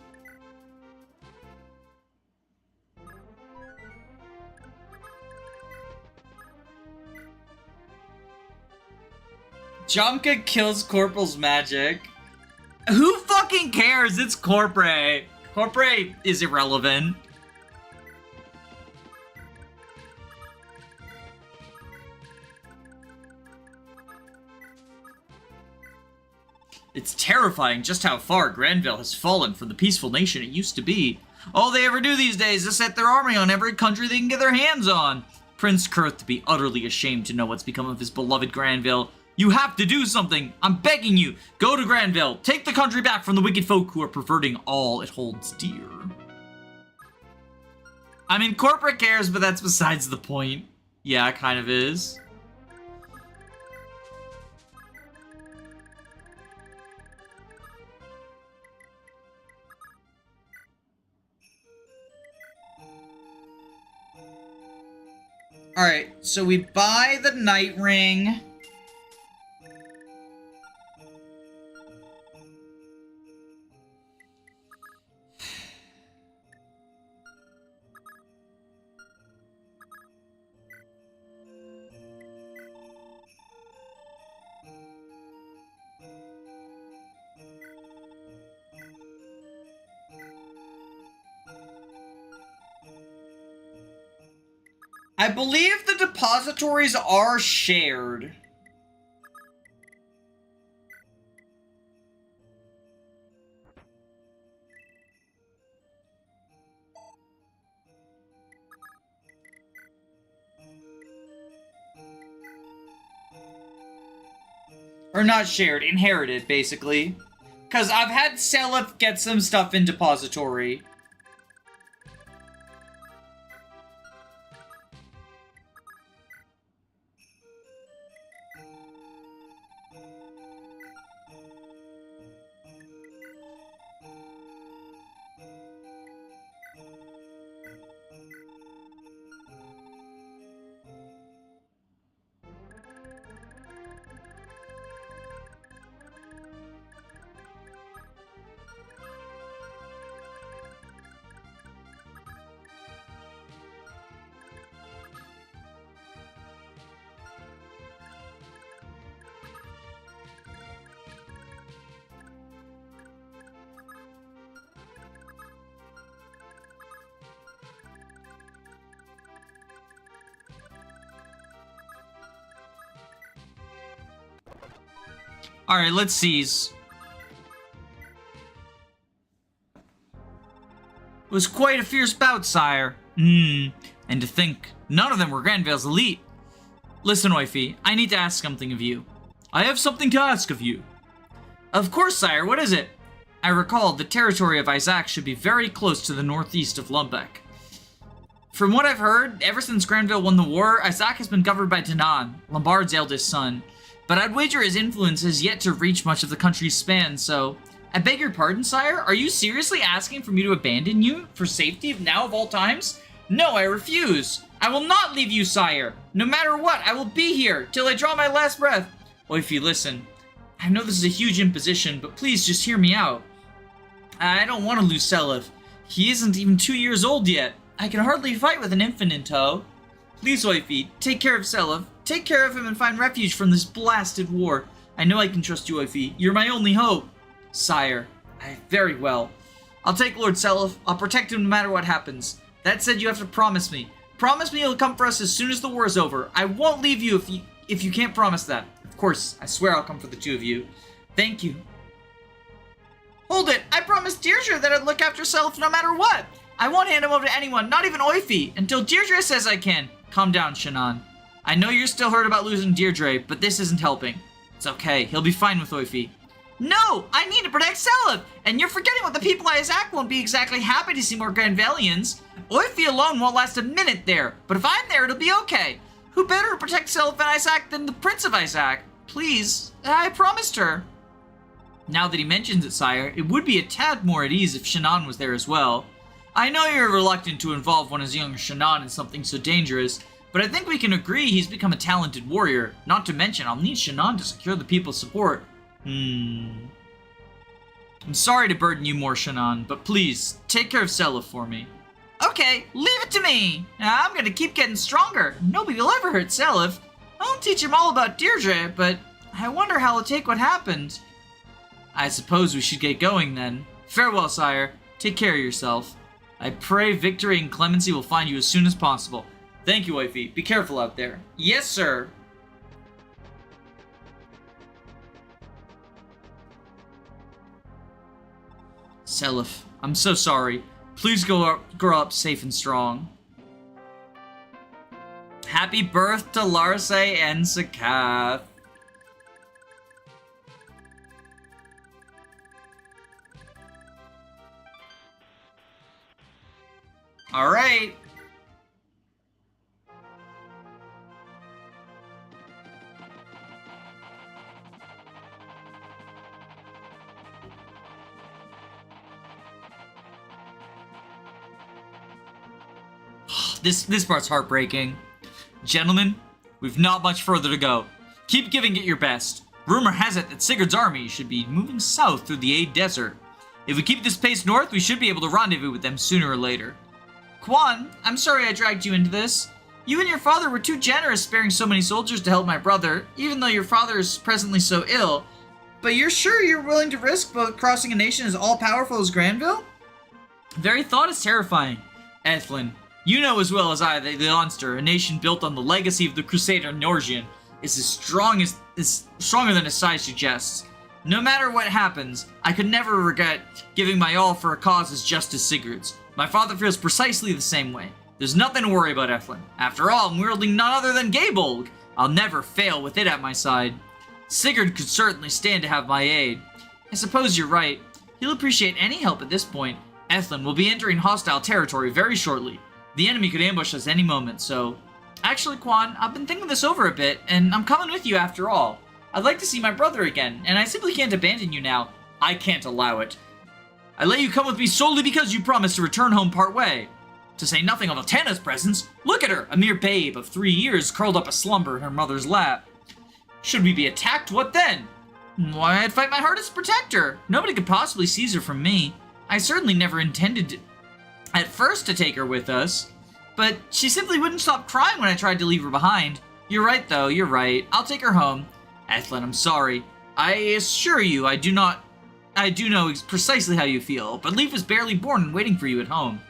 Jamka kills Corporal's magic. Who fucking cares? It's Corpore. Corpore is irrelevant. It's terrifying just how far Granville has fallen from the peaceful nation it used to be. All they ever do these days is set their army on every country they can get their hands on. Prince Kurth to be utterly ashamed to know what's become of his beloved Granville. You have to do something. I'm begging you. Go to Granville. Take the country back from the wicked folk who are perverting all it holds dear. I mean, corporate cares, but that's besides the point. Yeah, it kind of is. Alright, so we buy the night ring. I believe the depositories are shared. Or not shared, inherited, basically. Because I've had Seliph get some stuff in depository. Alright, let's seize. It was quite a fierce bout, sire. And to think, none of them were Granvale's elite. Listen, wifey, I need to ask something of you. I have something to ask of you. Of course, sire, what is it? I recall the territory of Isaac should be very close to the northeast of Lumbeck. From what I've heard, ever since Granvale won the war, Isaac has been governed by Edain, Lombard's eldest son. But I'd wager his influence has yet to reach much of the country's span, so... I beg your pardon, sire? Are you seriously asking for me to abandon you for safety now of all times? No, I refuse. I will not leave you, sire. No matter what, I will be here till I draw my last breath. Wifey, listen. I know this is a huge imposition, but please just hear me out. I don't want to lose Seliph. He isn't even 2 years old yet. I can hardly fight with an infant in tow. Please, wifey, take care of Seliph. Take care of him and find refuge from this blasted war. I know I can trust you, wifey. You're my only hope. Sire, very well. I'll take Lord Seliph. I'll protect him no matter what happens. That said, you have to promise me. Promise me you'll come for us as soon as the war is over. I won't leave you if you can't promise that. Of course, I swear I'll come for the two of you. Thank you. Hold it! I promised Deirdre that I'd look after Seliph no matter what. I won't hand him over to anyone, not even Oify, until Deirdre says I can. Calm down, Shannon. I know you're still hurt about losing Deirdre, but this isn't helping. It's okay. He'll be fine with Oify. No! I need to protect Seliph! And you're forgetting what the people of Isaac won't be exactly happy to see more Granvalians. Oify alone won't last a minute there, but if I'm there, it'll be okay. Who better to protect Seliph and Isaac than the Prince of Isaac? Please, I promised her. Now that he mentions it, sire, it would be a tad more at ease if Shannon was there as well. I know you're reluctant to involve one as young as Shannon in something so dangerous, but I think we can agree he's become a talented warrior. Not to mention, I'll need Shannon to secure the people's support. I'm sorry to burden you more, Shannon, but please, take care of Seliph for me. Okay, leave it to me. I'm gonna keep getting stronger. Nobody will ever hurt Seliph. I'll teach him all about Deirdre, but I wonder how he'll take what happened. I suppose we should get going then. Farewell, sire. Take care of yourself. I pray victory and clemency will find you as soon as possible. Thank you, wifey. Be careful out there. Yes, sir. Seliph, I'm so sorry. Please grow up safe and strong. Happy birth to Larse and Sakath. All right. This part's heartbreaking. Gentlemen, we've not much further to go. Keep giving it your best. Rumor has it that Sigurd's army should be moving south through the Aid Desert. If we keep this pace north, we should be able to rendezvous with them sooner or later. Quan, I'm sorry I dragged you into this. You and your father were too generous sparing so many soldiers to help my brother, even though your father is presently so ill. But you're sure you're willing to risk both crossing a nation as all-powerful as Granville? The very thought is terrifying. Ethlyn, you know as well as I that the Monster, a nation built on the legacy of the Crusader Nordion, is stronger than its size suggests. No matter what happens, I could never regret giving my all for a cause as just as Sigurd's. My father feels precisely the same way. There's nothing to worry about, Ethlyn. After all, I'm wielding none other than Gabolg. I'll never fail with it at my side. Sigurd could certainly stand to have my aid. I suppose you're right. He'll appreciate any help at this point. Ethlyn will be entering hostile territory very shortly. The enemy could ambush us any moment, so... Actually, Quan, I've been thinking this over a bit, and I'm coming with you after all. I'd like to see my brother again, and I simply can't abandon you now. I can't allow it. I let you come with me solely because you promised to return home part way. To say nothing of Altana's presence, look at her, a mere babe of 3 years curled up a slumber in her mother's lap. Should we be attacked, what then? Why, I'd fight my hardest to protect her. Nobody could possibly seize her from me. I certainly never intended at first to take her with us, but she simply wouldn't stop crying when I tried to leave her behind. You're right, though, you're right. I'll take her home. Ethlyn, I'm sorry. I assure you, I do know precisely how you feel, but Leaf was barely born and waiting for you at home.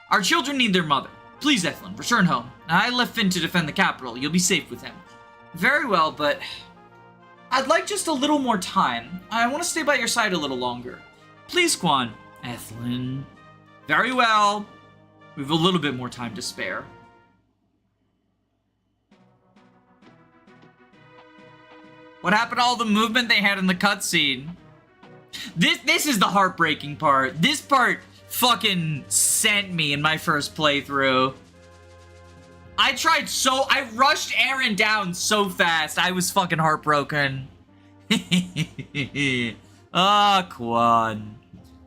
Our children need their mother. Please, Ethlyn, return home. I left Finn to defend the capital. You'll be safe with him. Very well, but... I'd like just a little more time. I want to stay by your side a little longer. Please, Quan. Ethlyn. Very well. We have a little bit more time to spare. What happened to all the movement they had in the cutscene? This is the heartbreaking part. This part fucking sent me in my first playthrough. I rushed Erin down so fast. I was fucking heartbroken. Ah, Quan.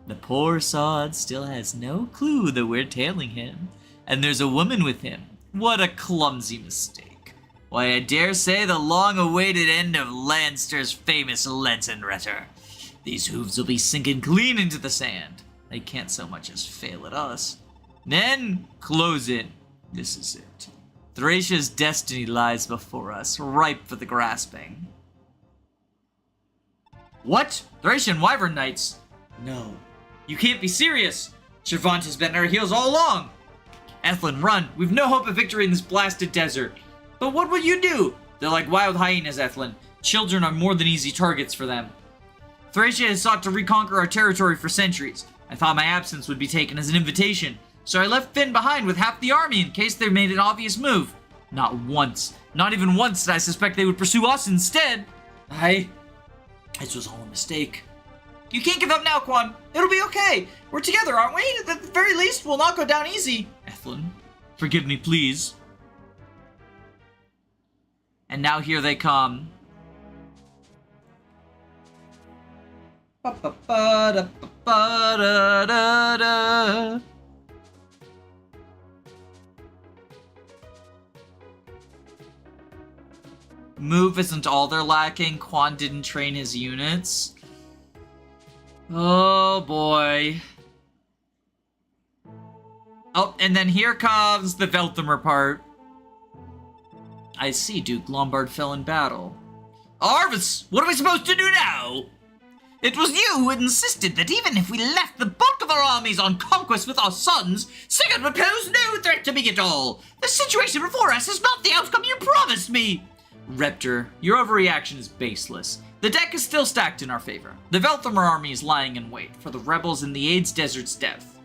The poor sod still has no clue that we're tailing him. And there's a woman with him. What a clumsy mistake. Why, I dare say the long-awaited end of Lanster's famous Lensenretter. These hooves will be sinking clean into the sand. They can't so much as fail at us. Then, close it. This is it. Thracia's destiny lies before us, ripe for the grasping. What? Thracian Wyvern Knights? No. You can't be serious. Shavant has been at our heels all along. Ethlyn, run. We've no hope of victory in this blasted desert. But what will you do? They're like wild hyenas, Ethlyn. Children are more than easy targets for them. Thracia has sought to reconquer our territory for centuries. I thought my absence would be taken as an invitation, so I left Finn behind with half the army in case they made an obvious move. Not once, not even once did I suspect they would pursue us instead. This was all a mistake. You can't give up now, Quan. It'll be okay. We're together, aren't we? At the very least, we'll not go down easy. Ethlyn, forgive me, please. And now here they come. Ba-ba-ba-da-ba-ba-da-da-da. Move isn't all they're lacking. Quan didn't train his units. Oh boy. Oh, and then here comes the Velthamer part. I see Duke Lombard fell in battle. Arvis, what are we supposed to do now? It was you who had insisted that even if we left the bulk of our armies on conquest with our sons, Sigurd would pose no threat to me at all. The situation before us is not the outcome you promised me. Reptor, your overreaction is baseless. The deck is still stacked in our favor. The Velthamer army is lying in wait for the rebels in the Aids Desert's depth.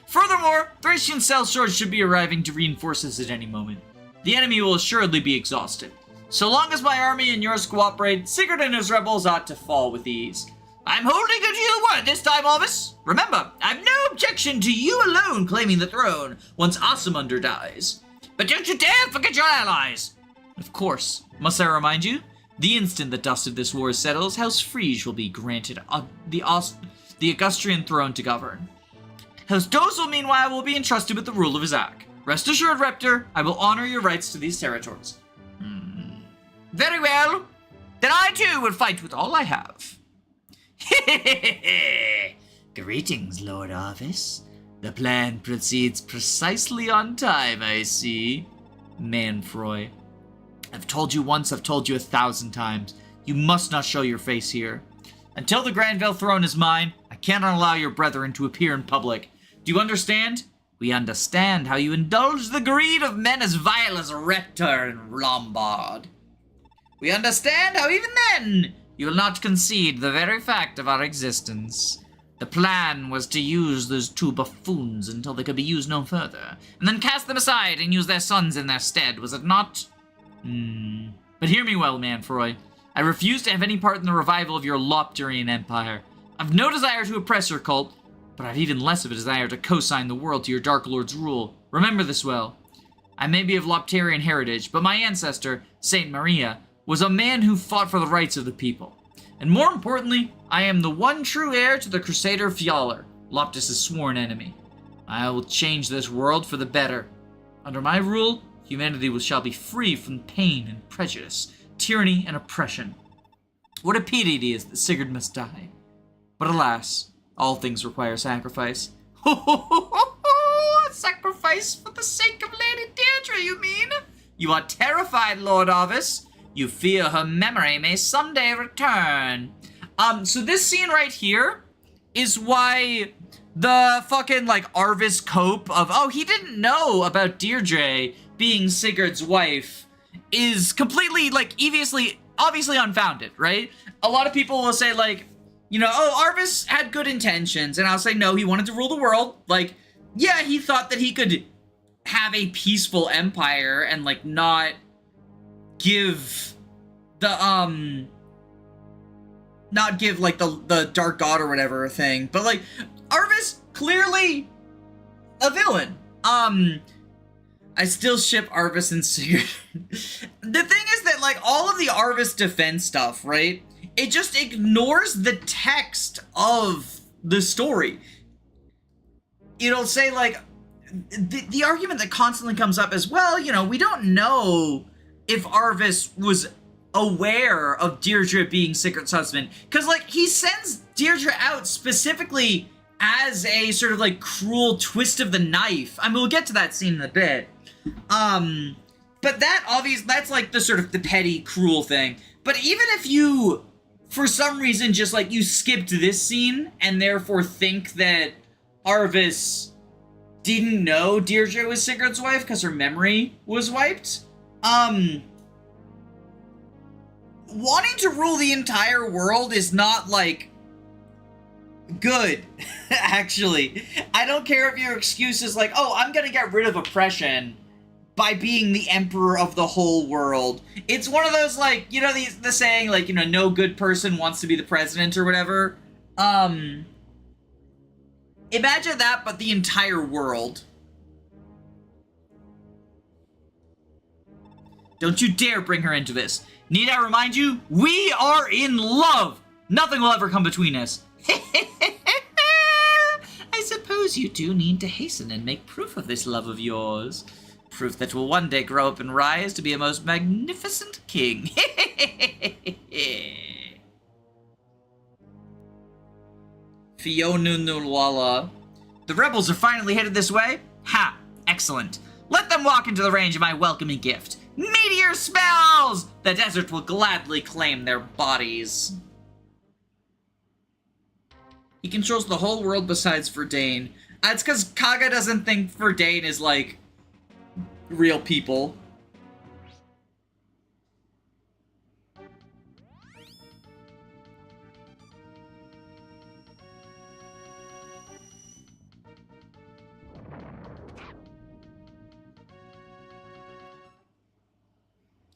Furthermore, Thracian cell swords should be arriving to reinforce us at any moment. The enemy will assuredly be exhausted. So long as my army and yours cooperate, Sigurd and his rebels ought to fall with ease. I'm holding you to your word this time, Arvis. Remember, I've no objection to you alone claiming the throne once Asamunder dies. But don't you dare forget your allies! Of course. Must I remind you? The instant the dust of this war settles, House Frege will be granted the Augustrian throne to govern. House Dosel, meanwhile, will be entrusted with the rule of Izak. Rest assured, Reptor, I will honor your rights to these territories. Very well. Then I, too, will fight with all I have. Greetings, Lord Arvis. The plan proceeds precisely on time, I see. Manfroy. I've told you once, I've told you 1,000 times. You must not show your face here. Until the Granville throne is mine, I cannot allow your brethren to appear in public. Do you understand? We understand how you indulge the greed of men as vile as Reptor and Lombard. We understand how even then you will not concede the very fact of our existence. The plan was to use those two buffoons until they could be used no further, and then cast them aside and use their sons in their stead, was it not? But hear me well, Manfroy. I refuse to have any part in the revival of your Lopturian empire. I've no desire to oppress your cult, but I've even less of a desire to co-sign the world to your Dark Lord's rule. Remember this well. I may be of Loptarian heritage, but my ancestor, Saint Maria, was a man who fought for the rights of the people. And more importantly, I am the one true heir to the Crusader Fjalar, Loptus' sworn enemy. I will change this world for the better. Under my rule, humanity shall be free from pain and prejudice, tyranny and oppression. What a pity it is that Sigurd must die. But alas, all things require sacrifice. A sacrifice for the sake of Lady Deirdre, you mean? You are terrified, Lord Arvis. You fear her memory may someday return. So this scene right here is why the fucking, Arvis cope of, oh, he didn't know about Deirdre being Sigurd's wife, is completely, like, obviously unfounded, right? A lot of people will say, like, you know, oh, Arvis had good intentions, and I'll say, no, he wanted to rule the world. Like, yeah, he thought that he could have a peaceful empire and, like, not give the, like, the Dark God or whatever a thing. But, like, Arvis, clearly a villain. I still ship Arvis and Sigurd. The thing is that, like, all of the Arvis defense stuff, right? It just ignores the text of the story. It'll say, like, the argument that constantly comes up is, well, you know, we don't know if Arvis was aware of Deirdre being Sigurd's husband. Because, like, he sends Deirdre out specifically as a sort of, like, cruel twist of the knife. I mean, we'll get to that scene in a bit. But that's, like, the sort of the petty, cruel thing. But even if you, for some reason, just, like, you skipped this scene and therefore think that Arvis didn't know Deirdre was Sigurd's wife because her memory was wiped, wanting to rule the entire world is not, like, good, actually. I don't care if your excuse is like, oh, I'm gonna get rid of oppression by being the emperor of the whole world. It's one of those, like, you know, the saying, like, you know, no good person wants to be the president or whatever. Imagine that, but the entire world. Don't you dare bring her into this. Need I remind you, we are in love. Nothing will ever come between us. I suppose you do need to hasten and make proof of this love of yours. Proof that will one day grow up and rise to be a most magnificent king. Fionunulwala. The rebels are finally headed this way? Ha! Excellent. Let them walk into the range of my welcoming gift. Meteor spells! The desert will gladly claim their bodies. He controls the whole world besides Verdain. It's because Kaga doesn't think Verdain is, like, real people.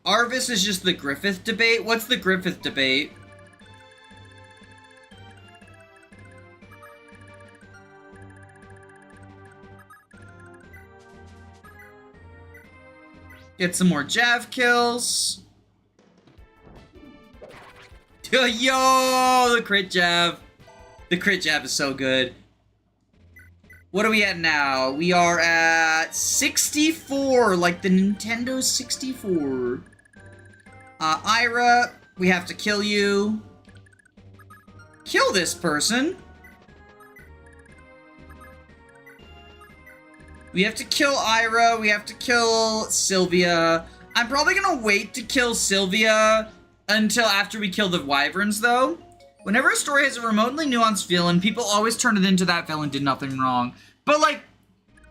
Arvis is just the Griffith debate? What's the Griffith debate? Get some more Jav kills. Yo, the crit Jav. The crit Jav is so good. What are we at now? We are at 64, like the Nintendo 64. Ayra, we have to kill you. Kill this person. We have to kill Ayra, we have to kill Sylvia. I'm probably gonna wait to kill Sylvia until after we kill the wyverns, though. Whenever a story has a remotely nuanced villain, people always turn it into that villain did nothing wrong. But, like,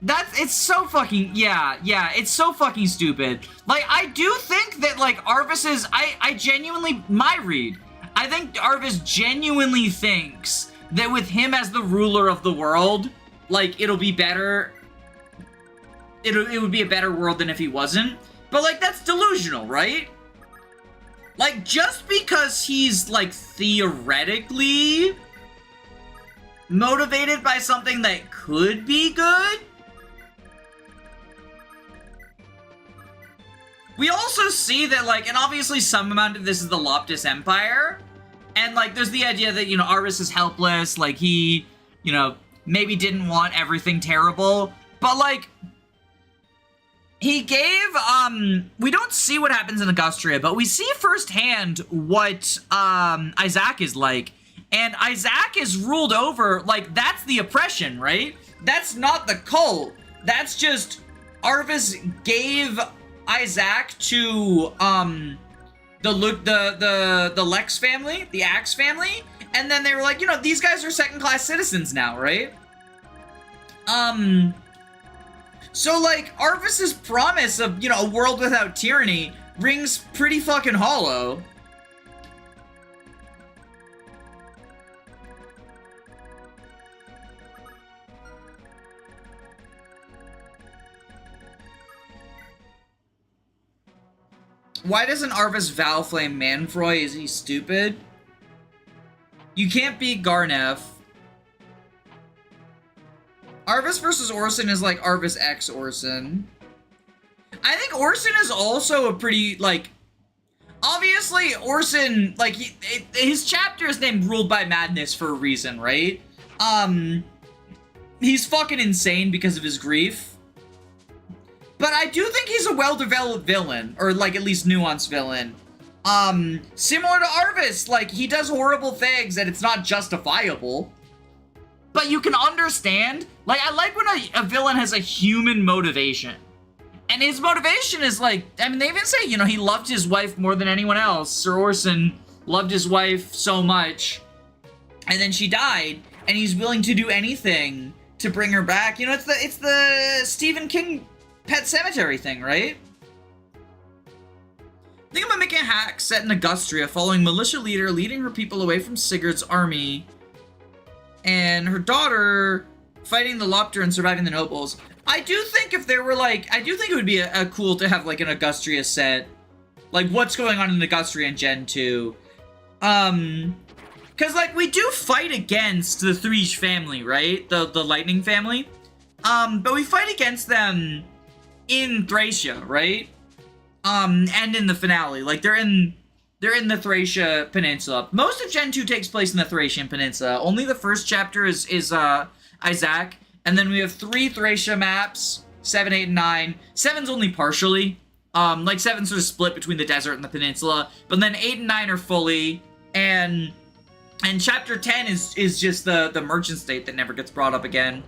it's so fucking, yeah, it's so fucking stupid. Like, I do think that, like, Arvis is, I genuinely, my read, I think Arvis genuinely thinks that with him as the ruler of the world, like, it'll be better, it would be a better world than if he wasn't. But, like, that's delusional, right? Like, just because he's, like, theoretically motivated by something that could be good. We also see that, like, and obviously some amount of this is the Loptis Empire. And, like, there's the idea that, you know, Arvis is helpless. Like, he, you know, maybe didn't want everything terrible. But, like, he gave, we don't see what happens in Augustria, but we see firsthand what, Isaac is like. And Isaac is ruled over, like, that's the oppression, right? That's not the cult. That's just, Arvis gave Isaac to, the Lex family, the Axe family, and then they were like, you know, these guys are second-class citizens now, right? So, like, Arvis's promise of, you know, a world without tyranny rings pretty fucking hollow. Why doesn't Arvis Valflame Manfroy? Is he stupid? You can't beat Garnef. Arvis versus Orson is like Arvis X Orson. I think Orson is also a pretty, like... Obviously, Orson, like, his chapter is named Ruled by Madness for a reason, right? He's fucking insane because of his grief. But I do think he's a well-developed villain, or, like, at least nuanced villain. Similar to Arvis, like, he does horrible things and it's not justifiable. But you can understand, like, I like when a villain has a human motivation. And his motivation is like, I mean, they even say, you know, he loved his wife more than anyone else. Sir Orson loved his wife so much. And then she died, and he's willing to do anything to bring her back. You know, it's the Stephen King Pet Cemetery thing, right? I think I'm gonna make a hack set in Augustria, following militia leader leading her people away from Sigurd's army, and her daughter fighting the Lopter and surviving the nobles. I do think if there were, like, I do think it would be a cool to have, like, an Augustria set. Like, what's going on in Augustria and Gen 2. Because, like, we do fight against the Threege family, right? The Lightning family. But we fight against them in Thracia, right? And in the finale. Like, they're in the Thracia Peninsula. Most of Gen 2 takes place in the Thracian Peninsula. Only the first chapter is Isaac. And then we have 3 Thracia maps, 7, 8, and 9. 7's only partially. Like, 7's sort of split between the desert and the peninsula. But then 8 and 9 are fully. And chapter 10 is just the merchant state that never gets brought up again.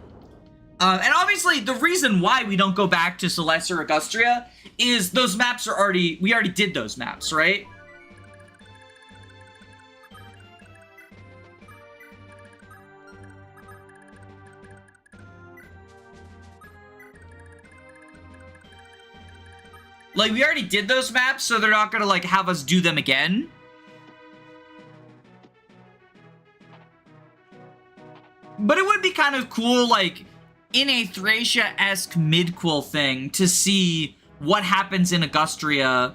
And obviously, the reason why we don't go back to Celeste or Augustria is those maps are already... We already did those maps, right? Like, we already did those maps, so they're not gonna, like, have us do them again. But it would be kind of cool, like, in a Thracia-esque midquel thing, to see what happens in Augustria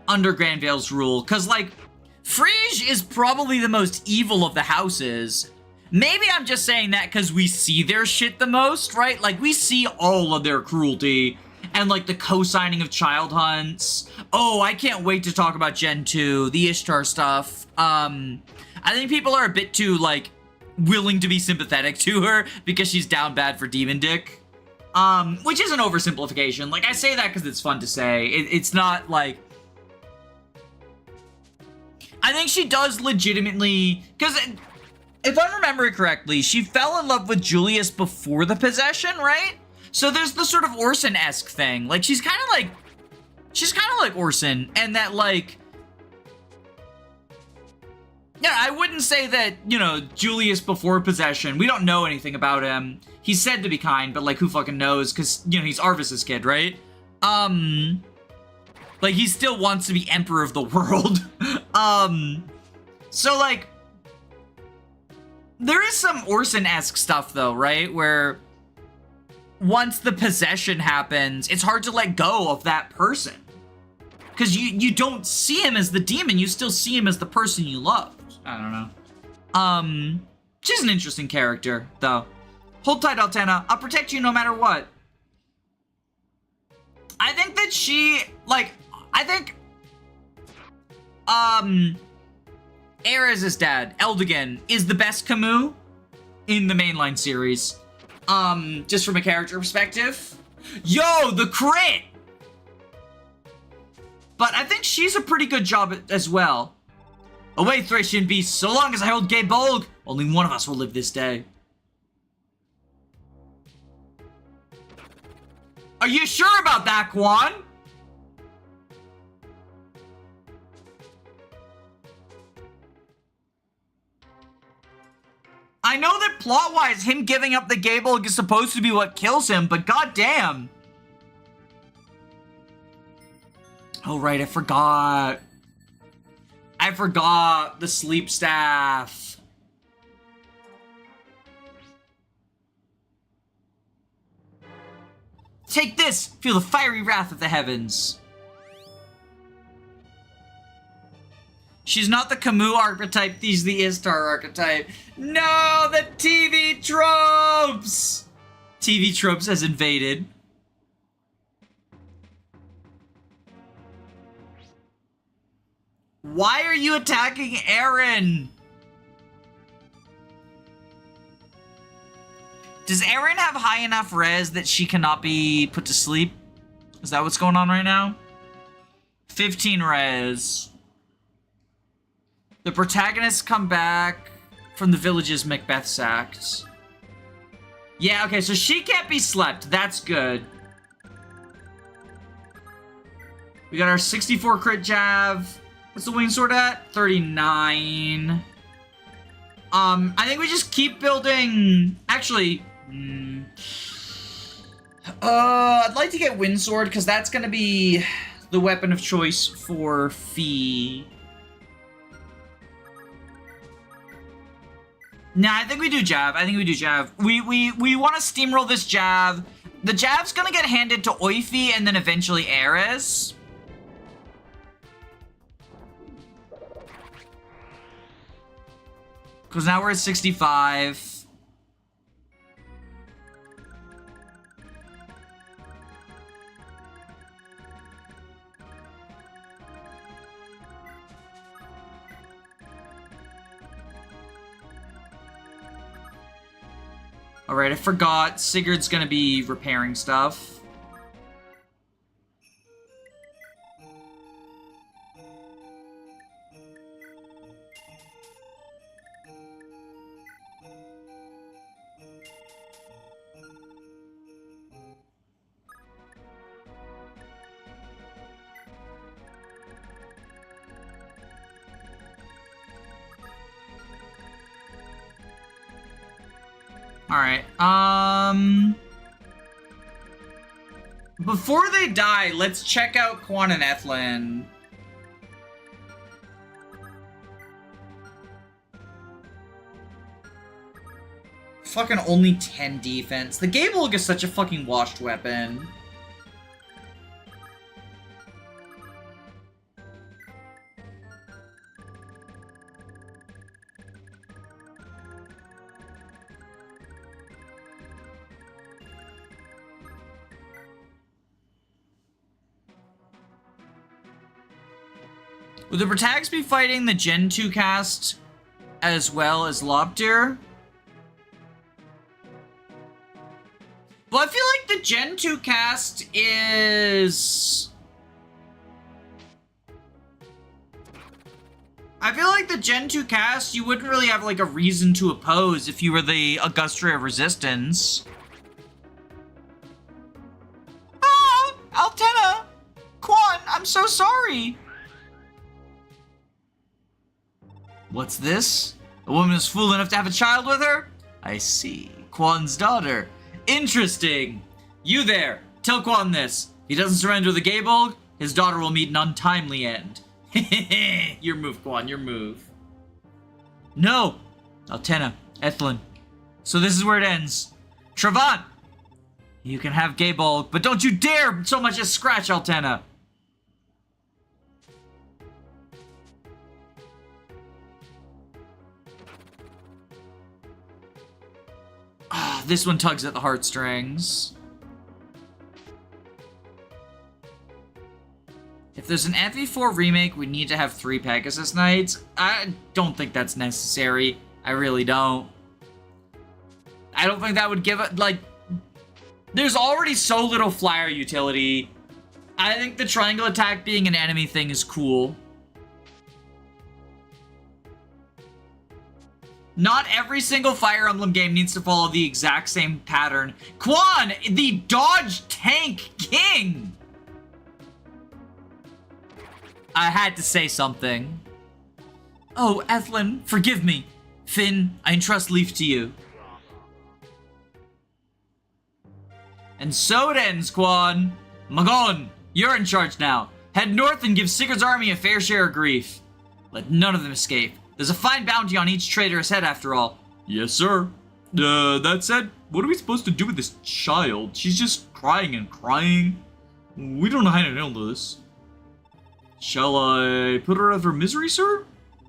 under Granvale's rule. Because, like, Frege is probably the most evil of the houses. Maybe I'm just saying that because we see their shit the most, right? Like, we see all of their cruelty. And, like, the co-signing of child hunts. Oh, I can't wait to talk about Gen 2, the Ishtar stuff. I think people are a bit too, like, willing to be sympathetic to her because she's down bad for Demon Dick. Which is an oversimplification. Like, I say that because it's fun to say. It's not, like... I think she does legitimately... Because, if I remember it correctly, she fell in love with Julius before the possession, right? So there's the sort of Orson-esque thing. Like, she's kind of like Orson, and that, like... Yeah, I wouldn't say that, you know, Julius before possession, we don't know anything about him. He's said to be kind, but, like, who fucking knows? Because, you know, he's Arvis's kid, right? Like, he still wants to be emperor of the world. So, like... There is some Orson-esque stuff, though, right? Where... Once the possession happens, it's hard to let go of that person. Because you don't see him as the demon, you still see him as the person you love. I don't know. She's an interesting character, though. Hold tight, Altena. I'll protect you no matter what. I think that she, like, I think, Ayra's his dad, Eldigan, is the best Camus in the mainline series. Just from a character perspective. Yo, the crit! But I think she's a pretty good job as well. Away, Thracian beasts, so long as I hold Gay Bolg, only one of us will live this day. Are you sure about that, Quan? I know that plot-wise, him giving up the Gable is supposed to be what kills him, but goddamn. Oh, right, I forgot. I forgot the sleep staff. Take this! Feel the fiery wrath of the heavens. She's not the Camus archetype, she's the Istar archetype. No, the TV tropes! TV tropes has invaded. Why are you attacking Erin? Does Erin have high enough res that she cannot be put to sleep? Is that what's going on right now? 15 res. The protagonists come back from the villages Macbeth sacked. Yeah, okay, so she can't be slept. That's good. We got our 64 crit jab. What's the wing sword at? 39. I think we just keep building... Actually... I'd like to get wind sword, because that's going to be the weapon of choice for Fee. Nah, I think we do jab. I think we do jab. We want to steamroll this jab. The jab's going to get handed to Oifi and then eventually Ares. Because now we're at 65. Alright, I forgot. Sigurd's gonna be repairing stuff. Alright, before they die, let's check out Quan and Ethlin. Fucking only 10 defense. The Gablug is such a fucking washed weapon. Would the Protags be fighting the Gen 2 cast as well as Lobtir? Well, I feel like the Gen 2 cast is... I feel like the Gen 2 cast, you wouldn't really have like a reason to oppose if you were the Augustria of Resistance. Ah! Altena! Quan, I'm so sorry! What's this? A woman is fool enough to have a child with her? I see. Quan's daughter. Interesting. You there. Tell Quan this. He doesn't surrender the Gablug, his daughter will meet an untimely end. Hehehe. Your move, Quan. Your move. No. Altena. Ethlin. So this is where it ends. Travant. You can have Gablug, but don't you dare so much as scratch Altena. This one tugs at the heartstrings. If there's an FE4 remake, we need to have 3 Pegasus Knights. I don't think that's necessary. I really don't. I don't think that would give it, like... There's already so little flyer utility. I think the triangle attack being an enemy thing is cool. Not every single Fire Emblem game needs to follow the exact same pattern. Quan, the dodge tank king! I had to say something. Oh, Ethlin, forgive me. Finn, I entrust Leaf to you. And so it ends, Quan. Magon, you're in charge now. Head north and give Sigurd's army a fair share of grief. Let none of them escape. There's a fine bounty on each traitor's head after all. Yes, sir. That said, what are we supposed to do with this child? She's just crying and crying. We don't know how to handle this. Shall I put her out of her misery, sir?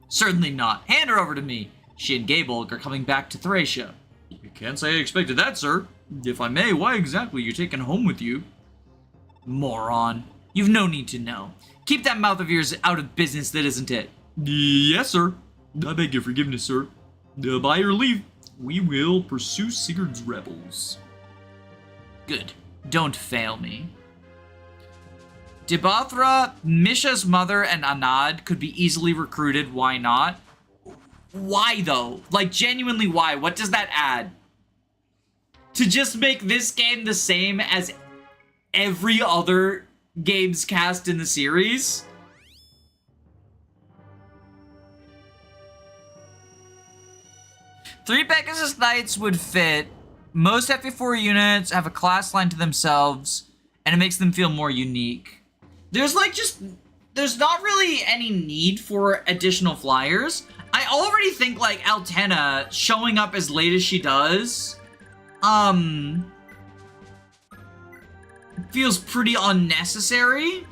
Certainly not. Hand her over to me. She and Gabolg are coming back to Thracia. You can't say I expected that, sir. If I may, why exactly are you taking home with you? Moron. You've no need to know. Keep that mouth of yours out of business that isn't it. Yes, sir. I beg your forgiveness, sir. By your leave, we will pursue Sigurd's rebels. Good. Don't fail me. Debathra, Misha's mother, and Anad could be easily recruited. Why not? Why, though? Like, genuinely, why? What does that add? To just make this game the same as every other games cast in the series? Three Pegasus Knights would fit. Most FE4 units have a class line to themselves, and it makes them feel more unique. There's not really any need for additional flyers. I already think, like, Altena showing up as late as she does, feels pretty unnecessary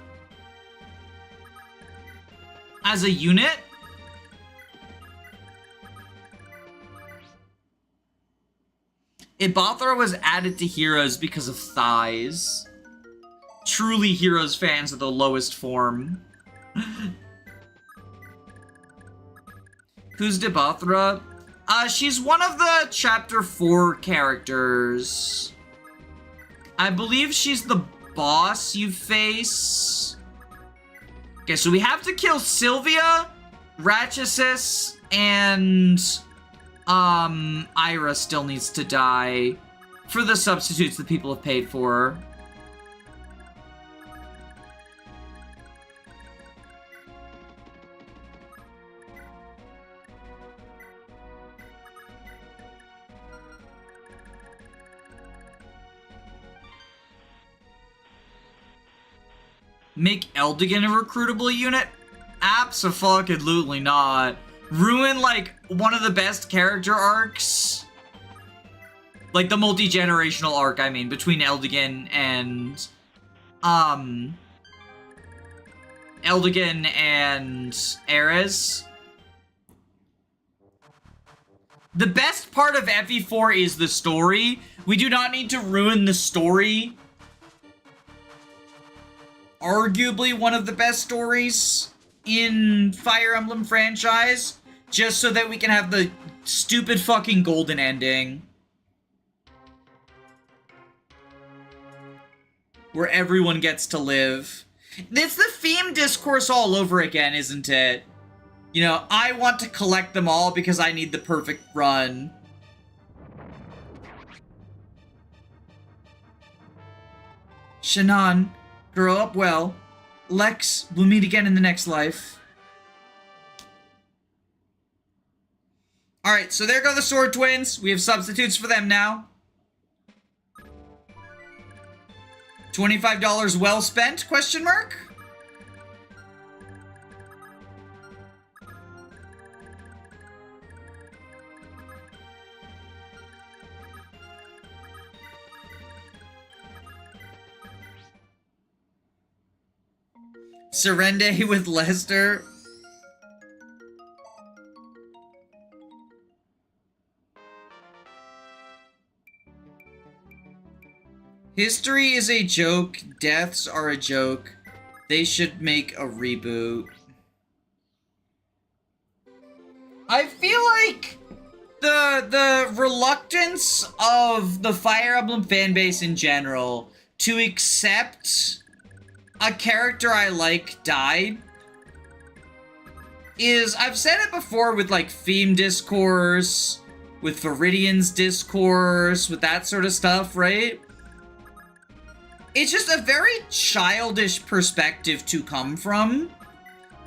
as a unit. Ibathra was added to Heroes because of thighs. Truly, Heroes fans are the lowest form. Who's Debathra? She's one of the Chapter 4 characters. I believe she's the boss you face. Okay, so we have to kill Sylvia, Lachesis, and Ayra still needs to die for the substitutes that people have paid for. Make Eldigan a recruitable unit? Abso-fucking-lutely not. Ruin, like, one of the best character arcs. Like, the multi-generational arc, I mean, between Eldigan and... Eldigan and Ares. The best part of FE4 is the story. We do not need to ruin the story. Arguably one of the best stories in Fire Emblem franchise, just so that we can have the stupid fucking golden ending. Where everyone gets to live. It's the theme discourse all over again, isn't it? You know, I want to collect them all because I need the perfect run. Shannon, grow up well. Lex, we'll meet again in the next life. Alright, so there go the Sword Twins. We have substitutes for them now. $25 well spent, question mark? Serende with Lester. History is a joke. Deaths are a joke. They should make a reboot. I feel like the reluctance of the Fire Emblem fanbase in general to accept a character I like died is, I've said it before with like theme discourse, with Viridian's discourse, with that sort of stuff, right? It's just a very childish perspective to come from.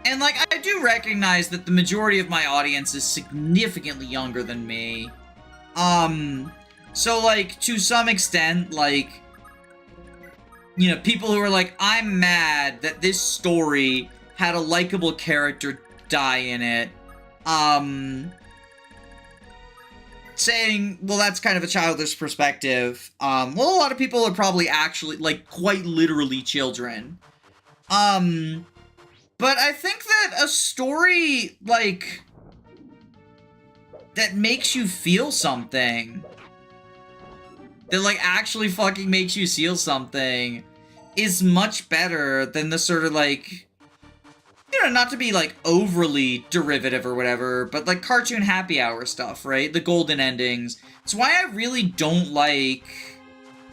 And like, I do recognize that the majority of my audience is significantly younger than me. So like, to some extent, like, you know, people who are like, I'm mad that this story had a likable character die in it, saying, well, that's kind of a childish perspective. Well, a lot of people are probably actually, like, quite literally children. But I think that a story, like, that makes you feel something, that, like, actually fucking makes you feel something, is much better than the sort of, like, you know, not to be, like, overly derivative or whatever, but, like, cartoon happy hour stuff, right? The golden endings. It's why I really don't like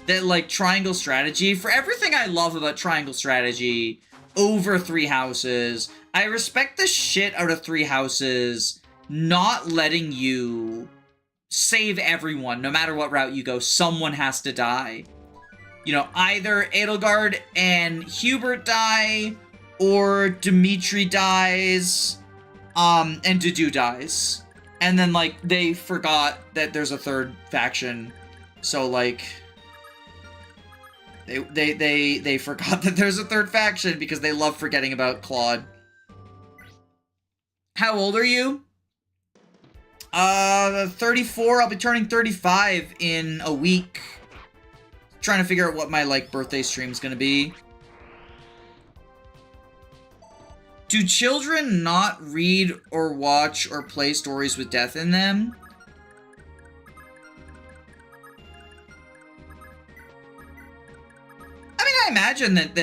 that, like, triangle strategy. For everything I love about triangle strategy over Three Houses, I respect the shit out of Three Houses not letting you save everyone, no matter what route you go. Someone has to die. You know, either Edelgard and Hubert die, or Dimitri dies, and Dudu dies. And then, like, they forgot that there's a third faction. So, like, they forgot that there's a third faction because they love forgetting about Claude. How old are you? 34. I'll be turning 35 in a week. Trying to figure out what my, like, birthday stream's gonna be. Do children not read or watch or play stories with death in them? I mean, I imagine that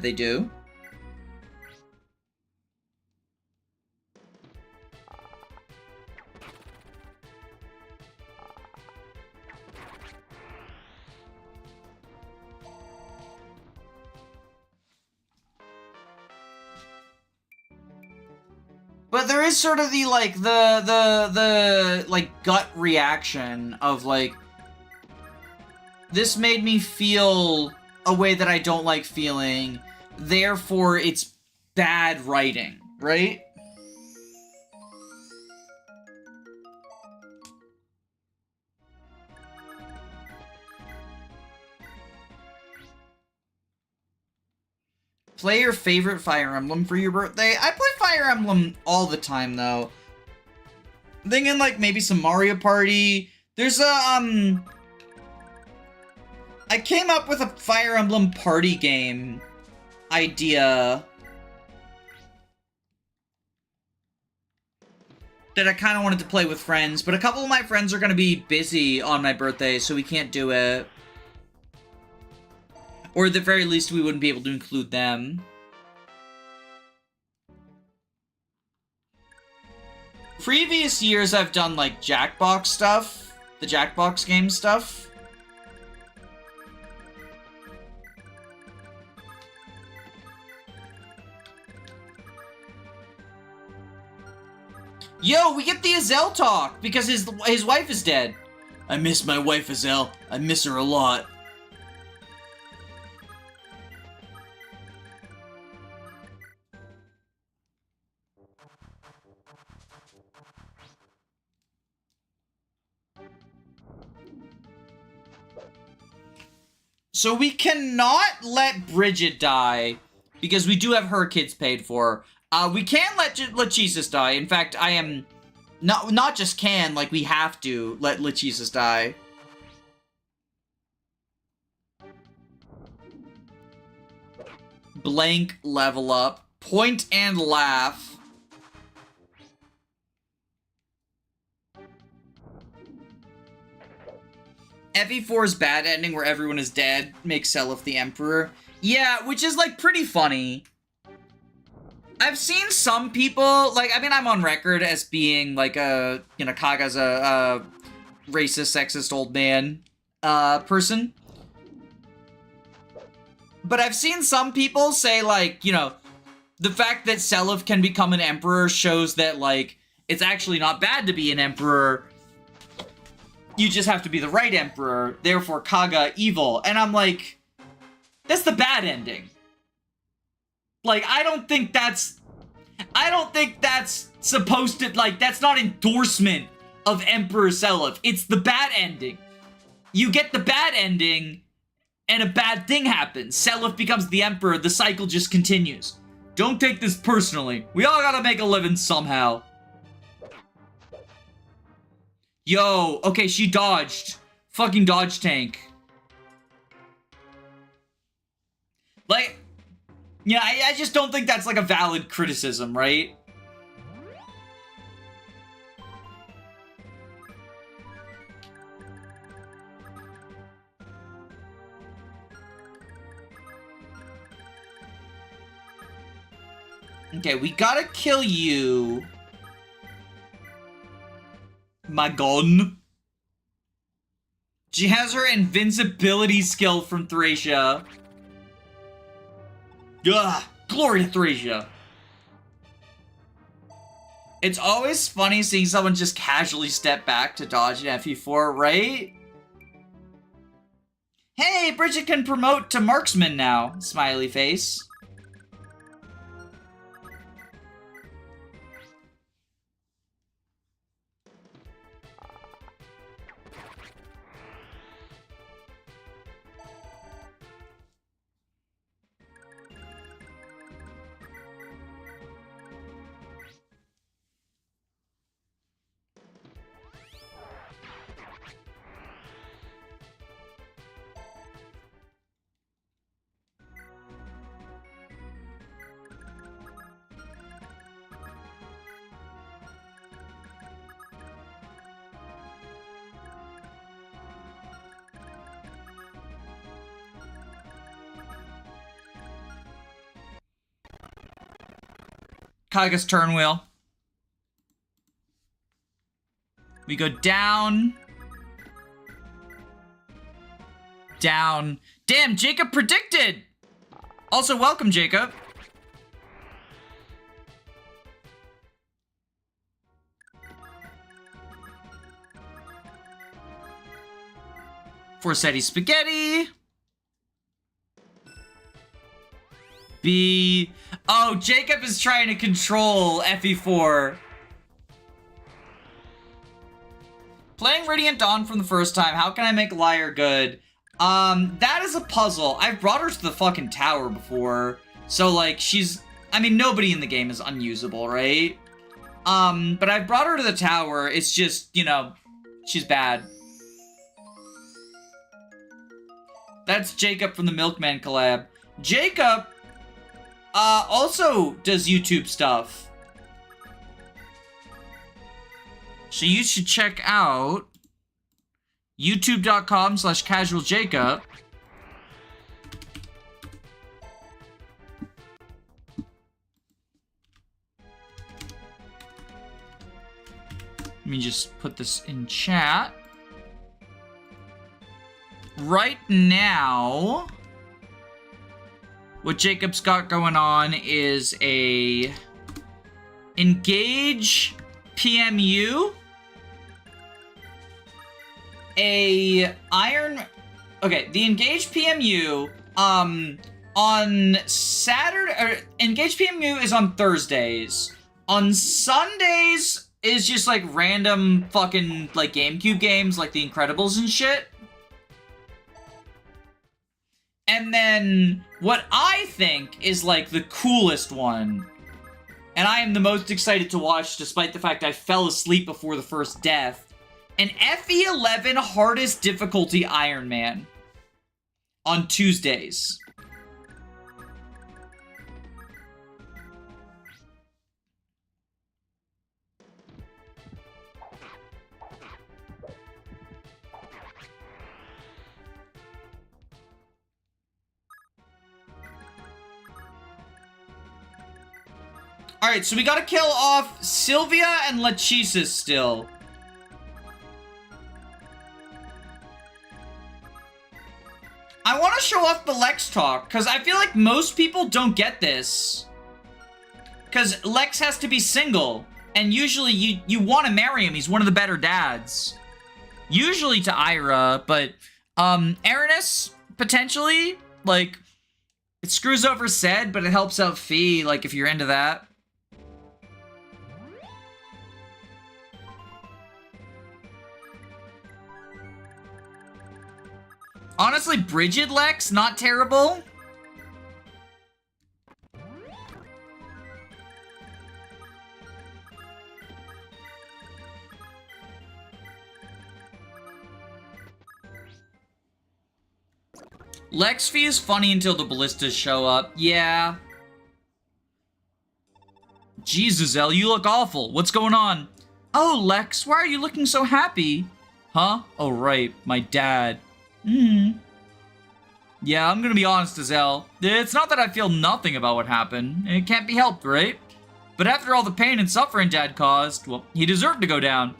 they do. But there is sort of the, like, the like, gut reaction of, like, this made me feel a way that I don't like feeling, therefore it's bad writing, right? Play your favorite Fire Emblem for your birthday? I play Fire Emblem all the time, though. I'm thinking, like, maybe some Mario Party. There's a, I came up with a Fire Emblem party game idea that I kind of wanted to play with friends, but a couple of my friends are going to be busy on my birthday, so we can't do it. Or at the very least, we wouldn't be able to include them. Previous years, I've done, like, Jackbox stuff. The Jackbox game stuff. Yo, we get the Azel talk, because his wife is dead. I miss my wife, Azel. I miss her a lot. So we cannot let Brigid die, because we do have her kids paid for. We can let Lachesis die. In fact, I am... Not just can, like, we have to let Lachesis die. Blank level up. Point and laugh. FE4's bad ending where everyone is dead makes Seliph the Emperor. Yeah, which is, like, pretty funny. I've seen some people, like, I mean, I'm on record as being, like, a, you know, Kaga's a racist, sexist old man, person. But I've seen some people say, like, you know, the fact that Seliph can become an emperor shows that, like, it's actually not bad to be an emperor. You just have to be the right emperor, therefore Kaga evil. And I'm like, that's the bad ending. Like, I don't think that's supposed to, like, that's not endorsement of Emperor Seliph. It's the bad ending. You get the bad ending, and a bad thing happens. Seliph becomes the emperor. The cycle just continues. Don't take this personally. We all gotta make a living somehow. Yo, okay, she dodged. Fucking dodge tank. Like, yeah, I just don't think that's like a valid criticism, right? Okay, we gotta kill you. My gun. She has her invincibility skill from Thracia. Ugh, glory to Thracia. It's always funny seeing someone just casually step back to dodge an FE4, right? Hey, Brigid can promote to marksman now. Smiley face. Kaga's turn wheel. We go down. Down. Damn, Jacob predicted! Also, welcome, Jacob. Forsetti spaghetti. B. Oh, Jacob is trying to control FE4. Playing Radiant Dawn from the first time. How can I make Liar good? That is a puzzle. I've brought her to the fucking tower before. So, like, she's... I mean, nobody in the game is unusable, right? But I've brought her to the tower. It's just, you know, she's bad. That's Jacob from the Milkman collab. Jacob... also does YouTube stuff. So you should check out youtube.com/casualjacob. Let me just put this in chat. Right now... what Jacob's got going on is a engage PMU, a iron. Okay, the engage PMU on Saturday. Or engage PMU is on Thursdays. On Sundays is just like random fucking like GameCube games like The Incredibles and shit. And then what I think is like the coolest one, and I am the most excited to watch despite the fact I fell asleep before the first death, an FE11 hardest difficulty Iron Man on Tuesdays. Alright, so we gotta kill off Sylvia and Lachesis still. I want to show off the Lex talk, because I feel like most people don't get this. Because Lex has to be single, and usually you want to marry him. He's one of the better dads. Usually to Ayra, but Erinus, potentially, like, it screws over Sed, but it helps out Fee, like, if you're into that. Honestly, Brigid Lex, not terrible. Lex Fee is funny until the ballistas show up. Yeah. Jesus, Elle, you look awful. What's going on? Oh, Lex, why are you looking so happy? Huh? Oh, right. My dad. Yeah, I'm gonna be honest, Azelle. It's not that I feel nothing about what happened. It can't be helped, right? But after all the pain and suffering Dad caused, well, he deserved to go down.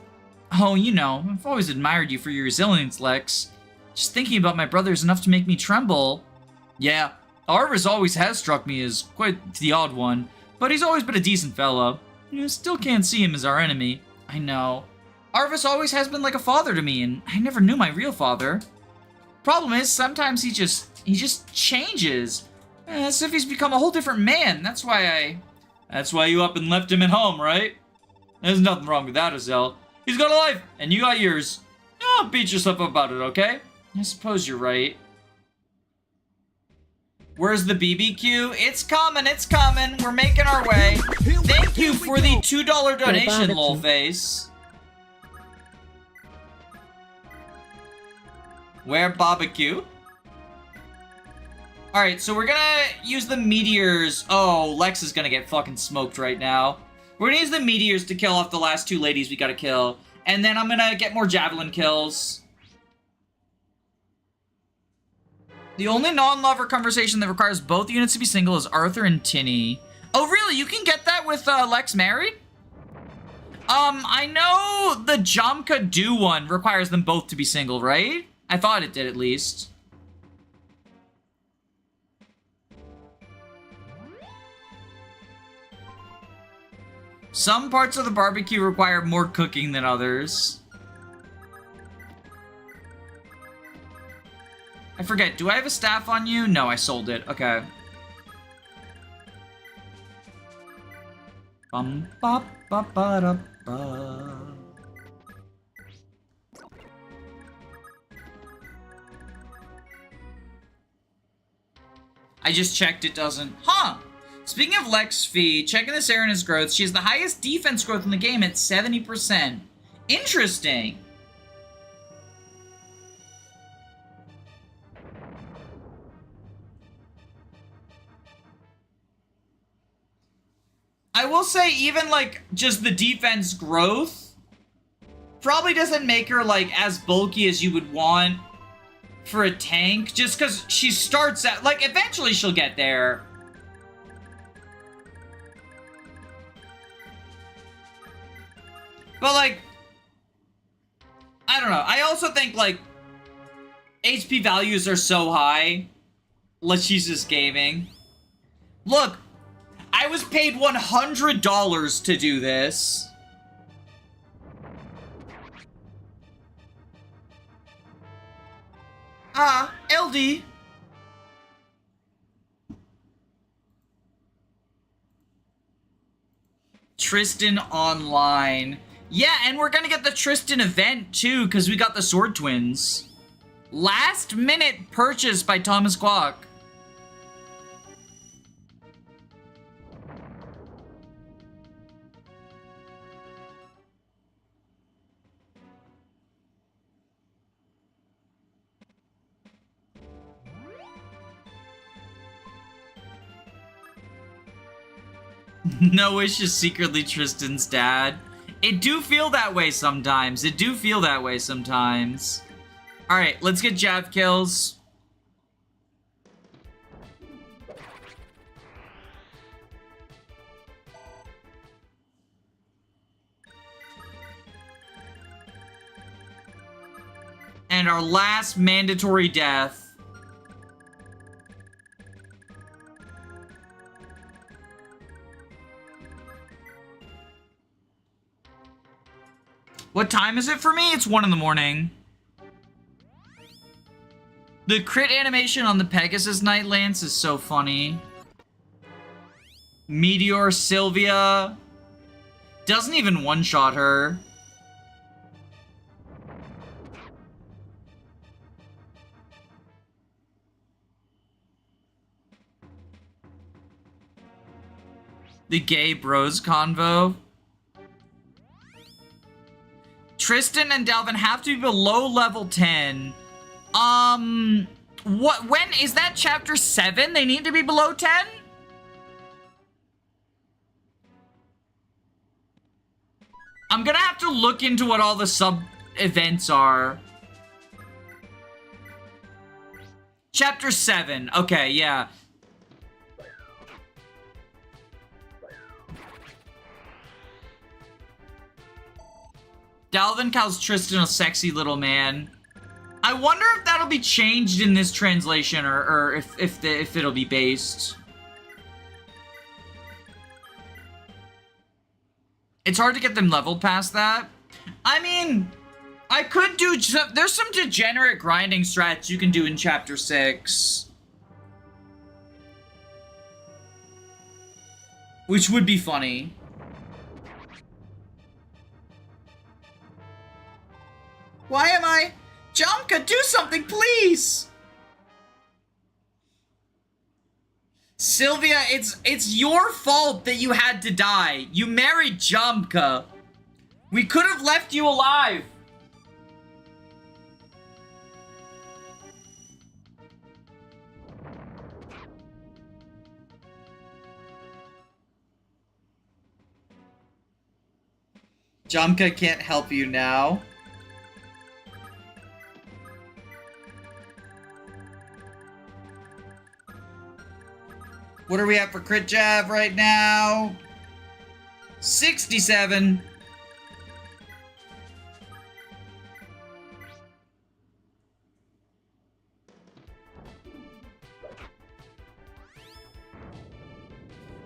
Oh, you know, I've always admired you for your resilience, Lex. Just thinking about my brother is enough to make me tremble. Yeah, Arvis always has struck me as quite the odd one, but he's always been a decent fellow. You still can't see him as our enemy. I know. Arvis always has been like a father to me, and I never knew my real father. Problem is, sometimes he just changes. As if he's become a whole different man. That's why you up and left him at home, right? There's nothing wrong with that, Azelle. He's got a life, and you got yours. Don't beat yourself up about it, okay? I suppose you're right. Where's the BBQ? It's coming, it's coming. We're making our way. Thank you for the $2 donation, lolface. Where barbecue? Alright, so we're gonna use the meteors. Oh, Lex is gonna get fucking smoked right now. We're gonna use the meteors to kill off the last 2 ladies we gotta kill. And then I'm gonna get more javelin kills. The only non-lover conversation that requires both units to be single is Arthur and Tinny. Oh, really? You can get that with Lex married? I know the Jamka Do one requires them both to be single, right? I thought it did, at least. Some parts of the barbecue require more cooking than others. I forget, do I have a staff on you? No, I sold it. Okay. Bum ba ba ba da ba. I just checked, it doesn't. Huh! Speaking of Lex Fee, checking this Erin's growth, she has the highest defense growth in the game at 70%. Interesting. I will say, even, like, just the defense growth probably doesn't make her, like, as bulky as you would want for a tank, just because she starts at, like, eventually she'll get there. But, like, I don't know. I also think, like, HP values are so high. Lachesis Gaming. Look, I was paid $100 to do this. LD. Tristan Online. Yeah, and we're gonna get the Tristan event too, because we got the Sword Twins. Last minute purchase by Thomas Kwok. No Wish is secretly Tristan's dad. It do feel that way sometimes. It do feel that way sometimes. Alright, let's get Jav kills. And our last mandatory death. What time is it for me? It's 1 in the morning. The crit animation on the Pegasus Night Lance is so funny. Meteor Sylvia doesn't even one-shot her. . The gay bros convo. Tristan and Dalvin have to be below level 10. When is that chapter 7? They need to be below 10? I'm gonna have to look into what all the sub-events are. Chapter 7. Okay, yeah. Dalvin calls Tristan a sexy little man. I wonder if that'll be changed in this translation, or if it'll be based. It's hard to get them leveled past that. I mean, I could do there's some degenerate grinding strats you can do in chapter 6. Which would be funny. Why am I? Jamka, do something, please! Sylvia, it's your fault that you had to die. You married Jamka. We could have left you alive. Jamka can't help you now. What are we at for crit jab right now? 67.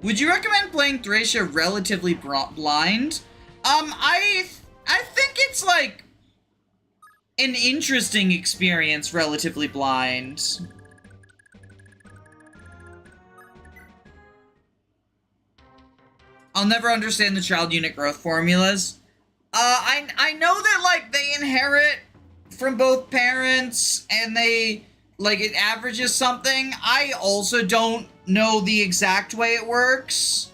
Would you recommend playing Thracia relatively blind? I think it's like an interesting experience relatively blind. I'll never understand the child unit growth formulas. I know that, like, they inherit from both parents, and they, like, it averages something. I also don't know the exact way it works.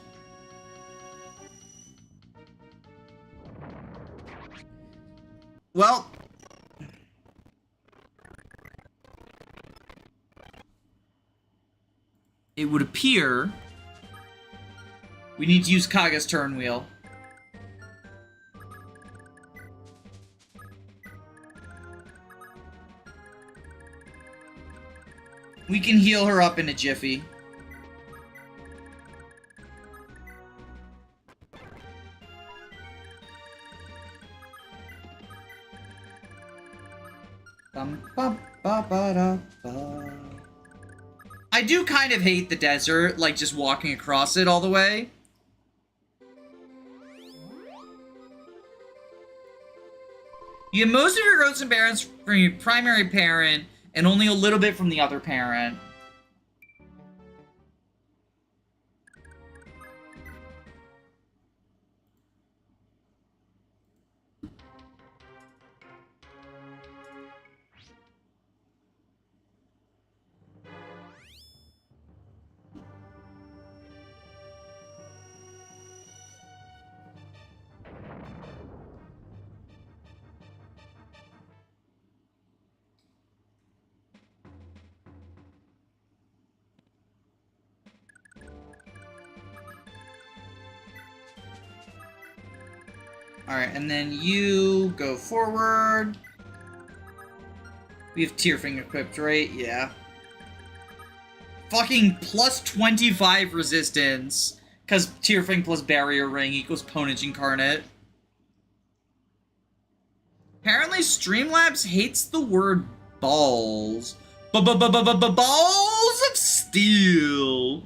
Well, it would appear we need to use Kaga's turn wheel. We can heal her up in a jiffy. I do kind of hate the desert, like just walking across it all the way. You get most of your growth and parents from your primary parent, and only a little bit from the other parent. Alright, and then you go forward. We have Tearfing equipped, right? Yeah. Fucking plus 25 resistance. Because Tearfing plus Barrier Ring equals Ponage Incarnate. Apparently Streamlabs hates the word balls. Balls of steel.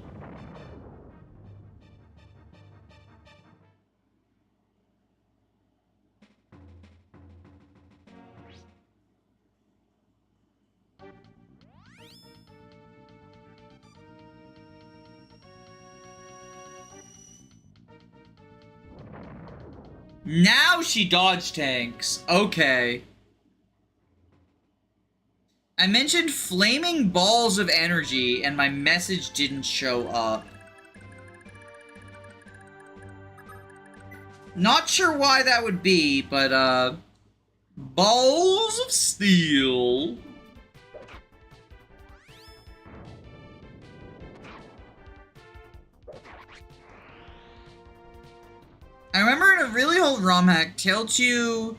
Now she dodge tanks. Okay. I mentioned flaming balls of energy and my message didn't show up. Not sure why that would be, but, balls of steel. I remember in a really old ROM hack, Tailtu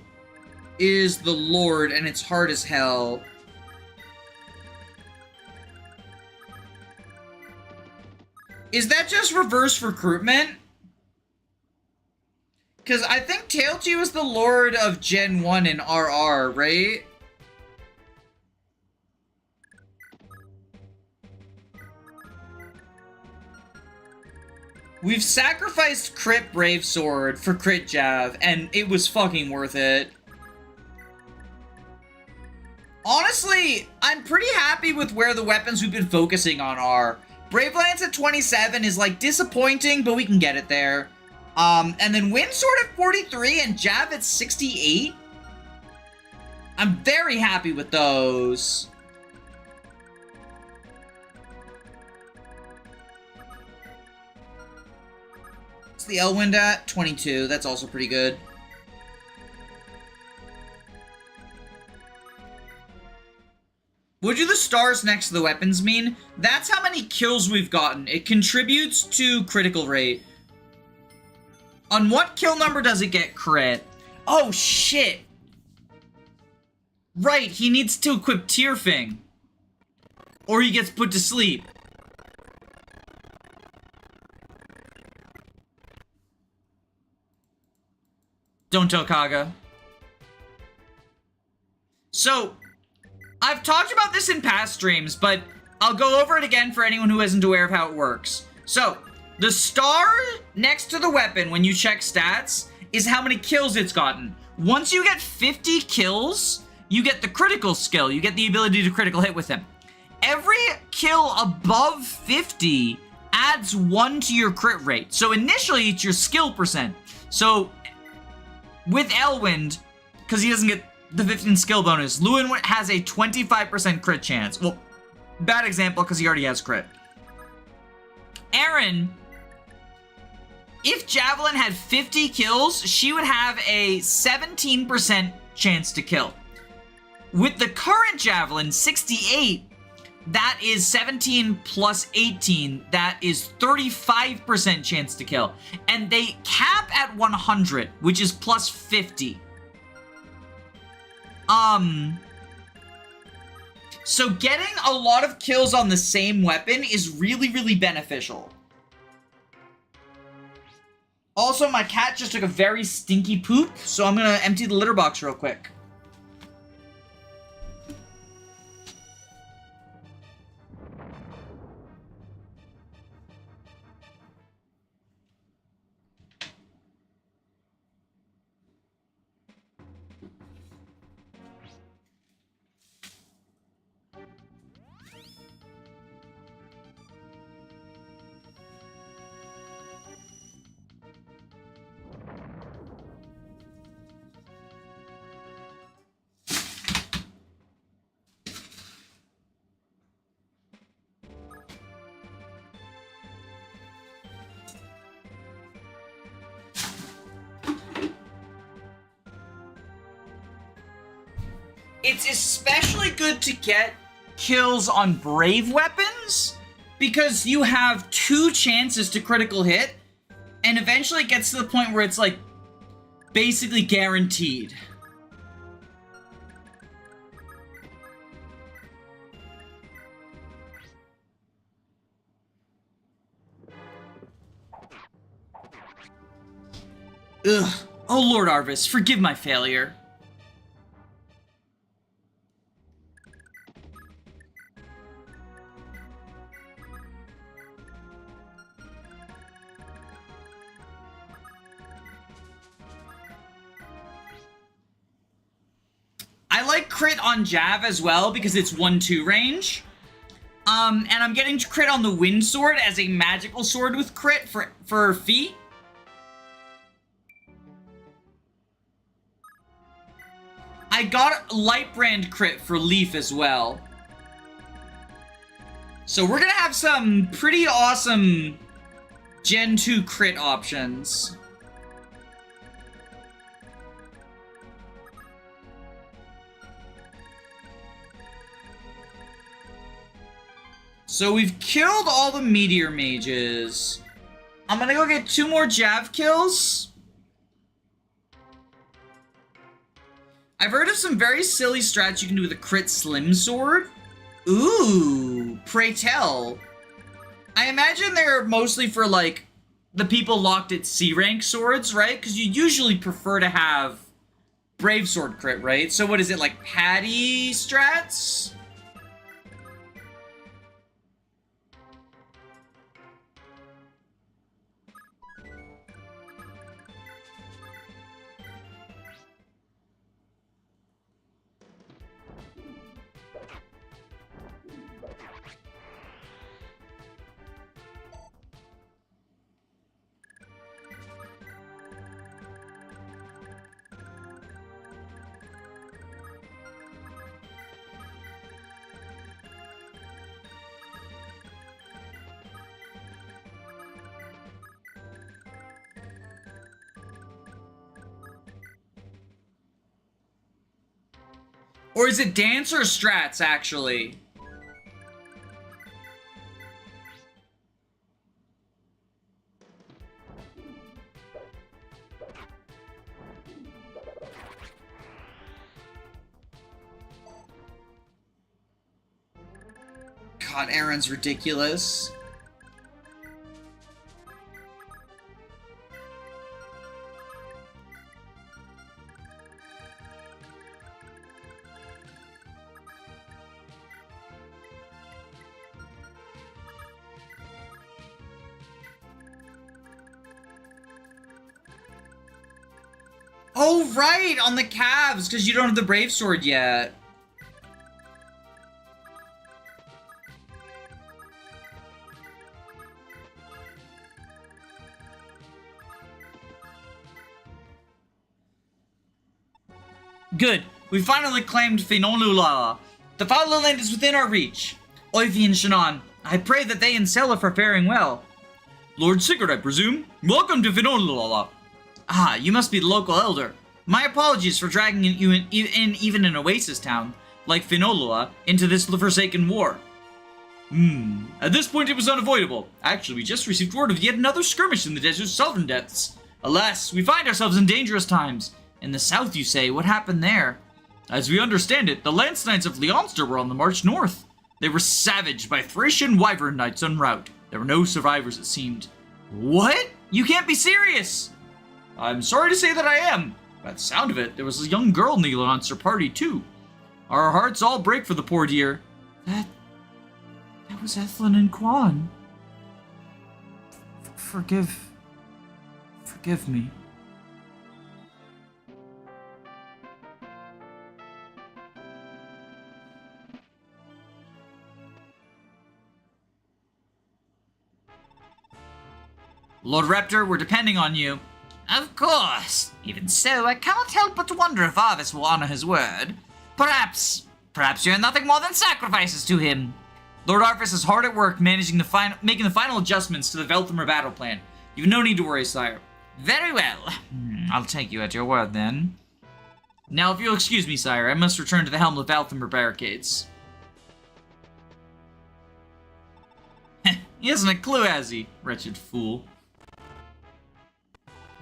is the Lord and it's hard as hell. Is that just reverse recruitment? Because I think Tailtu is the Lord of Gen 1 in RR, right? We've sacrificed crit Brave Sword for crit Jav, and it was fucking worth it. Honestly, I'm pretty happy with where the weapons we've been focusing on are. Brave Lance at 27 is, like, disappointing, but we can get it there. And then Wind Sword at 43 and Jav at 68. I'm very happy with those. What's the Elwind at? 22. That's also pretty good. What do the stars next to the weapons mean? That's how many kills we've gotten. It contributes to critical rate. On what kill number does it get crit? Oh, shit. Right, he needs to equip Tearfing. Or he gets put to sleep. Don't tell Kaga. So, I've talked about this in past streams, but I'll go over it again for anyone who isn't aware of how it works. So, the star next to the weapon when you check stats is how many kills it's gotten. Once you get 50 kills, you get the critical skill. You get the ability to critical hit with him. Every kill above 50 adds 1 to your crit rate. So initially, it's your skill percent. So, with Elwind, because he doesn't get the 15 skill bonus, Lewyn has a 25% crit chance. Well, bad example because he already has crit. Erin, if Javelin had 50 kills, she would have a 17% chance to kill. With the current Javelin, 68, that is 17 plus 18, that is 35% chance to kill. And they cap at 100, which is plus 50. So getting a lot of kills on the same weapon is really, really beneficial. Also, my cat just took a very stinky poop, so I'm gonna empty the litter box real quick. It's especially good to get kills on brave weapons because you have 2 chances to critical hit, and eventually it gets to the point where it's like basically guaranteed. Ugh. Oh Lord Arvis, forgive my failure. I like crit on Jav as well because it's 1-2 range. And I'm getting crit on the Wind Sword as a magical sword with crit for feet. I got Lightbrand crit for Leaf as well. So we're gonna have some pretty awesome Gen 2 crit options. So we've killed all the Midir mages. I'm gonna go get 2 more Jav kills. I've heard of some very silly strats you can do with a crit slim sword. Ooh, pray tell. I imagine they're mostly for, like, the people locked at C-rank swords, right? Because you usually prefer to have brave sword crit, right? So what is it, like patty strats? Or is it dance or strats, actually? God, Erin's ridiculous. Oh, right! On the calves, because you don't have the Brave Sword yet. Good. We finally claimed Finolula. The Fatherland land is within our reach. Oivi and Shannon, I pray that they and Seliph are faring well. Lord Sigurd, I presume? Welcome to Finolula. Ah, you must be the local elder. My apologies for dragging you in even an oasis town, like Finolua, into this forsaken war. At this point it was unavoidable. Actually, we just received word of yet another skirmish in the desert's southern depths. Alas, we find ourselves in dangerous times. In the south, you say, what happened there? As we understand it, the Lance Knights of Leonster were on the march north. They were savaged by Thracian Wyvern Knights en route. There were no survivors, it seemed. What? You can't be serious! I'm sorry to say that I am. By the sound of it, there was a young girl in the Leonster party, too. Our hearts all break for the poor dear. That was Ethlyn and Quan. Forgive me. Lord Raptor, we're depending on you. Of course. Even so, I cannot help but wonder if Arvis will honor his word. Perhaps you're nothing more than sacrifices to him. Lord Arvis is hard at work making the final adjustments to the Velthamur battle plan. You've no need to worry, sire. Very well. I'll take you at your word, then. Now, if you'll excuse me, sire, I must return to the helm of Velthamur barricades. He hasn't a clue, has he? Wretched fool.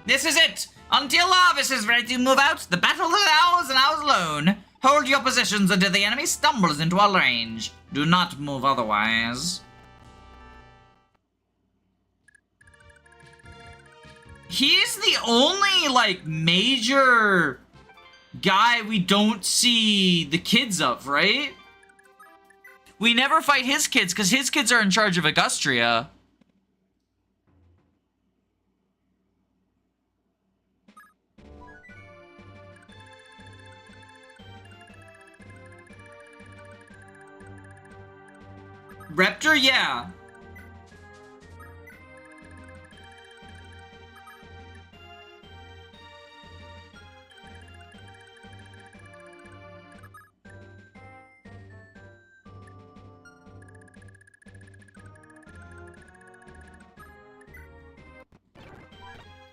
This is it! Until Arvis is ready to move out, the battle is ours and ours alone. Hold your positions until the enemy stumbles into our range. Do not move otherwise. He's the only, like, major guy we don't see the kids of, right? We never fight his kids, because his kids are in charge of Augustria. Raptor, yeah.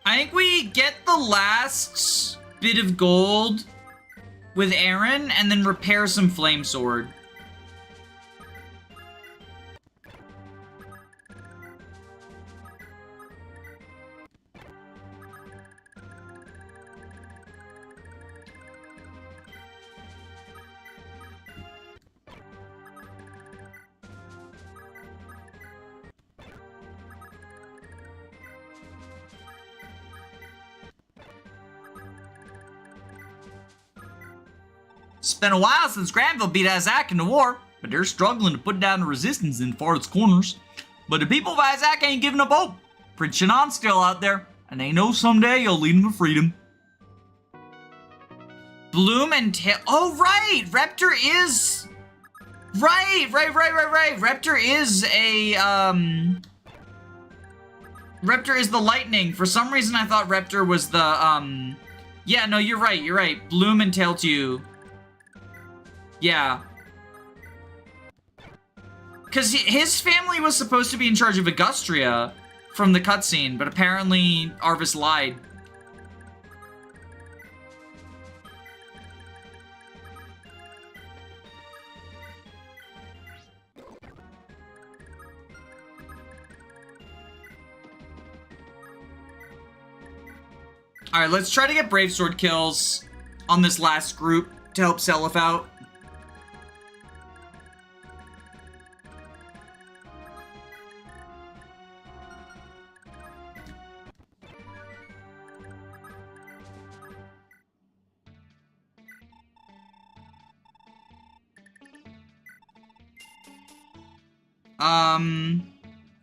I think we get the last bit of gold with Erin and then repair some flame sword. It's been a while since Granville beat Isaac in the war, but they're struggling to put down the resistance in Forest's corners. But the people of Isaac ain't giving up hope. Prince Shannon's still out there, and they know someday he'll lead them to freedom. Bloom and Tail. Oh, right! Reptor is. Right! Reptor is a, Reptor is the lightning. For some reason, I thought Reptor was the, Yeah, no, you're right. Bloom and Tailtu. Yeah. Because his family was supposed to be in charge of Augustria from the cutscene, but apparently Arvis lied. Alright, let's try to get Brave Sword kills on this last group to help Seliph out.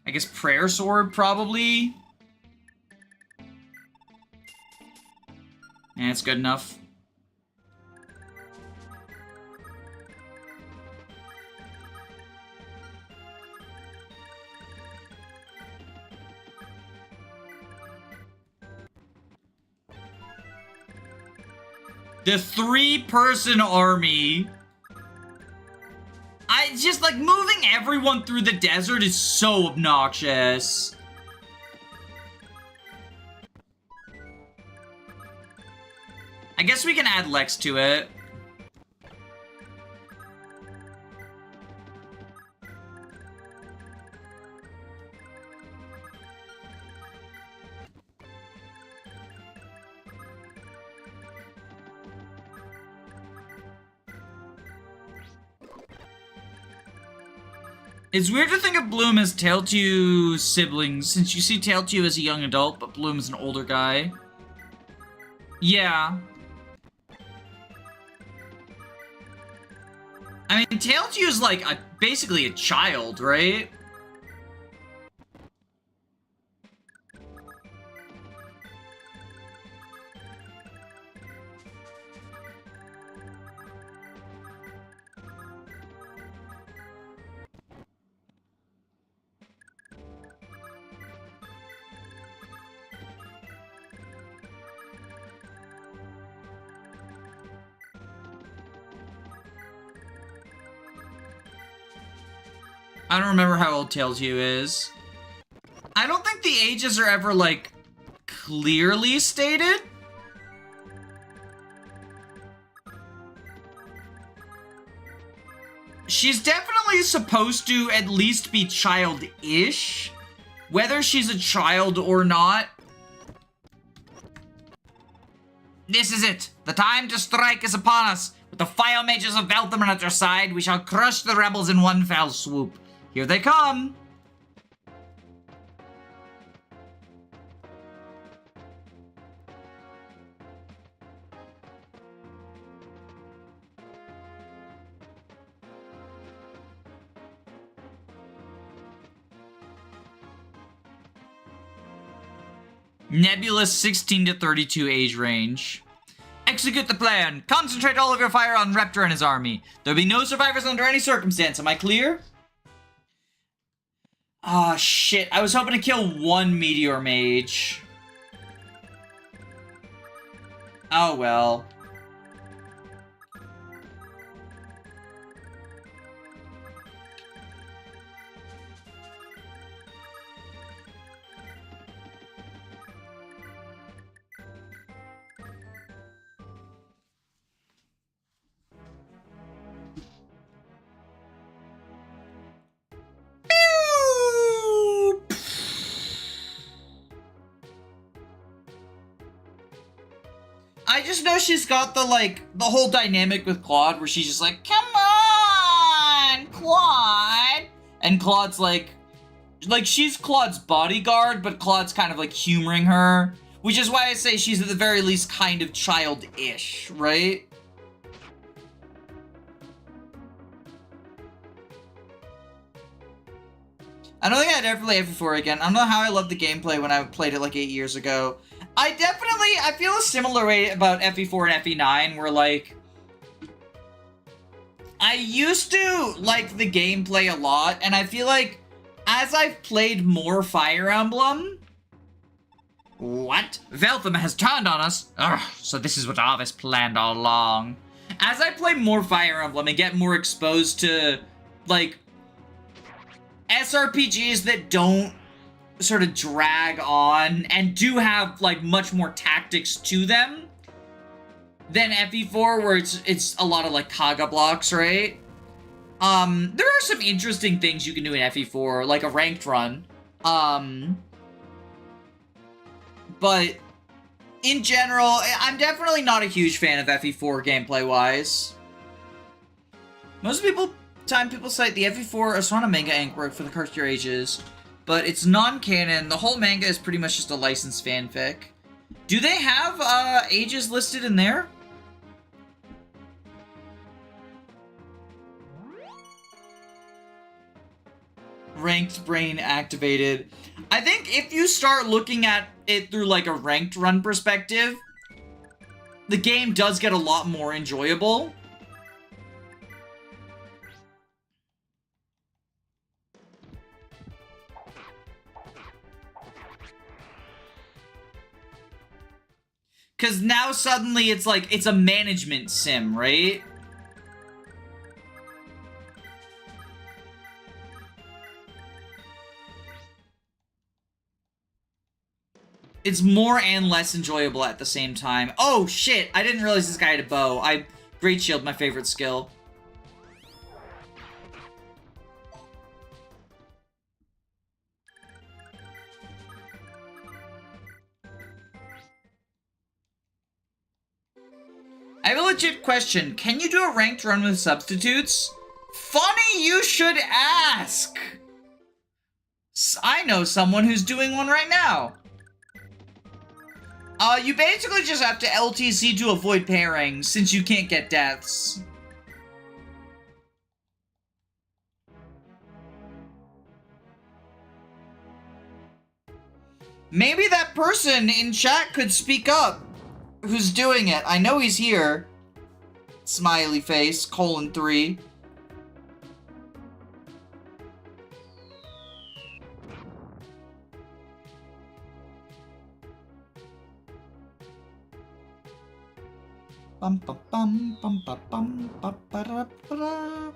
I guess Prayer Sword, probably. Yeah, it's good enough. The 3-person army. I just, like, moving everyone through the desert is so obnoxious. I guess we can add Lex to it. It's weird to think of Bloom as Tailtu's siblings, since you see Tailtu as a young adult, but Bloom is an older guy. Yeah. I mean, Tailtu is like basically a child, right? I don't remember how old Tailtu is. I don't think the ages are ever, like, clearly stated. She's definitely supposed to at least be child-ish. Whether she's a child or not. This is it. The time to strike is upon us. With the fire mages of Velthaman at our side, we shall crush the rebels in one fell swoop. Here they come! Nebulous 16 to 32 age range. Execute the plan. Concentrate all of your fire on Reptor and his army. There'll be no survivors under any circumstance. Am I clear? Ah, shit. I was hoping to kill one Meteor Mage. Oh, well. I just know she's got the, like, the whole dynamic with Claude where she's just like, come on, Claude. And Claude's like, she's Claude's bodyguard, but Claude's kind of, like, humoring her. Which is why I say she's at the very least kind of childish, right? I don't think I'd ever play FE4 again. I don't know how I loved the gameplay when I played it like 8 years ago. I feel a similar way about FE4 and FE9, where like, I used to like the gameplay a lot, and I feel like as I've played more Fire Emblem... What? Veltham has turned on us? Ugh, so this is what Arvis planned all along. As I play more Fire Emblem and get more exposed to, like, SRPGs that don't sort of drag on and do have, like, much more tactics to them than FE4, where it's a lot of, like, Kaga blocks, right? There are some interesting things you can do in FE4, like a ranked run. But in general, I'm definitely not a huge fan of FE4 gameplay-wise. Most people cite the FE4 Asana manga ink work for the Curse Your Ages, but it's non-canon. The whole manga is pretty much just a licensed fanfic. Do they have ages listed in there? Ranked brain activated. I think if you start looking at it through like a ranked run perspective, the game does get a lot more enjoyable. Because now suddenly it's like, it's a management sim, right? It's more and less enjoyable at the same time. Oh, shit! I didn't realize this guy had a bow. Great Shield, my favorite skill. I have a legit question. Can you do a ranked run with substitutes? Funny you should ask! I know someone who's doing one right now. You basically just have to LTC to avoid pairings, since you can't get deaths. Maybe that person in chat could speak up. Who's doing it? I know he's here. Smiley face, :3. Bum bum bum bum bum bum bum ba ba.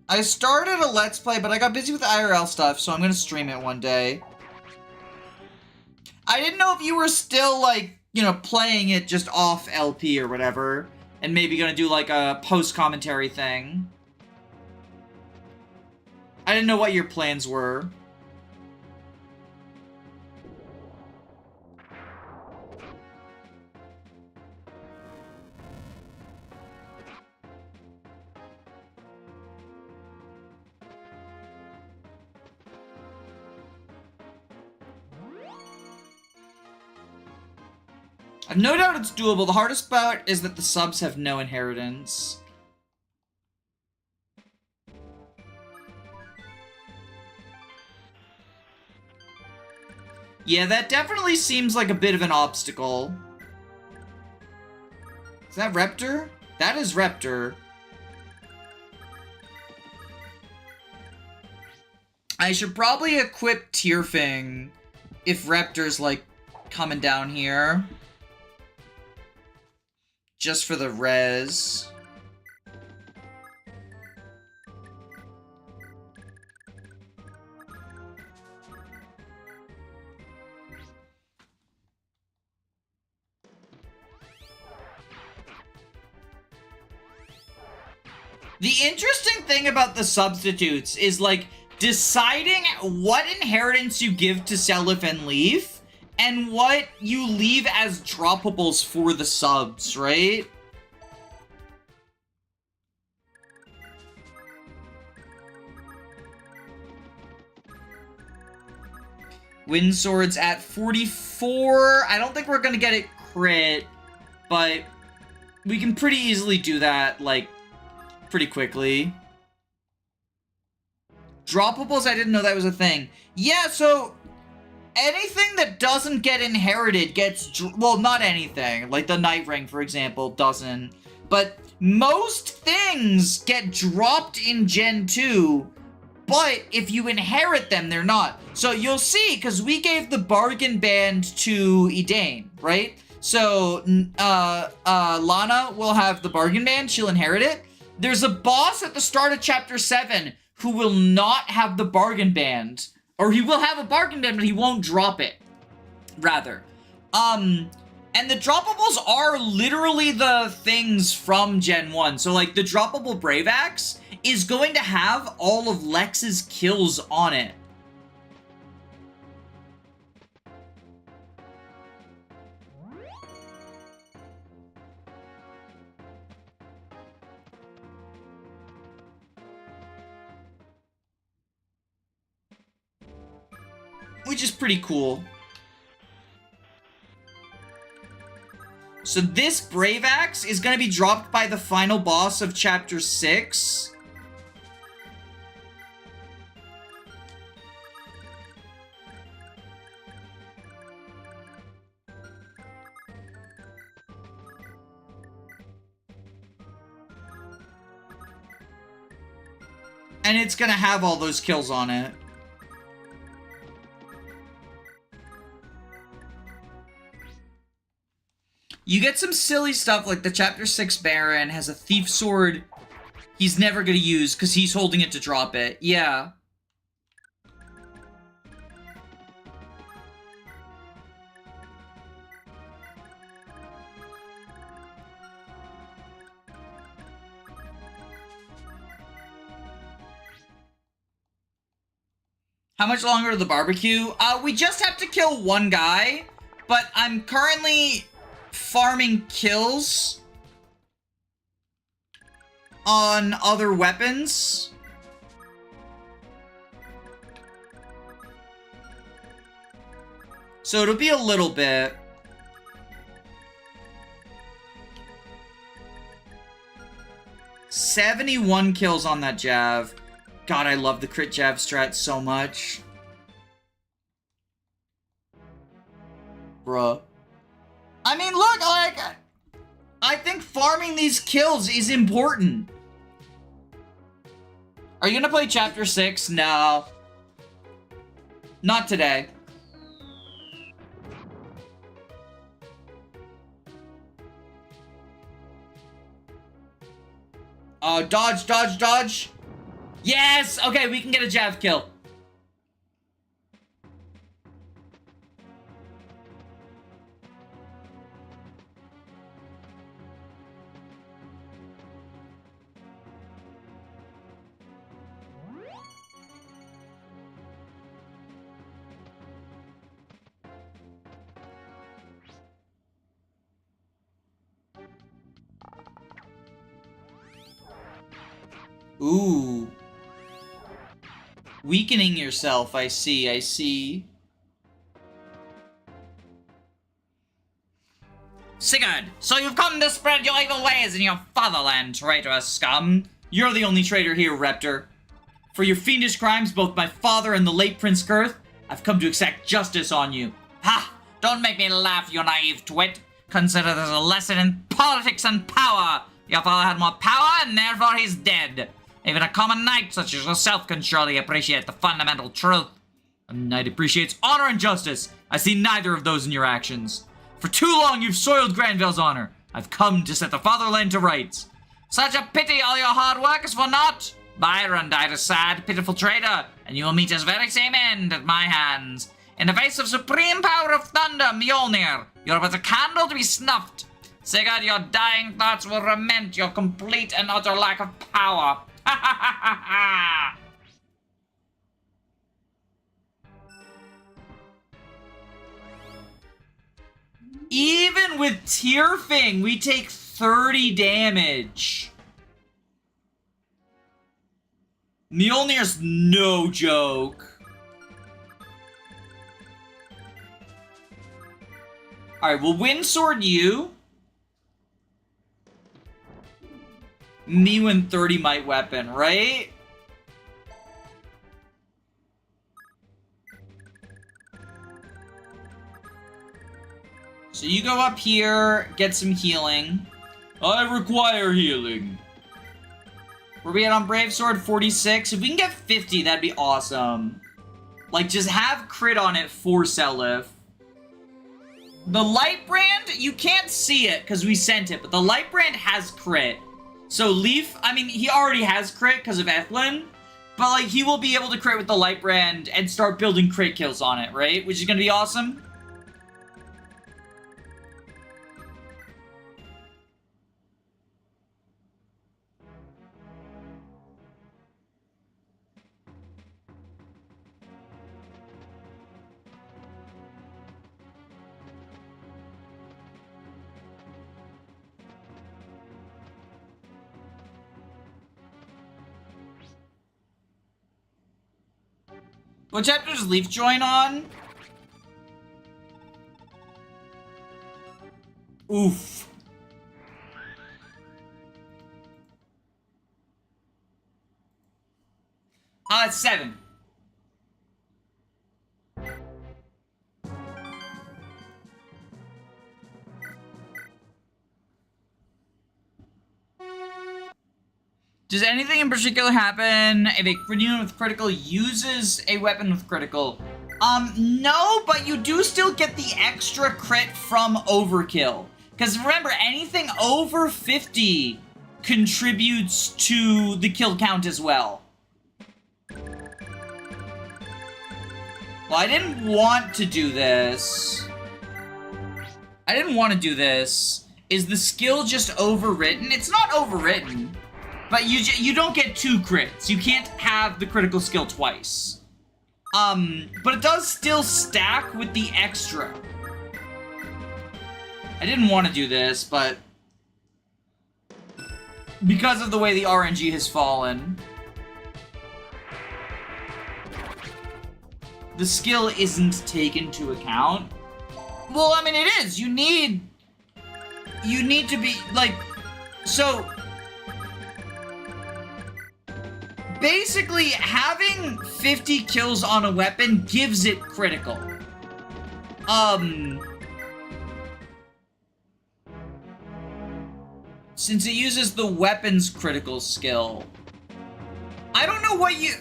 I started a Let's Play, but I got busy with IRL stuff, so I'm gonna stream it one day. I didn't know if you were still, like, you know, playing it just off LP or whatever, and maybe gonna do, like, a post-commentary thing. I didn't know what your plans were. I've no doubt it's doable. The hardest part is that the subs have no inheritance. Yeah, that definitely seems like a bit of an obstacle. Is that Reptor? That is Reptor. I should probably equip Tearfing if Reptor's, like, coming down here. Just for the res. The interesting thing about the substitutes is, like, deciding what inheritance you give to Seliph and Leaf, and what you leave as droppables for the subs, right? Wind Sword's at 44. I don't think we're gonna get it crit, but we can pretty easily do that, like, pretty quickly. Droppables, I didn't know that was a thing. Yeah, so anything that doesn't get inherited gets... Well, not anything. Like the Night Ring, for example, doesn't. But most things get dropped in Gen 2, but if you inherit them, they're not. So you'll see, because we gave the Bargain Band to Edain, right? So, Lana will have the Bargain Band. She'll inherit it. There's a boss at the start of Chapter 7 who will not have the Bargain Band. Or he will have a Bargain Band, but he won't drop it. Rather. And the droppables are literally the things from Gen 1. So, like, the droppable Brave Axe is going to have all of Lex's kills on it. Which is pretty cool. So this Brave Axe is going to be dropped by the final boss of Chapter 6. And it's going to have all those kills on it. You get some silly stuff like the Chapter 6 Baron has a Thief Sword he's never going to use because he's holding it to drop it. Yeah. How much longer to the barbecue? We just have to kill one guy, but I'm currently farming kills on other weapons. So it'll be a little bit. $71 kills on that Jav. God, I love the crit Jav strat so much. Bruh. I mean, look, like, I think farming these kills is important. Are you gonna play Chapter 6? No. Not today. Dodge, dodge, dodge. Yes! Okay, we can get a Jav kill. Ooh. Weakening yourself, I see, I see. Sigurd, so you've come to spread your evil ways in your fatherland, traitorous scum. You're the only traitor here, Reptor. For your fiendish crimes, both my father and the late Prince Girth, I've come to exact justice on you. Ha! Don't make me laugh, you naive twit. Consider this a lesson in politics and power. Your father had more power, and therefore he's dead. Even a common knight such as yourself can surely appreciate the fundamental truth. A knight appreciates honor and justice. I see neither of those in your actions. For too long you've soiled Granville's honor. I've come to set the fatherland to rights. Such a pity all your hard work is for naught. Byron died a sad, pitiful traitor, and you will meet his very same end at my hands. In the face of supreme power of thunder, Mjolnir, you're but a candle to be snuffed. Sigurd, your dying thoughts will lament your complete and utter lack of power. Ha ha ha ha ha! Even with Tearfing, we take 30 damage. Mjolnir's no joke. Alright, we'll wind sword you. Me when 30 might weapon, right? So you go up here, get some healing. I require healing. Where we at on Brave Sword? 46. If we can get 50, that'd be awesome. Like, just have crit on it for Selif. The Light Brand, you can't see it because we sent it, but the Light Brand has crit. So Leaf, I mean, he already has crit because of Ethlin, but like, he will be able to crit with the Light Brand and start building crit kills on it, right? Which is gonna be awesome. What chapter does Leaf join on? Oof. It's 7. Does anything in particular happen if a unit with critical uses a weapon with critical? No, but you do still get the extra crit from overkill. Because remember, anything over 50 contributes to the kill count as well. Well, I didn't want to do this. Is the skill just overwritten? It's not overwritten. But you don't get 2 crits. You can't have the critical skill twice. But it does still stack with the extra. I didn't want to do this, but because of the way the RNG has fallen, the skill isn't taken into account. Well, I mean, it is. You need to be, like, so basically, having 50 kills on a weapon gives it critical. Since it uses the weapon's critical skill. I don't know what you...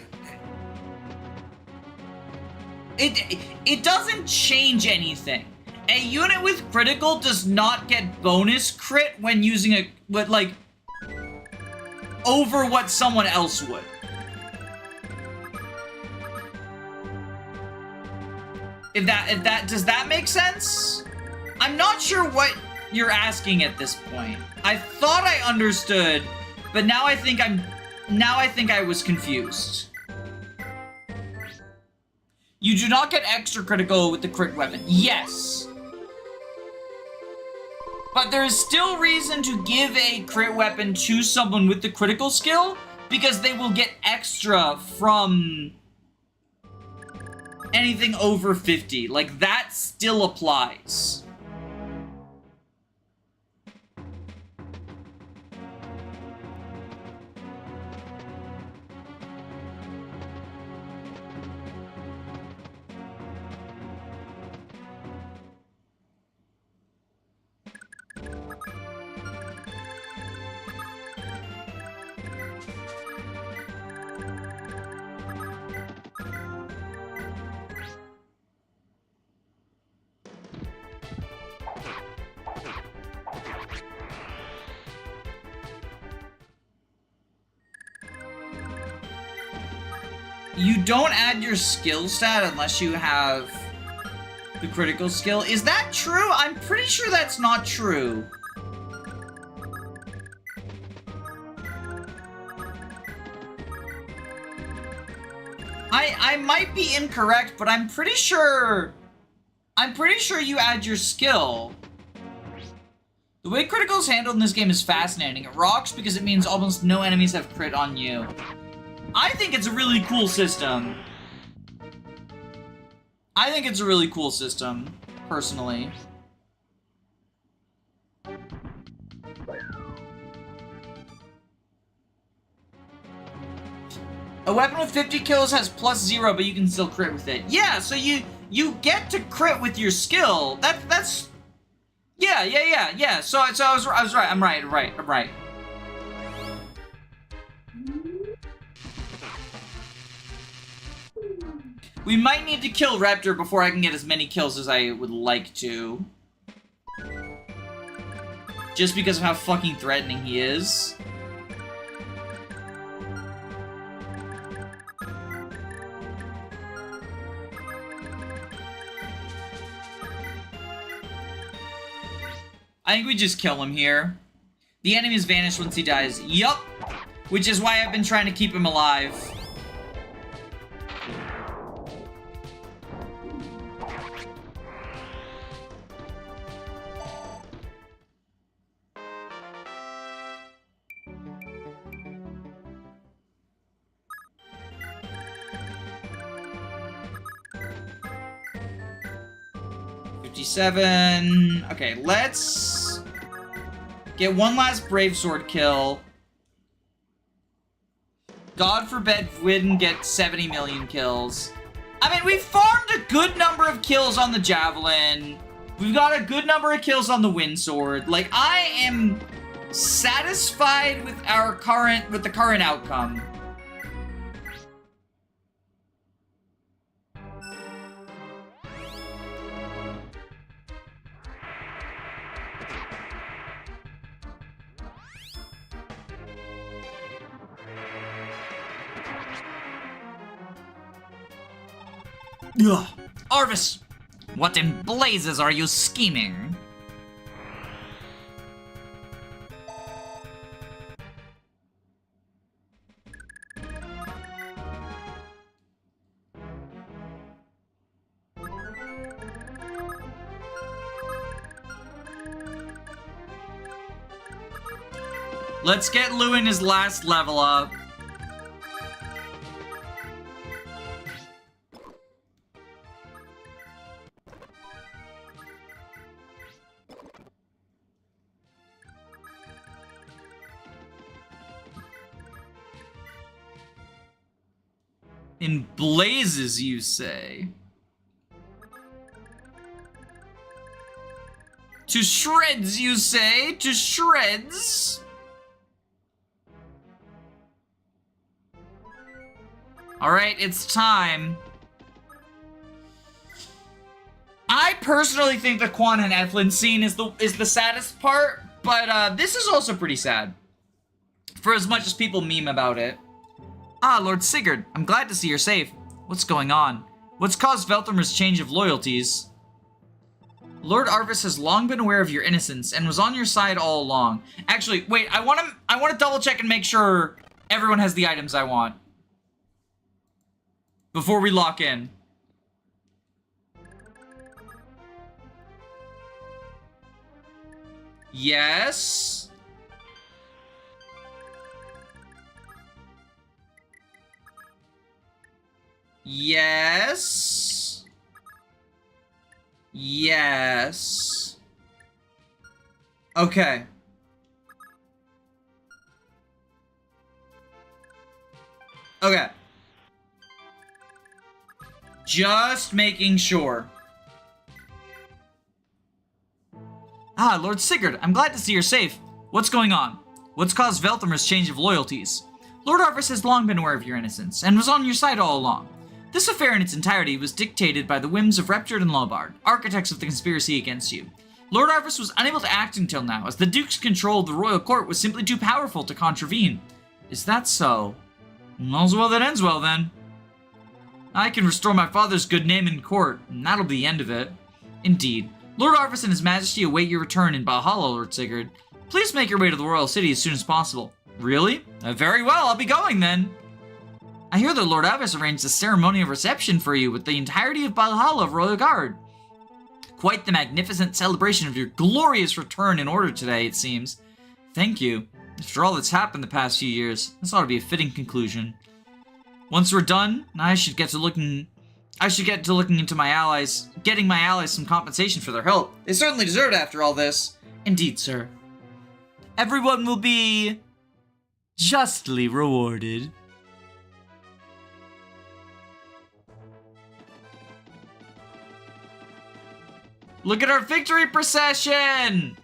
It doesn't change anything. A unit with critical does not get bonus crit when using a... like, over what someone else would. If that does that make sense? I'm not sure what you're asking at this point. I thought I understood, but now I think I was confused. You do not get extra critical with the crit weapon. Yes. But there is still reason to give a crit weapon to someone with the critical skill because they will get extra from anything over 50. Like, that still applies. You don't add your skill stat unless you have the critical skill. Is that true? I'm pretty sure that's not true. I might be incorrect, but I'm pretty sure you add your skill. The way critical is handled in this game is fascinating. It rocks because it means almost no enemies have crit on you. I think it's a really cool system. personally. A weapon with 50 kills has +0, but you can still crit with it. Yeah, so you get to crit with your skill. That's yeah. So I was right. I'm right. We might need to kill Raptor before I can get as many kills as I would like to. Just because of how fucking threatening he is. I think we just kill him here. The enemies vanish once he dies. Yup! Which is why I've been trying to keep him alive. Okay, let's get one last Brave Sword kill. God forbid Wydn get 70 million kills. I mean, we've farmed a good number of kills on the Javelin. We've got a good number of kills on the Wind Sword. Like, I am satisfied with the current outcome. Ugh. Arvis! What in blazes are you scheming? Let's get Lewyn his last level up. In blazes, you say? To shreds, you say? To shreds? Alright, it's time. I personally think the Quan and Eflin scene is the saddest part, but this is also pretty sad. For as much as people meme about it. Ah, Lord Sigurd, I'm glad to see you're safe. What's going on? What's caused Velthamir's change of loyalties? Lord Arvis has long been aware of your innocence and was on your side all along. Actually, wait, I want to double check and make sure everyone has the items I want. Before we lock in. Yes. Yes. Yes. Okay. Okay. Just making sure. Ah, Lord Sigurd, I'm glad to see you're safe. What's going on? What's caused Velthamir's change of loyalties? Lord Arvis has long been aware of your innocence, and was on your side all along. This affair in its entirety was dictated by the whims of Reptard and Lobard, architects of the conspiracy against you. Lord Arvis was unable to act until now, as the Duke's control of the royal court was simply too powerful to contravene. Is that so? All's well that ends well, then. I can restore my father's good name in court, and that'll be the end of it. Indeed. Lord Arvis and His Majesty await your return in Balhalla, Lord Sigurd. Please make your way to the royal city as soon as possible. Really? Very well, I'll be going then. I hear that Lord Arvis arranged a ceremonial reception for you with the entirety of Balhalla of Royal Guard. Quite the magnificent celebration of your glorious return in order today, it seems. Thank you. After all that's happened the past few years, this ought to be a fitting conclusion. Once we're done, I should get to looking into my allies, getting my allies some compensation for their help. They certainly deserve it after all this. Indeed, sir. Everyone will be justly rewarded. Look at our victory procession!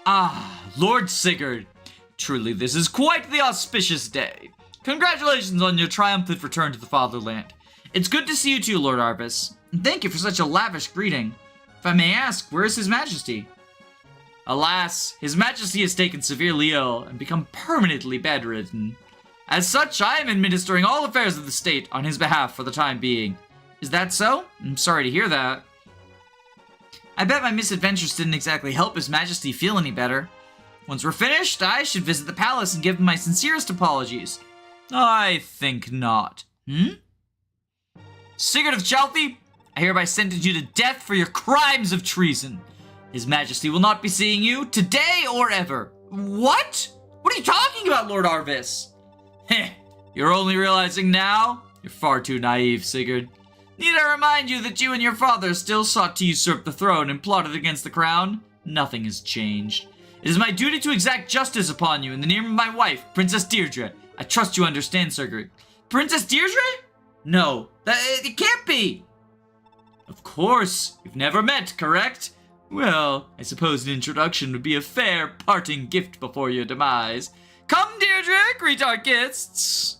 Ah, Lord Sigurd. Truly, this is quite the auspicious day. Congratulations on your triumphant return to the fatherland. It's good to see you too, Lord Arvis. And thank you for such a lavish greeting. If I may ask, where is His Majesty? Alas, His Majesty has taken severely ill and become permanently bedridden. As such, I am administering all affairs of the state on his behalf for the time being. Is that so? I'm sorry to hear that. I bet my misadventures didn't exactly help His Majesty feel any better. Once we're finished, I should visit the palace and give him my sincerest apologies. I think not. Sigurd of Chalthy, I hereby sentence you to death for your crimes of treason. His Majesty will not be seeing you today or ever. What? What are you talking about, Lord Arvis? Heh, you're only realizing now? You're far too naive, Sigurd. Need I remind you that you and your father still sought to usurp the throne and plotted against the crown? Nothing has changed. It is my duty to exact justice upon you in the name of my wife, Princess Deirdre. I trust you understand, Sigurd. Princess Deirdre? No, it can't be. Of course, you've never met, correct? Well, I suppose an introduction would be a fair parting gift before your demise. Come, Deirdre, greet our guests.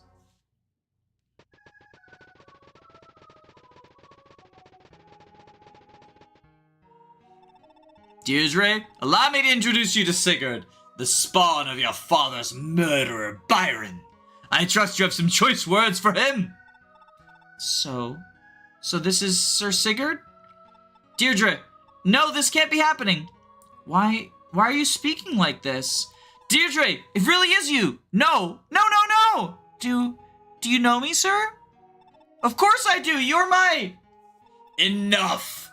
Deirdre, allow me to introduce you to Sigurd, the spawn of your father's murderer, Byron. I trust you have some choice words for him. So this is Sir Sigurd? Deirdre, no, this can't be happening. Why are you speaking like this? Deirdre, it really is you. No. Do you know me, sir? Of course I do. You're my... Enough.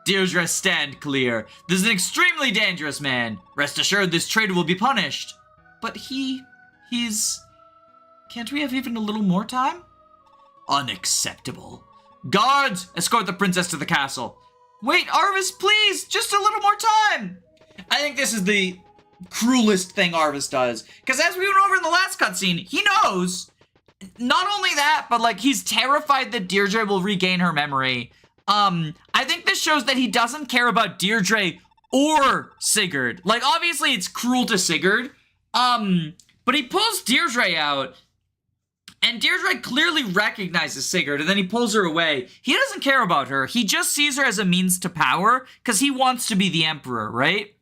Deirdre, stand clear. This is an extremely dangerous man. Rest assured this traitor will be punished. But he's... Can't we have even a little more time? Unacceptable. Guards, escort the princess to the castle. Wait, Arvis, please, just a little more time. I think this is the cruelest thing Arvis does. Because as we went over in the last cutscene, he knows. Not only that, but like he's terrified that Deirdre will regain her memory. I think this shows that he doesn't care about Deirdre or Sigurd. Like, obviously it's cruel to Sigurd. But he pulls Deirdre out, and Deirdre clearly recognizes Sigurd, and then he pulls her away. He doesn't care about her. He just sees her as a means to power, because he wants to be the emperor, right?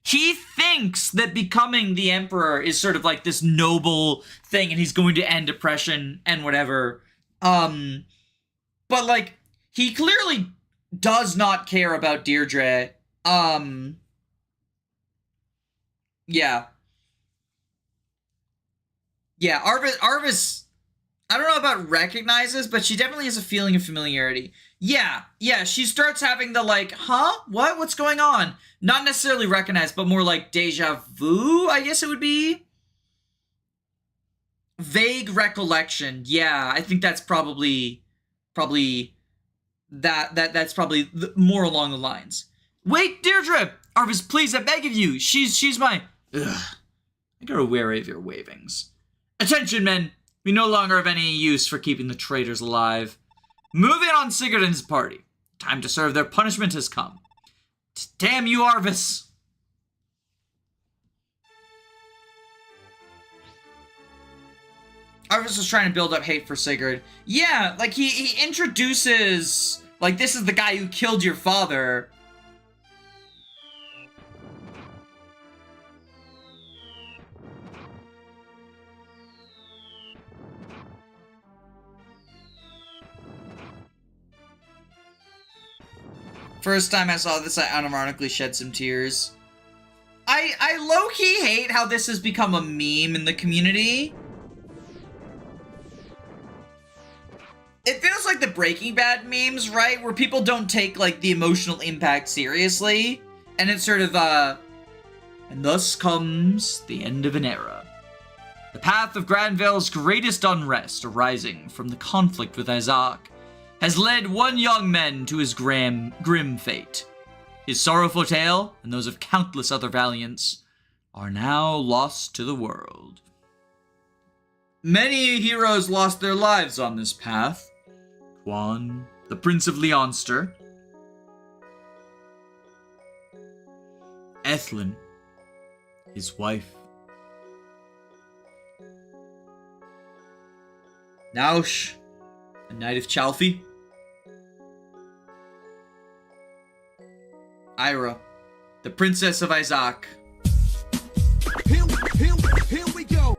He thinks that becoming the emperor is sort of like this noble thing, and he's going to end oppression and whatever. But, like, he clearly does not care about Deirdre. Yeah. Yeah, Arvis, I don't know about recognizes, but she definitely has a feeling of familiarity. Yeah, she starts having the, like, huh? What's going on? Not necessarily recognize, but more like deja vu, I guess it would be. Vague recollection. Yeah, I think that's probably that's probably more along the lines. Wait, Deirdre! Arvis, please, I beg of you. She's my... Ugh. I grow weary of your wavings. Attention, men! We no longer have any use for keeping the traitors alive. Moving on Sigurd and his party. Time to serve their punishment has come. Damn you, Arvis! Arvis was trying to build up hate for Sigurd. Yeah, like he introduces, like, this is the guy who killed your father. First time I saw this, I unironically shed some tears. I low-key hate how this has become a meme in the community. It feels like the Breaking Bad memes, right? Where people don't take, like, the emotional impact seriously. And it's sort of, and thus comes the end of an era. The path of Granville's greatest unrest, arising from the conflict with Isaac, has led one young man to his grim fate. His sorrowful tale, and those of countless other valiants, are now lost to the world. Many heroes lost their lives on this path. Quan, the Prince of Leonster, Ethlyn, his wife, Naush, a knight of Chalfie, Ayra, the Princess of Isaac, Here we go.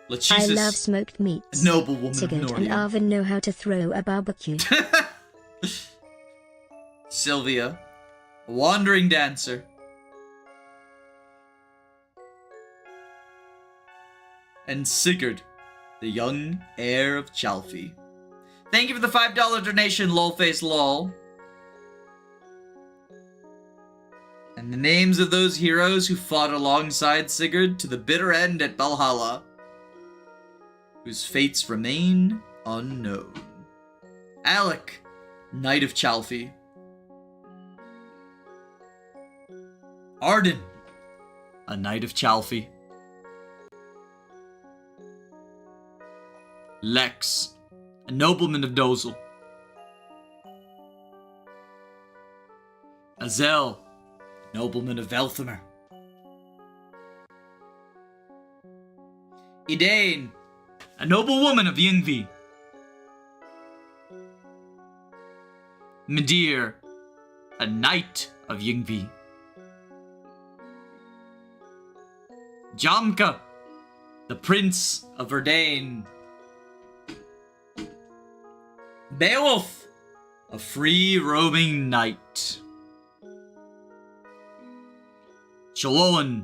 Lachesis, I love smoked meats. a noblewoman of Sigurd and Nordion, Arvin know how to throw a barbecue. Sylvia, a wandering dancer, and Sigurd, the young heir of Chalfie. Thank you for the $5 donation, lolfacelol. And the names of those heroes who fought alongside Sigurd to the bitter end at Balhalla, whose fates remain unknown. Alec, Knight of Chalfie. Arden, a Knight of Chalfie. Lex, a nobleman of Dozel. Azel, nobleman of Velthamer. Edain, a noblewoman of Yngvi. Midir, a knight of Yngvi. Jamka, the prince of Edain. Beowulf, a free roaming knight. Chaloan,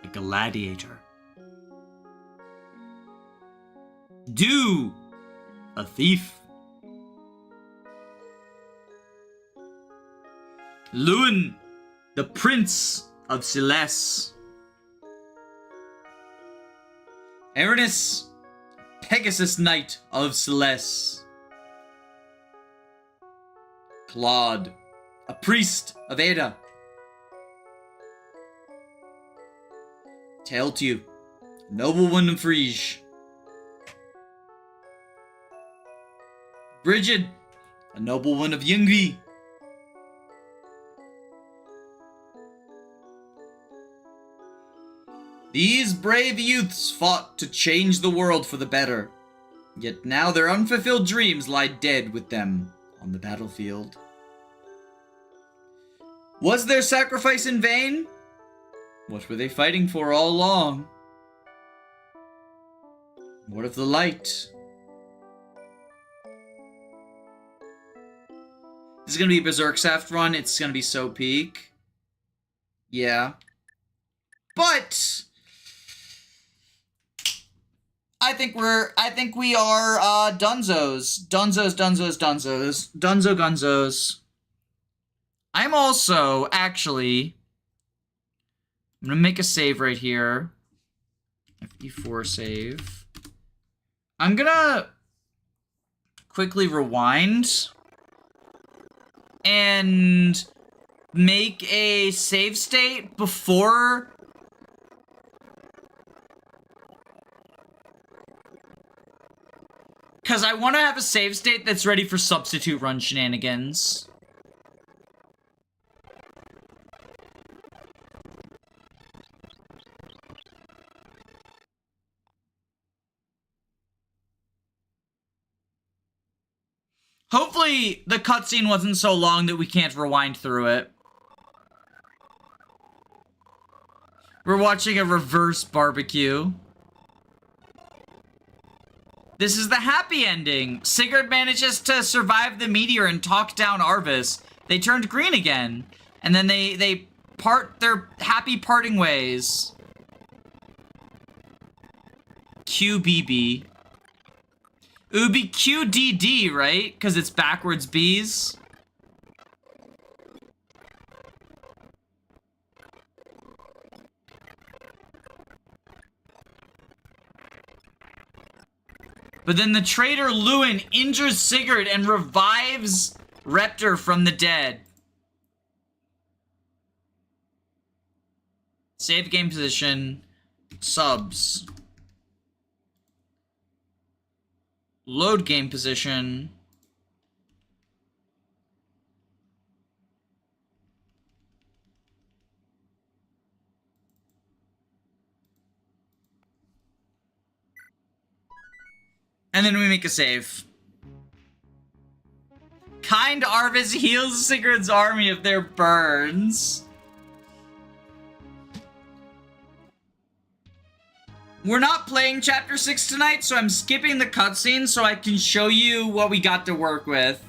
a gladiator. Du, a thief. Lewyn, the prince of Celeste. Erinus, Pegasus Knight of Celeste. Claude, a priest of Ada. Tailtu, noblewoman of Frege. Brigid, a noblewoman of Yngvi. These brave youths fought to change the world for the better, yet now their unfulfilled dreams lie dead with them on the battlefield. Was their sacrifice in vain? What were they fighting for all along? What of the light? This is gonna be a Berserk Saft run. It's gonna be so peak. Yeah. But I think we are dunzos. Dunzo gunzos. I'm also actually, I'm gonna make a save right here. F4 save. I'm gonna quickly rewind and make a save state before because I want to have a save state that's ready for substitute run shenanigans. Hopefully the cutscene wasn't so long that we can't rewind through it. We're watching a reverse barbecue. This is the happy ending. Sigurd manages to survive the meteor and talk down Arvis. They turned green again. And then they part their happy parting ways. QBB. It would be QDD, right? Because it's backwards B's. But then the traitor Lewyn injures Sigurd and revives Reptor from the dead. Save game position. Subs. Load game position. And then we make a save. Kind Arvis heals Sigurd's army of their burns. We're not playing Chapter 6 tonight, so I'm skipping the cutscene so I can show you what we got to work with.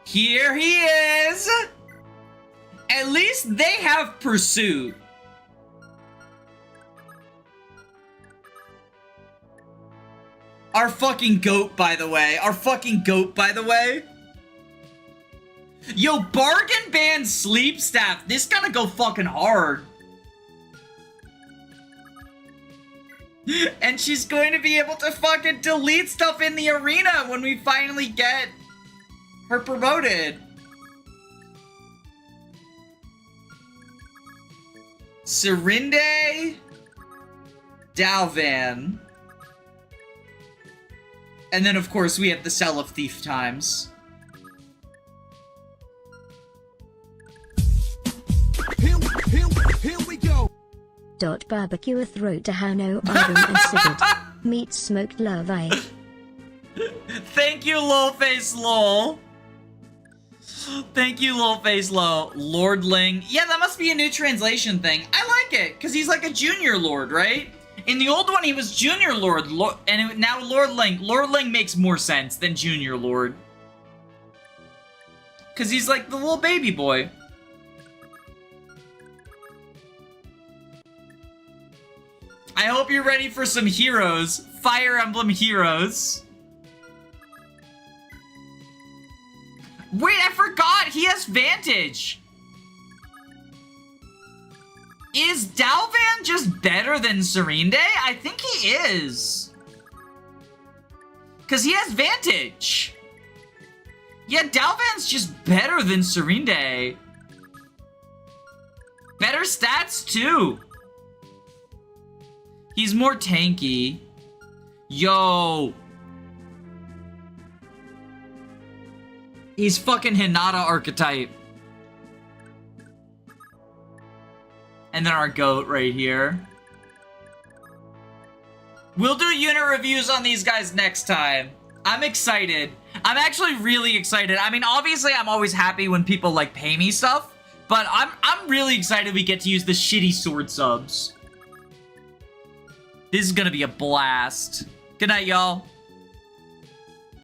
Here he is! At least they have pursuit. Our fucking goat, by the way. Our fucking goat, by the way. Yo, bargain ban sleep staff. This gotta go fucking hard. And she's going to be able to fucking delete stuff in the arena when we finally get her promoted. Serinde, Dalvan. And then, of course, we have the Cell of Thief times. Here we go. Barbecue a throat to Hano, Adam and Sigurd. Meat smoked larvae. Thank you, Lolface Lol. Thank you, Lolface Lol. Lordling. Yeah, that must be a new translation thing. I like it, because he's like a junior lord, right? In the old one, he was junior lord, and now Lordling. Lordling makes more sense than junior lord. Because he's like the little baby boy. I hope you're ready for some heroes. Fire Emblem heroes. Wait, I forgot! He has Vantage! Is Dalvan just better than Serinde? I think he is. Because he has Vantage. Yeah, Dalvan's just better than Serinde. Better stats, too. He's more tanky. Yo. He's fucking Hinata archetype. And then our goat right here. We'll do unit reviews on these guys next time. I'm excited. I'm actually really excited. I mean, obviously, I'm always happy when people, like, pay me stuff. But I'm really excited we get to use the shitty sword subs. This is gonna be a blast. Good night, y'all.